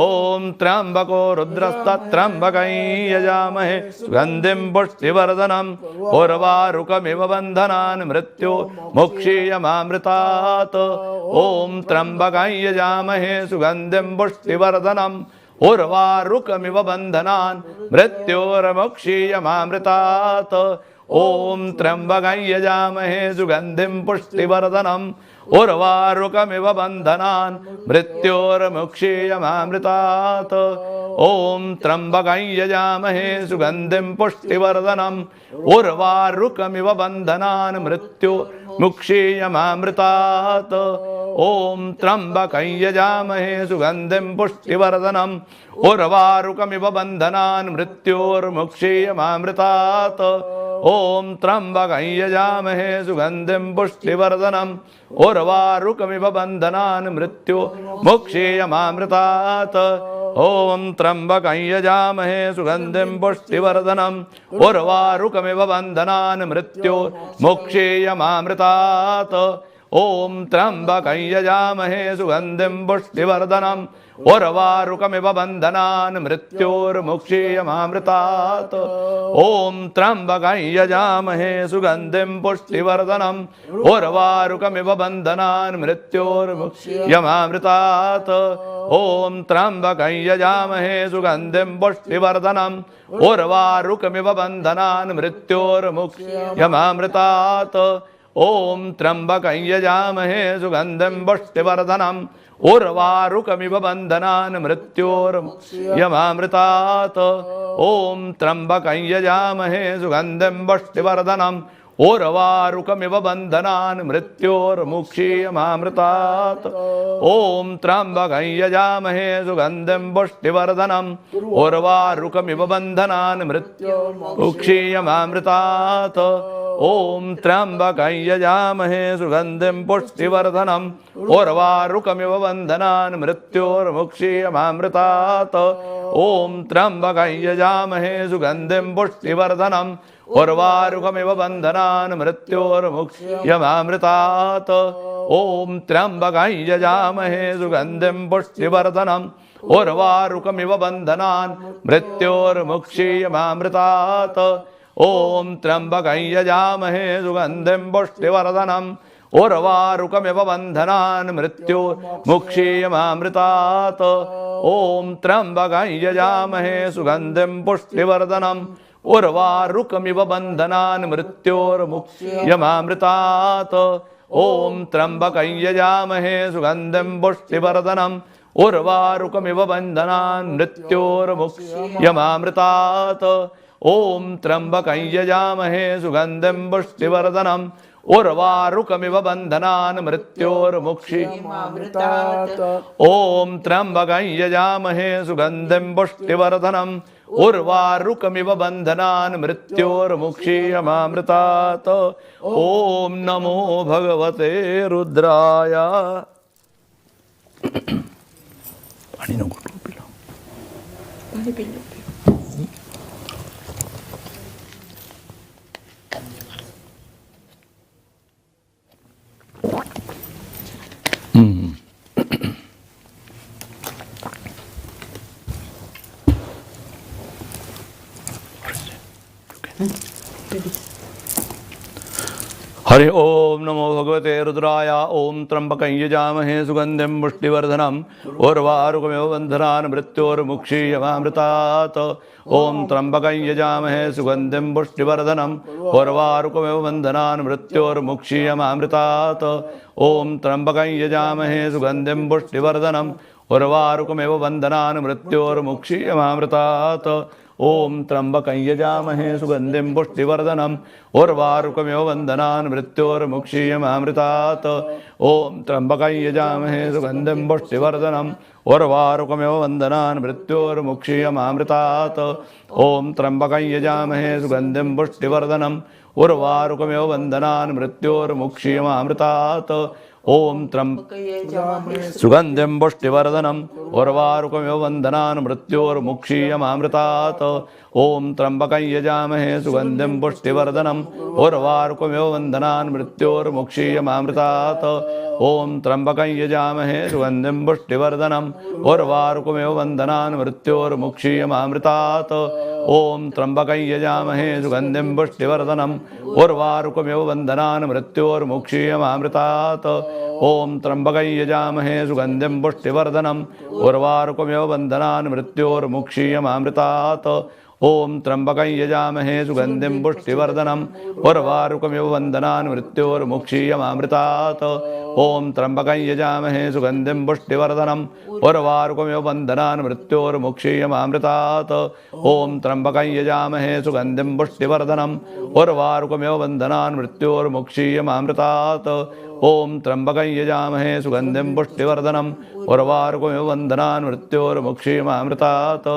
ओम त्र्यंबको रुद्रस्तत्र्यंबकं यजामहे सुगंधिं पुष्टिवर्धनम् उर्वारुकमिव बन्धनान् मृत्योर्मुक्षीयमामृतात् ओम त्र्यंबकं यजामहे सुगंधिं पुष्टिवर्धनम् उर्वारुकमिव बन्धनान् मृत्योर्मुक्षीयमामृतात् ओम त्र्यंबकं यजामहे सुगंधिं पुष्टिवर्धनम् उर्वारुकमिव बन्धनान् मृत्योर्मुक्षीयमामृतात् ओम त्र्यंबकं यजामहे सुगंधिं पुष्टिवर्धनम् उर्वारुकमिव बन्धनान् मृत्योर्मुक्षीयमामृतात् ओम त्र्यंबकं यजामहे सुगंधिं पुष्टिवर्धनम् उर्वारुकमिव बन्धनान् मृत्योर्मुक्षीयमामृतात् ओम त्र्यंबकं यजामहे सुगंधिं पुष्टिवर्धनम् उर्वारुकमिव बन्धनान् मृत्योर्मुक्षीयमामृतात् ओम त्र्यंबकं यजामहे सुगंधिं पुष्टिवर्धनम् उर्वारुकमिव बन्धनान् मृत्योर्मुक्षीयमामृतात् ओम त्र्यंबकं यजामहे सुगंधिं पुष्टिवर्धनम् उर्वारुकमिव बन्धनान् मृत्योर्मुक्षीयमामृतात् ओम त्र्यंबकं यजामहे सुगंधिं पुष्टिवर्धनम् उर्वारुकमिव बन्धनान् मृत्योर्मुक्षीयमामृतात् ओम त्र्यंबकं यजामहे सुगंधिं पुष्टिवर्धनम् उर्वारुकमिव बन्धनान् मृत्योर्मुक्षीयमामृतात् ओम त्र्यंबकं यजामहे सुगंधिं पुष्टिवर्धनम् उर्वारुकमिव बन्धनान् मृत्योर्मुक्षीयमामृतात् ओम त्र्यंबकं यजामहे सुगंधिं पुष्टिवर्धनम् उर्वारुकमिव बन्धनान् मृत्योर्मुक्षीयमामृतात् ओम त्र्यंबकं यजामहे सुगंधिं पुष्टिवर्धनम् उर्वारुकमिव बन्धनान् मृत्योर्मुक्षीयमामृतात् ओम त्र्यंबकं यजामहे सुगंधिं पुष्टिवर्धनम् उर्वारुकमिव बन्धनान् मृत्योर्मुक्षीयमामृतात् ओम त्र्यंबकं यजामहे सुगंधिं पुष्टिवर्धनम् उर्वारुकमिव बन्धनान् मृत्योर्मुक्षीयमामृतात् ओम त्र्यंबकं यजामहे सुगंधिं पुष्टिवर्धनम् उर्वारुकमिव बन्धनान् मृत्योर्मुक्षीयमामृतात् ओम त्र्यंबकं यजामहे सुगंधिं पुष्टिवर्धनम् उर्वारुकमिव बन्धनान् मृत्योर्मुक्षीयमामृतात् ओम त्र्यंबकं यजामहे सुगंधिं पुष्टिवर्धनम् उर्वारुकमिव बन्धनान् मृत्योर्मुक्षीयमामृतात् ओम त्र्यंबकं यजामहे सुगंधिं पुष्टिवर्धनम् उर्वारुकमिव बन्धनान् मृत्योर्मुक्षीयमामृतात् ओम त्र्यंबकं यजामहे सुगंधिं पुष्टिवर्धनम् उर्वारुकमिव बन्धनान् मृत्योर्मुक्षीयमामृतात् ओम त्र्यंबकं यजामहे सुगंधिं पुष्टिवर्धनम् उर्वारुकमिव बन्धनान् मृत्योर्मुक्षीयमामृतात् ओम नमो भगवते रुद्राय पाणीनो घूंट पी लो पानी पी लो हरि ओम नमो भगवते रुद्राय ओम त्र्यंबकं यजामहे सुगंधिं पुष्टिवर्धनम् उर्वारुकमिव बन्धनान् मृत्योर्मुक्षीयमामृतात् ओम त्र्यंबकं यजामहे सुगंधिं पुष्टिवर्धनम् उर्वारुकमिव बन्धनान् मृत्योर्मुक्षीयमामृतात् ओम त्र्यंबकं यजामहे सुगंधिं पुष्टिवर्धनम् उर्वारुकमिव बन्धनान् मृत्योर्मुक्षीयमामृतात् ओम त्र्यंबकं यजामहे सुगंधिं पुष्टिवर्धनम् उर्वारुकमिव बन्धनान् मृत्योर्मुक्षीयमामृतात् ओम त्र्यंबकं यजामहे सुगंधिं पुष्टिवर्धनम् उर्वारुकमिव बन्धनान् मृत्योर्मुक्षीयमामृतात् ओम त्र्यंबकं यजामहे सुगंधिं पुष्टिवर्धनम् उर्वारुकमिव बन्धनान् मृत्योर्मुक्षीयमामृतात् ओम सुगंधिं पुष्टिवर्धनम् उर्वारुकमिव बन्धनान् मृत्योर्मुक्षीयमामृतात् ओम त्र्यंबकं यजामहे सुगंधिं पुष्टिवर्धनम् उर्वारुकमिव बन्धनान् मृत्योर्मुक्षीयमामृतात् ओम त्र्यंबकं यजामहे सुगंधिं पुष्टिवर्धनम् उर्वारुकमिव बन्धनान् मृत्योर्मुक्षीयमामृतात् ओम त्र्यंबकं यजामहे सुगंधिं पुष्टिवर्धनम् उर्वारुकमिव बन्धनान् मृत्योर्मुक्षीयमामृतात् ओम त्र्यंबकं यजामहे सुगंधिं पुष्टिवर्धनम् उर्वारुकमिव बन्धनान् मृत्योर्मुक्षीयमामृतात् ओम त्र्यंबकं यजामहे सुगंधिं पुष्टिवर्धनम् उर्वारुकमिव बन्धनान् मृत्योर्मुक्षीयमामृतात् ओम त्र्यंबकं यजामहे सुगंधिं पुष्टिवर्धनम् उर्वारुकमिव बन्धनान् मृत्योर्मुक्षीयमामृतात् ओम त्र्यंबकं यजामहे सुगंधिं पुष्टिवर्धनम् उर्वारुकमिव बन्धनान् मृत्योर्मुक्षीयमामृतात् ओम त्र्यंबकं यजामहे सुगंधिं पुष्टिवर्धनम् उर्वारुकमिव बन्धनान् मृत्योर्मुक्षीयमामृतात्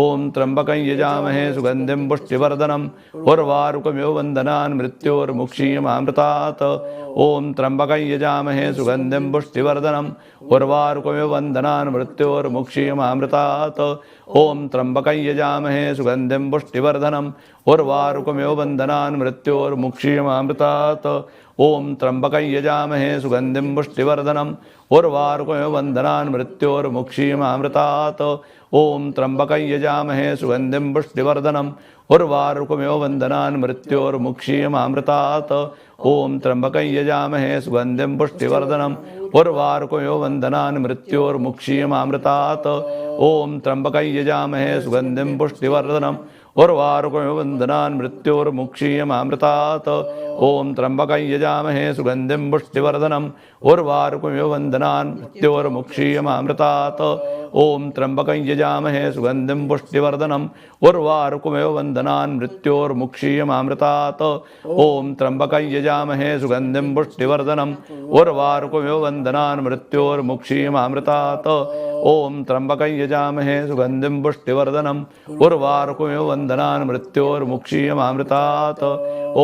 ओम त्र्यंबकं यजामहे सुगंधिं पुष्टिवर्धनम् उर्वारुकमिव बन्धनान् मृत्योर्मुक्षीयमामृतात् ओम त्र्यंबकं यजामहे सुगंधिं पुष्टिवर्धनम् उर्वारुकमिव बन्धनान् मृत्योर्मुक्षीयमामृतात् ओम त्र्यंबकं यजामहे सुगंधिं पुष्टिवर्धनम् उर्वारुकमिव बन्धनान् मृत्योर्मुक्षीयमामृतात् ओम त्र्यंबकं यजामहे सुगंधिं पुष्टिवर्धनम् उर्वारुकमिव बन्धनान् मृत्योर्मुक्षीयमामृतात् ओम त्र्यंबकं यजामहे सुगंधिं पुष्टिवर्धनम् उर्वारुकमिव बन्धनान् मृत्योर्मुक्षीयमामृतात् ओम त्र्यंबकं यजामहे सुगंधिं पुष्टिवर्धनम् उर्वारुकमिव बन्धनान् मृत्योर्मुक्षीयमामृतात् ओम त्र्यंबकं यजामहे सुगंधिं पुष्टिवर्धनम् उर्वारुकमिव बन्धनान् मृत्योर्मुक्षीयमामृतात् ओम त्र्यंबकं यजामहे सुगंधिं पुष्टिवर्धनम् उर्वारुकमिव बन्धनान् मृत्योर्मुक्षीयमामृतात् ओम त्र्यंबकं यजामहे सुगंधिं पुष्टिवर्धनम् उर्वारुकमिव बन्धनान् मृत्योर्मुक्षीयमामृतात् ओम त्र्यंबकं यजामहे सुगंधिं पुष्टिवर्धनम् उर्वारुकमिव बन्धनान् मृत्योर्मुक्षीयमामृतात् ओम त्र्यंबकं यजामहे सुगंधिं पुष्टिवर्धनम् उर्वारुकमिव बन्धनान् मृत्योर्मुक्षीयमामृतात्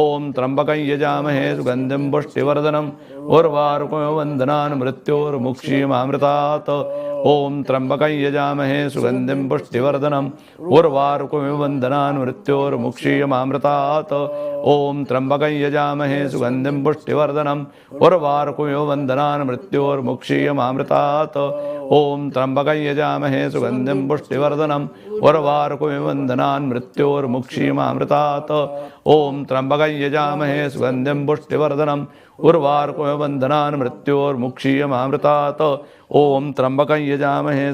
ओम त्र्यंबकं यजामहे सुगंधिं पुष्टिवर्धनम् उर्वारुकमिव बन्धनान् मृत्योर्मुक्षीयमामृतात् ओम त्र्यंबकं यजामहे सुगंधिं पुष्टिवर्धनम् उर्वारुकमिव बन्धनान् मृत्योर्मुक्षीयमामृतात् ओम त्र्यंबकं यजामहे सुगंधिं पुष्टिवर्धनम् उर्वारुकमिव बन्धनान् मृत्योर्मुक्षीयमामृतात् ओम त्र्यंबकं यजामहे सुगंधिं पुष्टिवर्धनम् उर्वारुकमिव बन्धनान् मृत्योर्मुक्षीयमामृतात् ओम त्र्यंबकं यजामहे सुगंधिं पुष्टिवर्धनम् उर्वारुकमिव बन्धनान् मृत्योर्मुक्षीयमामृतात् ओम त्र्यंबकं यजामहे सुगंधिं पुष्टिवर्धनम् उर्वारुकमिव बन्धनान् मृत्योर्मुक्षीयमामृतात् ओम त्र्यंबकं यजामहे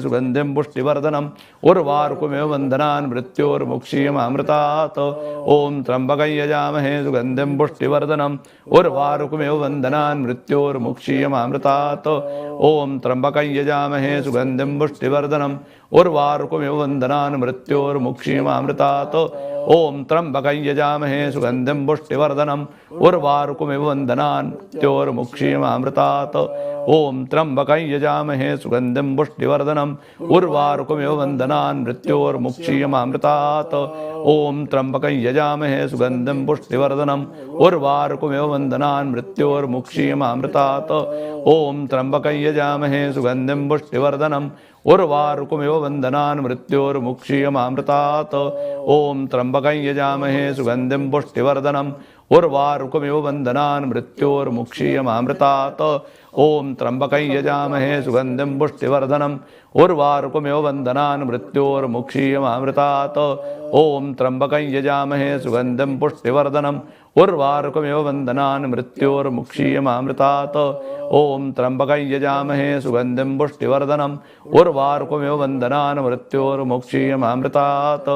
सुगंधिं पुष्टिवर्धनम् उर्वारुकमिव बन्धनान् मृत्योर्मुक्षीयमामृतात् ओम त्र्यंबकं यजामहे सुगंधिं पुष्टिवर्धनम् उर्वारुकमिव बन्धनान् मृत्योर्मुक्षीयमामृतात् ओम त्र्यंबकं यजामहे सुगंधिं पुष्टिवर्धनम् उर्वारुकमिव बन्धनान् मृत्योर्मुक्षीयमामृतात् ओम त्र्यंबकं यजामहे सुगंधिं पुष्टिवर्धनम् उर्वारुकमिव बन्धनान् मृत्योर्मुक्षीयमामृतात् ओम त्र्यंबकं यजामहे सुगंधिं पुष्टिवर्धनम् उर्वारुकमिव बन्धनान् मृत्योर्मुक्षीयमामृतात् ओम त्र्यंबकं यजामहे सुगंधिं पुष्टिवर्धनम् उर्वारुकमिव बन्धनान् मृत्योर्मुक्षीयमामृतात् ओम त्र्यंबकं यजामहे सुगंधिं पुष्टिवर्धनम् उर्वारुकमिव बन्धनान् मृत्योर्मुक्षीयमामृतात् ओम त्र्यंबकं यजामहे सुगंधिं पुष्टिवर्धनम् उर्वारुकमिव बन्धनान् मृत्योर्मुक्षीयमामृतात् ओम त्र्यंबकं यजामहे सुगंधिं पुष्टिवर्धनम् उर्वारुकमिव बन्धनान् मृत्योर्मुक्षीयमामृतात् ओम त्र्यंबकं यजामहे सुगंधिं पुष्टिवर्धनम् उर्वारुकमिव बन्धनान् मृत्योर्मुक्षीयमामृतात्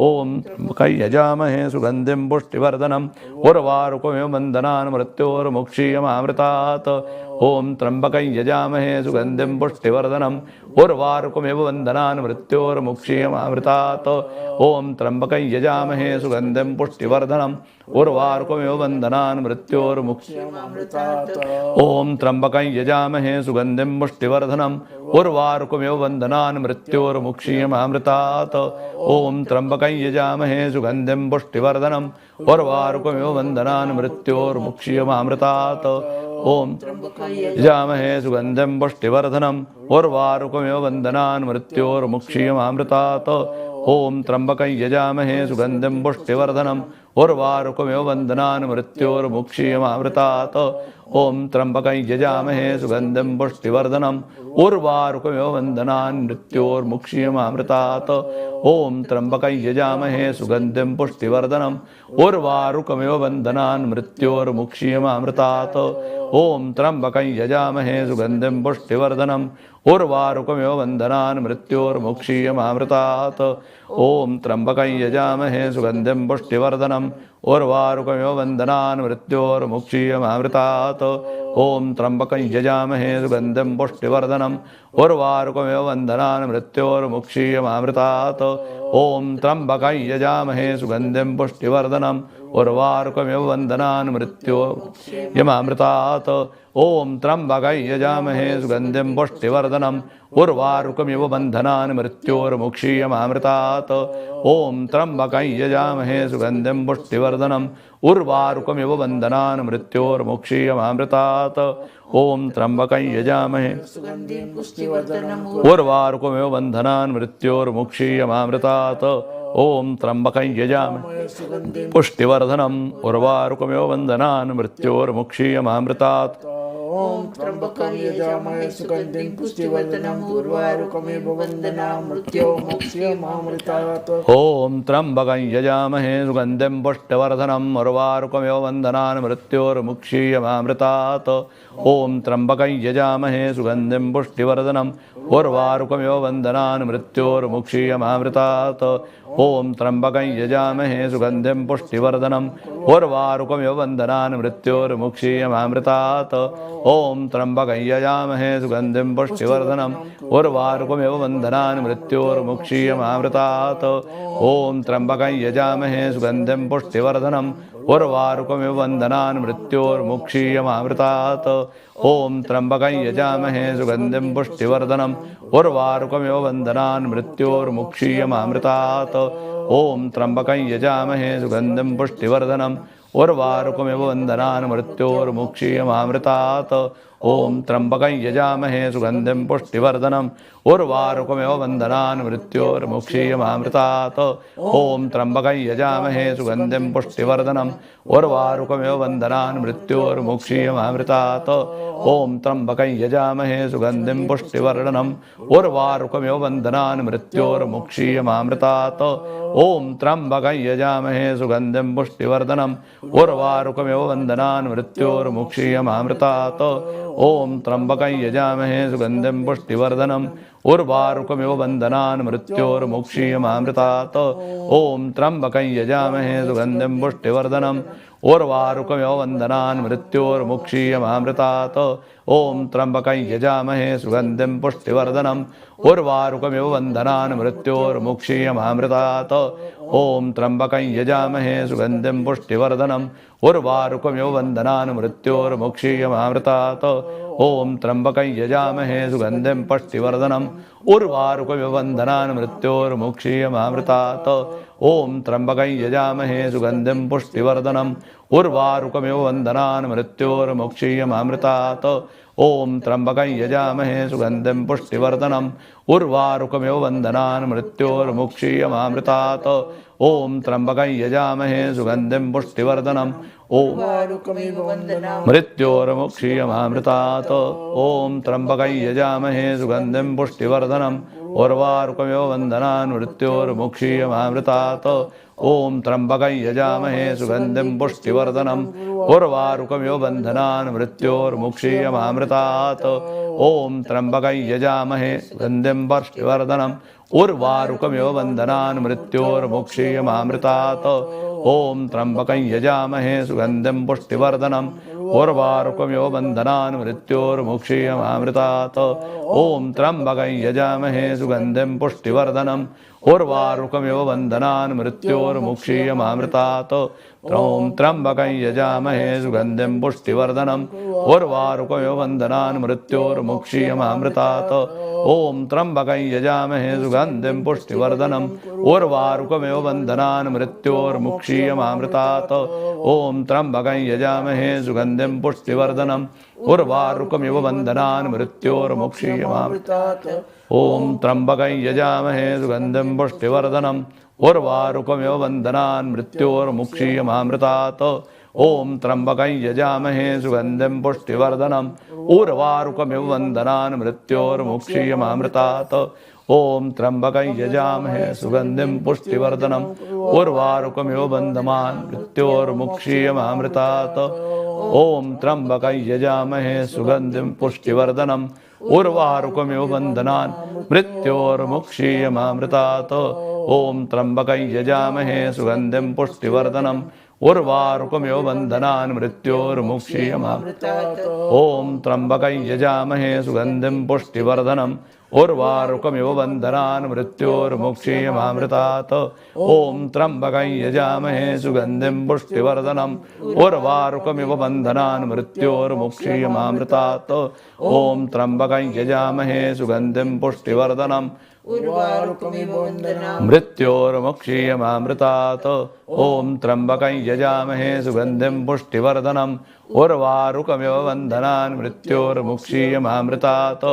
ओम त्र्यंबकं यजामहे सुगंधिं पुष्टिवर्धनम् उर्वारुकमिव बन्धनान् मृत्योर्मुक्षीयमामृतात् ओम त्र्यंबकं यजामहे सुगंधिं पुष्टिवर्धनम् उर्वारुकमिव बन्धनान् मृत्योर्मुक्षीयमामृतात् ओम त्र्यंबकं यजामहे सुगंधिं पुष्टिवर्धनम् उर्वारुकमिव बन्धनान् मृत्योर्मुक्षीयमामृतात् ओम त्र्यंबकं यजामहे सुगंधिं पुष्टिवर्धनम् उर्वारुकमिव बन्धनान् मृत्योर्मुक्षीयमामृतात् ओम त्र्यंबकं यजामहे सुगंधिं पुष्टिवर्धनम् उर्वारुकमिव बन्धनान् मृत्योर्मुक्षीयमामृतात् ओम यजामहे सुगंधिं पुष्टिवर्धनम् उर्वारुकमिव बन्धनान् मृत्योर्मुक्षीयमामृतात् ओम त्र्यंबकं यजामहे सुगंधिं पुष्टिवर्धनम् उर्वारुकमिव बन्धनान् मृत्योर्मुक्षीयमामृतात् ओम त्र्यंबकं यजामहे सुगंधिं पुष्टिवर्धनम् उर्वारुकमिव बन्धनान् मृत्योर्मुक्षीयमामृतात् ओम त्र्यंबकं यजामहे सुगंधिं पुष्टिवर्धनम् उर्वारुकमिव बन्धनान् मृत्योर्मुक्षीयमामृतात् ओम त्र्यंबकं यजामहे सुगंधिं पुष्टिवर्धनम् उर्वारुकमिव बन्धनान् मृत्योर्मुक्षीयमामृतात् ओम त्र्यंबकं यजामहे सुगंधिं पुष्टिवर्धनम् उर्वारुकमिव बन्धनान् मृत्योर्मुक्षीयमामृतात् ओम त्र्यंबकं यजामहे सुगंधिं पुष्टिवर्धनम् उर्वारुकमिव बन्धनान् मृत्योर्मुक्षीयमामृतात् ओम त्र्यंबकं यजामहे सुगंधिं पुष्टिवर्धनम् उर्वारुकमिव बन्धनान् मृत्योर्मुक्षीयमामृतात् ओम त्र्यंबकं यजामहे सुगंधिं पुष्टिवर्धनम् उर्वारुकमिव बन्धनान् मृत्योर्मुक्षीयमामृतात् ओम त्र्यंबकं यजामहे सुगंधिं पुष्टिवर्धनम् उर्वारुकमिव बन्धनान् मृत्योर्मुक्षीयमामृतात् ओम त्र्यंबकं यजामहे सुगंधिं पुष्टिवर्धनम् उर्वारुकमिव बन्धनान् मृत्योर्मुक्षीयमामृतात् ओम त्र्यंबकं यजामहे पुष्टिवर्धनम् उर्वारुकमिव बन्धनान् मृत्योर्मुक्षीयमामृतात् ओम त्र्यंबकं यजामहे सुगंधिं पुष्टिवर्धनम् उर्वारुकमिव बन्धनान् मृत्योर्मुक्षीयमामृतात् ओम त्र्यंबकं यजामहे सुगंधिं पुष्टिवर्धनम् उर्वारुकमिव बन्धनान् मृत्योर्मुक्षीयमामृतात् ओम त्र्यंबकं यजामहे सुगंधिं पुष्टिवर्धनम् उर्वारुकमिव बन्धनान् मृत्योर्मुक्षीयमामृतात् ओम त्र्यंबकं यजामहे सुगंधिं पुष्टिवर्धनम् उर्वारुकमिव बन्धनान् मृत्योर्मुक्षीयमामृतात् ओम त्र्यंबकं यजामहे सुगंधिं पुष्टिवर्धनम् उर्वारुकमिव बन्धनान् मृत्योर्मुक्षीयमामृतात् ओम त्र्यंबकं यजामहे सुगंधिं पुष्टिवर्धनम् उर्वारुकमिव बन्धनान् मृत्योर्मुक्षीयमामृतात् ओम त्र्यंबकं यजामहे सुगंधिं पुष्टिवर्धनम् उर्वारुकमिव बन्धनान् मृत्योर्मुक्षीयमामृतात् ओम त्र्यंबकं यजामहे सुगंधिं पुष्टिवर्धनम् उर्वारुकमिव बन्धनान् मृत्योर्मुक्षीयमामृतात् ओम त्र्यंबकं यजामहे सुगंधिं पुष्टिवर्धनम् उर्वारुकमिव बन्धनान् मृत्योर्मुक्षीयमामृतात् ओम त्र्यंबकं यजामहे सुगंधिं पुष्टिवर्धनम् उर्वारुकमिव बन्धनान् मृत्योर्मुक्षीयमामृतात् ओम त्र्यंबकं यजामहे सुगंधिं पुष्टिवर्धनम् उर्वारुकमिव बन्धनान् मृत्योर्मुक्षीयमामृतात् ओम त्र्यंबकं यजामहे सुगंधिं पुष्टिवर्धनम् उर्वारुकमिव बन्धनान् मृत्योर्मुक्षीयमामृतात् ओम त्र्यंबकं यजामहे सुगंधिं पुष्टिवर्धनम् उर्वारुकमिव बन्धनान् मृत्योर्मुक्षीयमामृतात् ओम त्र्यंबकं यजामहे सुगंधिं पुष्टिवर्धनम् उर्वारुकमिव बन्धनान् मृत्योर्मुक्षीयमामृतात् ओम त्र्यंबकं यजामहे सुगंधिं पुष्टिवर्धनम् उर्वारुकमिव बन्धनान् मृत्योर्मुक्षीयमामृतात् ओम त्र्यंबकं यजामहे सुगंधिं पुष्टिवर्धनम् उर्वारुकमिव बन्धनान् मृत्योर्मुक्षीयमामृतात् ओम त्र्यंबकं यजामहे सुगंधिं पुष्टिवर्धनम् उर्वारुकमिव बन्धनान् मृत्योर्मुक्षीयमामृतात् ओम त्र्यंबकं यजामहे सुगंधिं पुष्टिवर्धनम् उर्वारुकमिव बन्धनान् मृत्योर्मुक्षीयमामृतात् ओम त्र्यंबकं यजामहे सुगंधिं पुष्टिवर्धनम् उर्वारुकमिव बन्धनान् मृत्योर्मुक्षीयमामृतात् ओम त्र्यंबकं यजामहे सुगंधिं पुष्टिवर्धनम् उर्वारुकमिव बन्धनान् मृत्योर्मुक्षीयमामृतात् ओम त्र्यंबकं यजामहे सुगंधिं पुष्टिवर्धनम् उर्वारुकमिव बन्धनान् मृत्योर्मुक्षीयमामृतात् ओम त्र्यंबकं यजामहे सुगंधिं पुष्टिवर्धनम् उर्वारुकमिव बन्धनान् मृत्योर्मुक्षीयमामृतात् ओम त्र्यंबकं यजामहे सुगंधिं पुष्टिवर्धनम् उर्वारुकमिव बन्धनान् मृत्योर्मुक्षीयमामृतात् ओम त्र्यंबकं यजामहे सुगंधिं पुष्टिवर्धनम् उर्वारुकमिव बन्धनान् मृत्योर्मुक्षीयमामृतात् ॐ त्र्यम्बकं यजामहे सुगन्धिं पुष्टिवर्धनम् उर्वारुकमिव बन्धनान् मृत्योर्मुक्षीयमामृतात् ॐ त्र्यम्बकं यजामहे सुगन्धिं पुष्टिवर्धनम् उर्वारुकमिव बन्धनान् मृत्योर्मुक्षीयमामृतात् ॐ त्र्यम्बकं यजामहे सुगन्धिं पुष्टिवर्धनम् उर्वारुकमिव बन्धनान् मृत्योर्मुक्षीयमामृतात् ॐ त्र्यम्बकं यजामहे सुगन्धिं पुष्टिवर्धनम् उर्वारुकमिव बन्धनान् मृत्योर्मुक्षीयमामृतात् ॐ त्र्यम्बकं यजामहे सुगन्धिं पुष्टिवर्धनम् उर्वारुकमिव बन्धनान् मृत्योर्मुक्षीयमामृतात् ॐ त्र्यम्बकं यजामहे सुगन्धिं पुष्टिवर्धनम् उर्वारुकमिव बन्धनान् मृत्योर्मुक्षीयमामृतात् ॐ त्र्यम्बकं यजामहे सुगन्धिं पुष्टिवर्धनम् उर्वारुकमिव बन्धनान् मृत्योर्मुक्षीयमामृतात् ॐ त्र्यम्बकं यजामहे सुगन्धिं पुष्टिवर्धनम् उर्वारुकमिव बन्धनान् मृत्योर्मुक्षीयमामृतात् ॐ त्र्यम्बकं यजामहे सुगन्धिं पुष्टिवर्धनम् उर्वारुकमिव बन्धनान् मृत्योर्मुक्षीयमामृतात् ॐ त्र्यम्बकं यजामहे सुगन्धिं पुष्टिवर्धनम् उर्वारुकमिव बन्धनान् मृत्योर्मुक्षीयमामृतात् ॐ त्र्यम्बकं यजामहे सुगन्धिं पुष्टिवर्धनम् उर्वारुकमिव बन्धनान् मृत्योर्मुक्षीयमामृतात् ॐ त्र्यम्बकं यजामहे सुगन्धिं पुष्टिवर्धनम् उर्वारुकमिव बन्धनान् मृत्योर्मुक्षीयमामृतात् ॐ त्र्यम्बकं यजामहे सुगन्धिं पुष्टिवर्धनम् उर्वारुकमिव बन्धनान् मृत्योर्मुक्षीयमामृतात्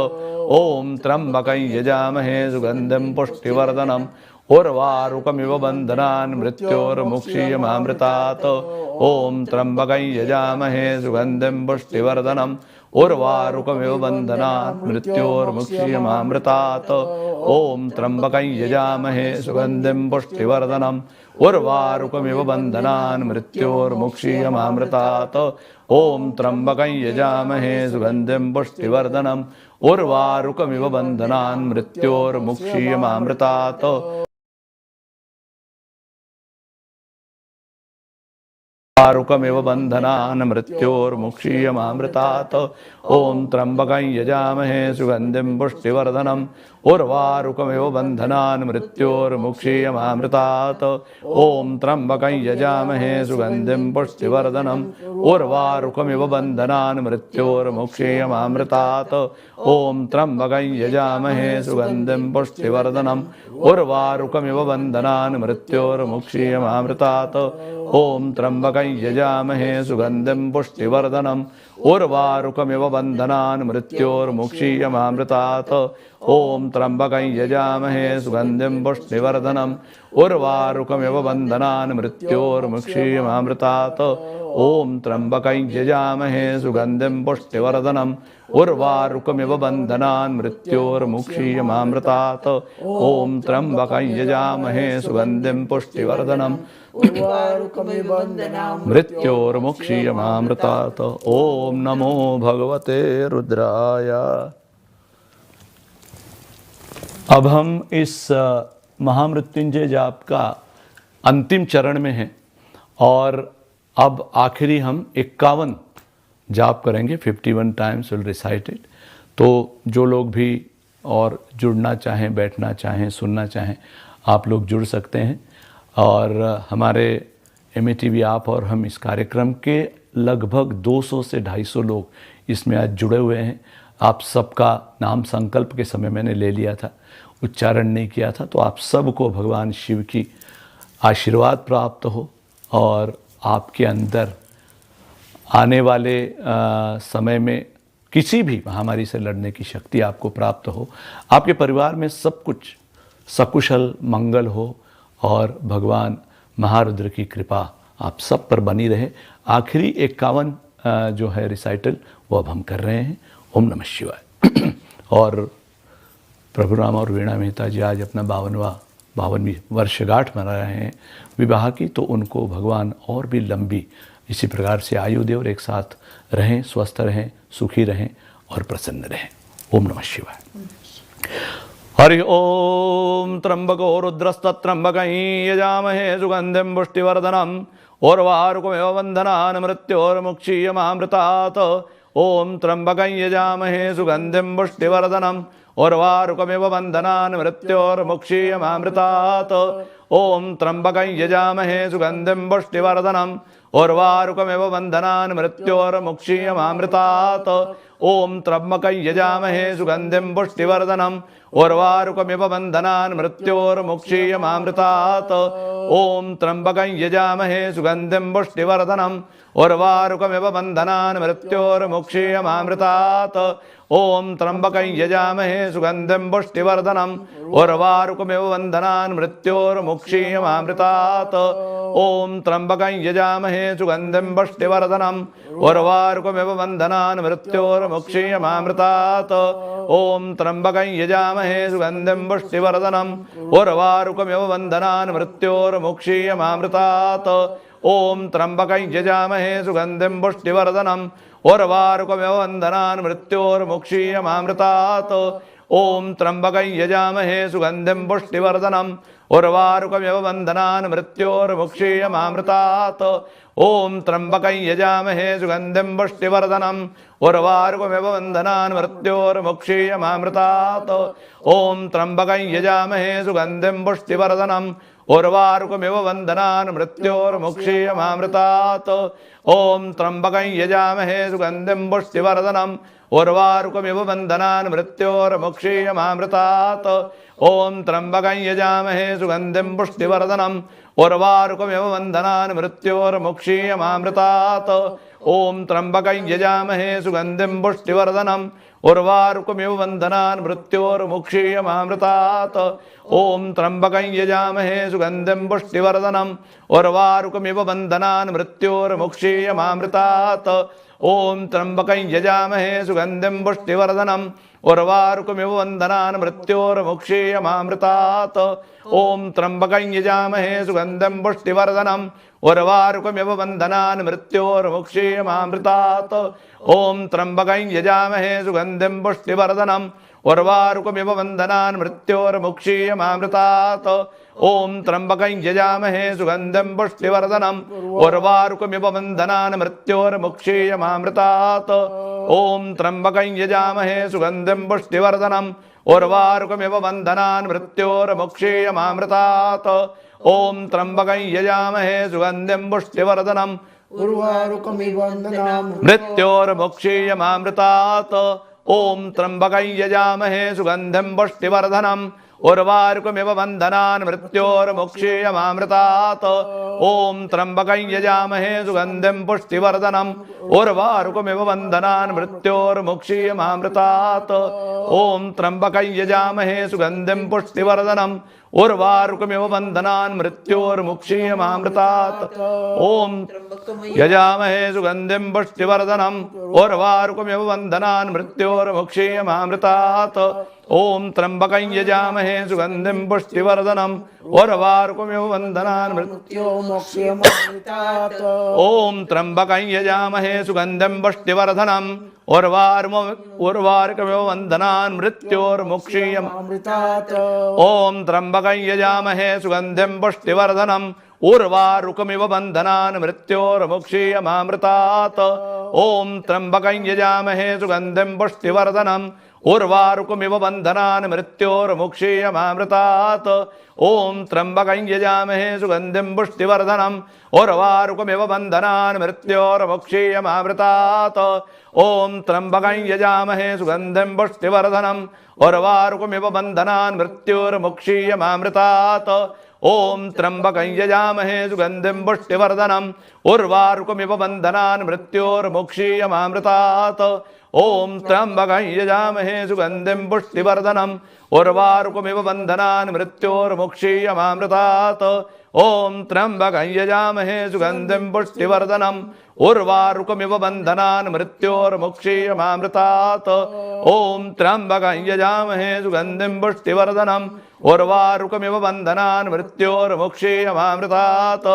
ॐ त्र्यम्बकं यजामहे सुगन्धिं पुष्टिवर्धनम् उर्वारुकमिव बन्धनान् मृत्योर्मुक्षीयमामृतात् ॐ त्र्यम्बकं यजामहे सुगन्धिं पुष्टिवर्धनम् उर्वारुकमिव बन्धनान् मृत्योर्मुक्षीयमामृतात् ॐ त्र्यम्बकं यजामहे सुगन्धिं पुष्टिवर्धनम् उर्वारुकमिव बन्धनान् मृत्योर्मुक्षीयमामृतात् ॐ त्र्यम्बकं यजामहे सुगन्धिं पुष्टिवर्धनम् उर्वारुकमिव बन्धनान् मृत्योर्मुक्षीयमामृतात् उर्वारुकमिव बन्धनान् मृत्योर्मुक्षीयमामृतात् ॐ त्र्यम्बकं यजामहे सुगन्धिं पुष्टिवर्धनम् उर्वारुकमिव बन्धनान् मृत्योर्मुक्षीयमामृतात् ॐ त्र्यम्बकं यजामहे सुगन्धिं पुष्टिवर्धनम् उर्वारुकमिव बन्धनान् मृत्योर्मुक्षीयमामृतात् ॐ त्र्यम्बकं यजामहे सुगन्धिं पुष्टिवर्धनम् उर्वारुकमिव बन्धनान् मृत्योर्मुक्षीयमामृतात् ॐ त्र्यम्बकं यजामहे सुगन्धिं पुष्टिवर्धनम् उर्वारुकमिव बन्धनान् मृत्योर्मुक्षीयमामृतात् ॐ त्र्यम्बकं यजामहे सुगन्धिं पुष्टिवर्धनम् उर्वारुकमिव बन्धनान् मृत्योर्मुक्षीयमामृतात् ॐ त्र्यम्बकं यजामहे सुगन्धिं पुष्टिवर्धनम् उर्वारुकमिव बन्धनान् मृत्योर्मुक्षीयमामृतात् ॐ त्र्यम्बकं यजामहे सुगन्धिं पुष्टिवर्धनम् उर्वारुकमिव बन्धनान् मृत्योर्मुक्षीयमामृतात् ॐ नमो भगवते रुद्राय। अब हम इस महामृत्युंजय जाप का अंतिम चरण में हैं और अब आखिरी हम 51 जाप करेंगे। 51 टाइम्स विल रिसाइटेड। तो जो लोग भी और जुड़ना चाहें, बैठना चाहें, सुनना चाहें, आप लोग जुड़ सकते हैं। और हमारे MATV आप और हम इस कार्यक्रम के लगभग 200 से 250 लोग इसमें आज जुड़े हुए हैं। आप सबका नाम संकल्प के समय मैंने ले लिया था, उच्चारण नहीं किया था। तो आप सबको भगवान शिव की आशीर्वाद प्राप्त हो और आपके अंदर आने वाले समय में किसी भी महामारी से लड़ने की शक्ति आपको प्राप्त हो। आपके परिवार में सब कुछ सकुशल मंगल हो और भगवान महारुद्र की कृपा आप सब पर बनी रहे। आखिरी 51 जो है रिसाइटल वो अब हम कर रहे हैं। ओम नमः शिवाय। और प्रभु राम और वीणा मेहता जी आज अपना 52वीं वर्षगांठ मना रहे हैं विवाह की। तो उनको भगवान और भी लंबी इसी प्रकार से आयु दे और एक साथ रहें, स्वस्थ रहें, सुखी रहें और प्रसन्न रहें। ओम नमः शिवाय। हरि ओम। त्र्यंबको रुद्रस्तत्रंबकं यजामहे सुगंधिं पुष्टिवर्धनम् उर्वारुकमिव बन्धनान् मृत्योर्मुक्षीयमामृतात्। ॐ त्र्यम्बकं यजामहे सुगन्धिं पुष्टिवर्धनम् उर्वारुकमिव बन्धनान् मृत्योर्मुक्षीयमामृतात्। ॐ त्र्यम्बकं यजामहे सुगन्धिं पुष्टिवर्धनम् उर्वारुकमिव बन्धनान् मृत्योर्मुक्षीयमामृतात्। ॐ त्र्यम्बकं यजामहे सुगन्धिं पुष्टिवर्धनम् उर्वारुकमिव बन्धनान् मृत्योर्मुक्षीयमामृतात्। ॐ त्र्यम्बकं यजामहे सुगन्धिं पुष्टिवर्धनम् उर्वारुकमिव बन्धनान् मृत्योर्मुक्षीयमामृतात्। ॐ त्र्यम्बकं यजामहे सुगन्धिं पुष्टिवर्धनम् उर्वारुकमिव बन्धनान् मृत्योर्मुक्षीयमामृतात्। ॐ त्र्यम्बकं यजामहे सुगन्धिं पुष्टिवर्धनम् उर्वारुकमिव बन्धनान् मृत्योर्मुक्षीयमामृतात्। ॐ त्र्यम्बकं यजामहे सुगन्धिं पुष्टिवर्धनम् उर्वारुकमिव बन्धनान् मृत्योर्मुक्षीयमामृतात्। ॐ त्र्यम्बकं यजामहे सुगन्धिं पुष्टिवर्धनम् उर्वारुकमिव बन्धनान् मृत्योर्मुक्षीयमामृतात्। ॐ त्र्यम्बकं यजामहे सुगन्धिं पुष्टिवर्धनम् उर्वारुकमिव बन्धनान् मृत्योर्मुक्षीयमामृतात्। ॐ त्र्यम्बकं यजामहे सुगन्धिं पुष्टिवर्धनम् उर्वारुकमिव बन्धनान् मृत्योर्मुक्षीयमामृतात्। ॐ त्र्यम्बकं यजामहे सुगन्धिं पुष्टिवर्धनम् उर्वारुकमिव बन्धनान् मृत्योर्मुक्षीयमामृतात्। ॐ त्र्यम्बकं यजामहे सुगन्धिं पुष्टिवर्धनम् उर्वारुकमिव बन्धनान् मृत्योर्मुक्षीयमामृतात्। ॐ त्र्यम्बकं यजामहे सुगन्धिं पुष्टिवर्धनम् उर्वारुकमिव बन्धनान् मृत्योर्मुक्षीयमामृतात्। ॐ त्र्यम्बकं यजामहे सुगन्धिं पुष्टिवर्धनम् उर्वारुकमिव बन्धनान् मृत्योर्मुक्षीयमामृतात्। ॐ त्र्यम्बकं यजामहे सुगन्धिं पुष्टिवर्धनम् उर्वारुकमिव बन्धनान् मृत्योर्मुक्षीयमामृतात्। ॐ त्र्यम्बकं यजामहे सुगन्धिं पुष्टिवर्धनम् उर्वारुकमिव बन्धनान् मृत्योर्मुक्षीयमामृतात्। ॐ त्र्यम्बकं यजामहे सुगन्धिं पुष्टिवर्धनम् उर्वारुकमिव बन्धनान् मृत्योर्मुक्षीयमामृतात्। ॐ त्र्यम्बकं यजामहे सुगन्धिं पुष्टिवर्धनम् उर्वारुकमिव बन्धनान् मृत्योर्मुक्षीयमामृतात्। ॐ त्र्यम्बकं यजामहे सुगन्धिं पुष्टिवर्धनम् उर्वारुकमिव बन्धनान् मृत्योर्मुक्षीयमामृतात्। ॐ त्र्यम्बकं यजामहे सुगन्धिं पुष्टिवर्धनम् उर्वारुकमिव बन्धनान् मृत्योर्मुक्षीयमामृतात्। ॐ त्र्यम्बकं यजामहे सुगन्धिं पुष्टिवर्धनम् उर्वारुकमिव बन्धनान् मृत्योर्मुक्षीयमामृतात्। ॐ त्र्यम्बकं यजामहे सुगन्धिं पुष्टिवर्धनम् उर्वारुकमिव बन्धनान् मृत्योर्मुक्षीयमामृतात्। ॐ त्र्यम्बकं यजामहे सुगन्धिं पुष्टिवर्धनम् उर्वारुकमिव बन्धनान् मृत्योर्मुक्षीयमामृतात्। ॐ त्र्यम्बकं यजामहे सुगन्धिं पुष्टिवर्धनम् उर्वारुकमिव बन्धनान् मृत्योर्मुक्षीयमामृतात्। ॐ यजामहे सुगन्धिं पुष्टिवर्धनम् उर्वारुकमिव बन्धनान् मृत्योर्मुक्षीयमामृतात्। ॐ त्र्यम्बकं यजामहे सुगन्धिं पुष्टिवर्धनम् उर्वारुकमिव बन्धनान् मृत्योर्मुक्षीयमामृतात्। ॐ त्र्यम्बकं यजामहे सुगन्धिं पुष्टिवर्धनम् उर्वारुकमिव बन्धनान् मृत्योर्मुक्षीयमामृतात्। ॐ त्र्यम्बकं यजामहे सुगन्धिं पुष्टिवर्धनम् उर्वारुकमिव बन्धनान् मृत्योर्मुक्षीयमामृतात्। ॐ त्र्यम्बकं यजामहे सुगन्धिं पुष्टिवर्धनम् उर्वारुकमिव बन्धनान् मृत्योर्मुक्षीयमामृतात्। ॐ त्र्यम्बकं यजामहे सुगन्धिं पुष्टिवर्धनम् उर्वारुकमिव बन्धनान् मृत्योर्मुक्षीयमामृतात्। ॐ त्र्यम्बकं यजामहे सुगन्धिं पुष्टिवर्धनम् उर्वारुकमिव बन्धनान् मृत्योर्मुक्षीयमामृतात्। ॐ त्र्यम्बकं यजामहे सुगन्धिं पुष्टिवर्धनम् उर्वारुकमिव बन्धनान् मृत्योर्मुक्षीयमामृतात्। ॐ त्र्यम्बकं यजामहे सुगन्धिं पुष्टिवर्धनम् उर्वारुकमिव बन्धनान् मृत्योर्मुक्षीयमामृतात्। ॐ त्र्यम्बकं यजामहे सुगन्धिं पुष्टिवर्धनम् उर्वारुकमिव बन्धनान् मृत्योर्मुक्षीयमामृतात् ॐ त्र्यम्बकं यजामहे सुगन्धिं पुष्टिवर्धनम् उर्वारुकमिव बन्धनान् मृत्योर्मुक्षीयमामृतात्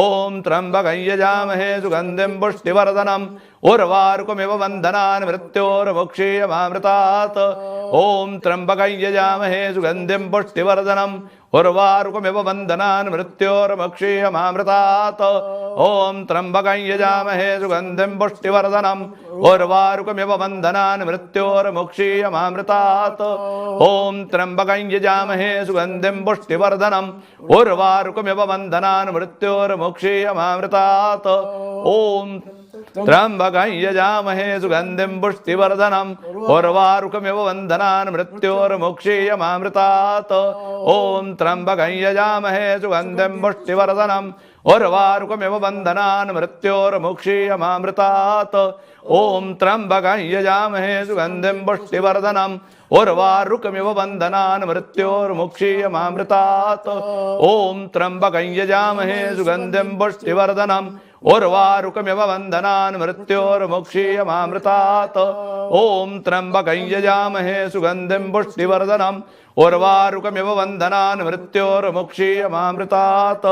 ॐ त्र्यम्बकं यजामहे सुगन्धिं पुष्टिवर्धनम् उर्वारुकमिव बन्धनान् मृत्योर्मुक्षीयमामृतात् ॐ त्र्यम्बकं यजामहे सुगन्धिं पुष्टिवर्धनम् उर्वारुकमिव बन्धनान् मृत्योर्मुक्षीयमामृतात् ॐ त्र्यम्बकं यजामहे सुगन्धिं पुष्टिवर्धनम् उर्वारुकमिव बन्धनान् मृत्योर्मुक्षीयमामृतात् ॐ त्र्यम्बकं यजामहे सुगन्धिं पुष्टिवर्धनम् उर्वारुकमिव बन्धनान् मृत्योर्मुक्षीयमामृतात् ॐ त्र्यम्बकं यजामहे सुगन्धिं पुष्टिवर्धनम् उर्वारुकमिव बन्धनान् मृत्योर्मुक्षीयमामृतात् ॐ त्र्यम्बकं यजामहे सुगन्धिं पुष्टिवर्धनम् उर्वारुकमिव बन्धनान् मृत्योर्मुक्षीयमामृतात् ॐ त्र्यम्बकं यजामहे सुगन्धिं पुष्टिवर्धनम् उर्वारुकमिव बन्धनान् मृत्योर्मुक्षीयमामृतात् ॐ त्र्यम्बकं यजामहे सुगन्धिं पुष्टिवर्धनम् उर्वारुकमिव बन्धनान् मृत्योर्मुक्षीयमामृतात् ॐ त्र्यम्बकं यजामहे सुगन्धिं पुष्टिवर्धनम् उर्वारुकमिव बन्धनान् मृत्योर्मुक्षीयमामृतात्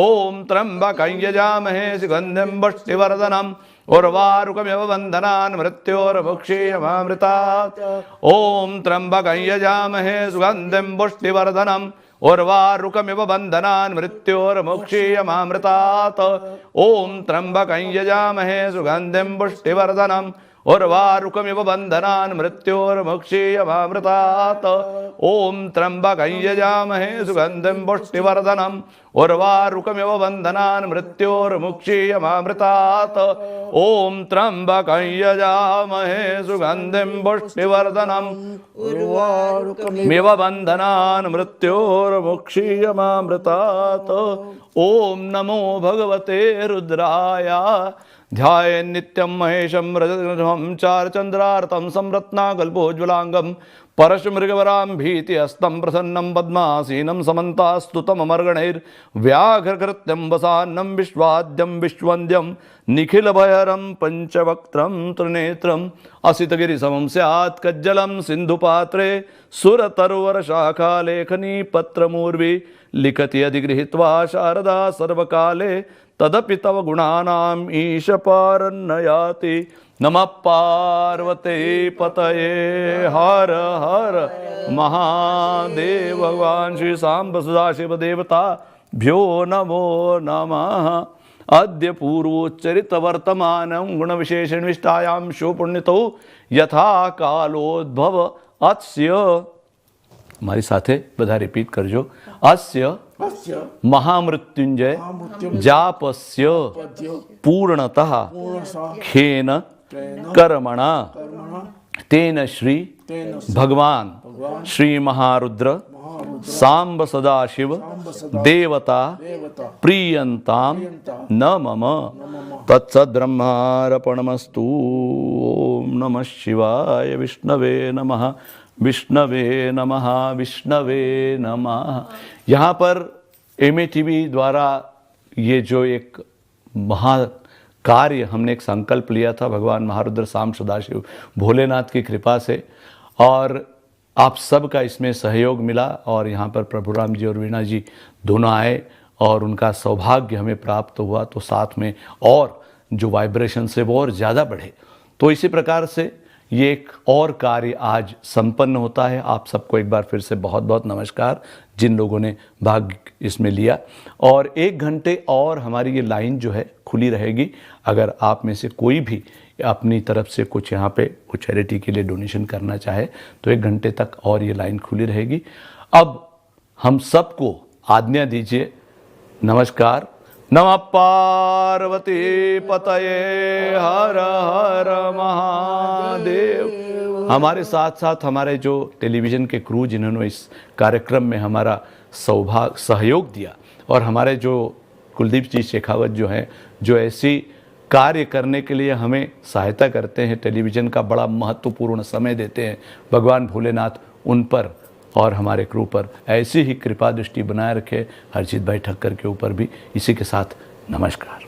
ॐ त्र्यम्बकं यजामहे सुगन्धिं पुष्टिवर्धनम् उर्वारुकमिव बन्धनान् मृत्योर्मुक्षीयमामृतात् ॐ त्र्यम्बकं यजामहे सुगन्धिं पुष्टिवर्धनम् उर्वारुकमिव बन्धनान् मृत्योर्मुक्षीयमामृतात् ॐ त्र्यम्बकं यजामहे सुगन्धिं पुष्टिवर्धनम् उर्वारुकमिव बन्धनान् मृत्योर्मुक्षीयमामृतात् ॐ त्र्यम्बकं यजामहे सुगन्धिं पुष्टिवर्धनम् उर्वारुकमिव बन्धनान् मृत्योर्मुक्षीयमामृतात् ॐ त्र्यम्बकं यजामहे सुगन्धिं पुष्टिवर्धनम् उर्वारुकमिव बन्धनान् मृत्योर्मुक्षीयमामृतात् ॐ नमो भगवते रुद्राय ध्यायेन् नित्यं महेशं रजतगृहं चारचन्द्रार्तं संरत्नाकल्पोज्ज्वलाङ्गं परशुमृगवरां भीतिहस्तं प्रसन्नं पद्मासीनं समन्तास्तुतममर्गणैर्व्याघ्रकृत्यं वसान्नं विश्वाद्यं विश्वन्द्यं निखिलभयहरं पञ्चवक्त्रं त्रिनेत्रम् असितगिरिसमं स्यात् कज्जलं सिन्धुपात्रे सुरतरुवरशाखालेखनी पत्रमूर्वी लिखति अधिगृहीत्वा शारदा सर्वकाले तदपि तव गुणानाम् ईशपारन्नयाति नमः पार्वते पतये हर हर महादेव भगवान् श्री सांब सदाशिव देवताभ्यो नमो नमः अद्य पूर्वोच्चरित वर्तमानं गुणविशेषणविष्टायां शोपुण्यतो यथा कालोद्भव अस्य हमारे साथ है बधा रिपीट करजो अस्य महामृत्युंजय जापस्य पूर्णतः खेन कर्मणा तेन श्री भगवान श्री महारुद्र सांब सदाशिव देवता प्रियंताम न मम तत्सद्ब्रह्मार्पणमस्तु। ओम नमः शिवाय विष्णवे नमः विष्णवे नमः विष्णवे नमः। यहाँ पर MATV द्वारा ये जो एक महाकार्य हमने एक संकल्प लिया था भगवान महारुद्र सांब सदाशिव भोलेनाथ की कृपा से, और आप सब का इसमें सहयोग मिला और यहाँ पर प्रभुराम जी और वीणा जी दोनों आए और उनका सौभाग्य हमें प्राप्त हुआ, तो साथ में और जो वाइब्रेशन है वो और ज़्यादा बढ़े। तो इसी प्रकार से ये एक और कार्य आज संपन्न होता है। आप सबको एक बार फिर से बहुत बहुत नमस्कार जिन लोगों ने भाग इसमें लिया। और 1 घंटे और हमारी ये लाइन जो है खुली रहेगी। अगर आप में से कोई भी अपनी तरफ से कुछ यहाँ पे कुछ चैरिटी के लिए डोनेशन करना चाहे तो 1 घंटे तक और ये लाइन खुली रहेगी। अब हम सबको आज्ञा दीजिए। नमस्कार। नमः पार्वती पतये हर हर महादेव। हमारे साथ साथ हमारे जो टेलीविज़न के क्रू जिन्होंने इस कार्यक्रम में हमारा सहयोग दिया, और हमारे जो कुलदीप जी शेखावत जो हैं जो ऐसी कार्य करने के लिए हमें सहायता करते हैं, टेलीविज़न का बड़ा महत्वपूर्ण समय देते हैं, भगवान भोलेनाथ उन पर और हमारे क्रू पर ऐसी ही कृपा दृष्टि बनाए रखे। हरजीत भाई ठक्कर के ऊपर भी। इसी के साथ नमस्कार।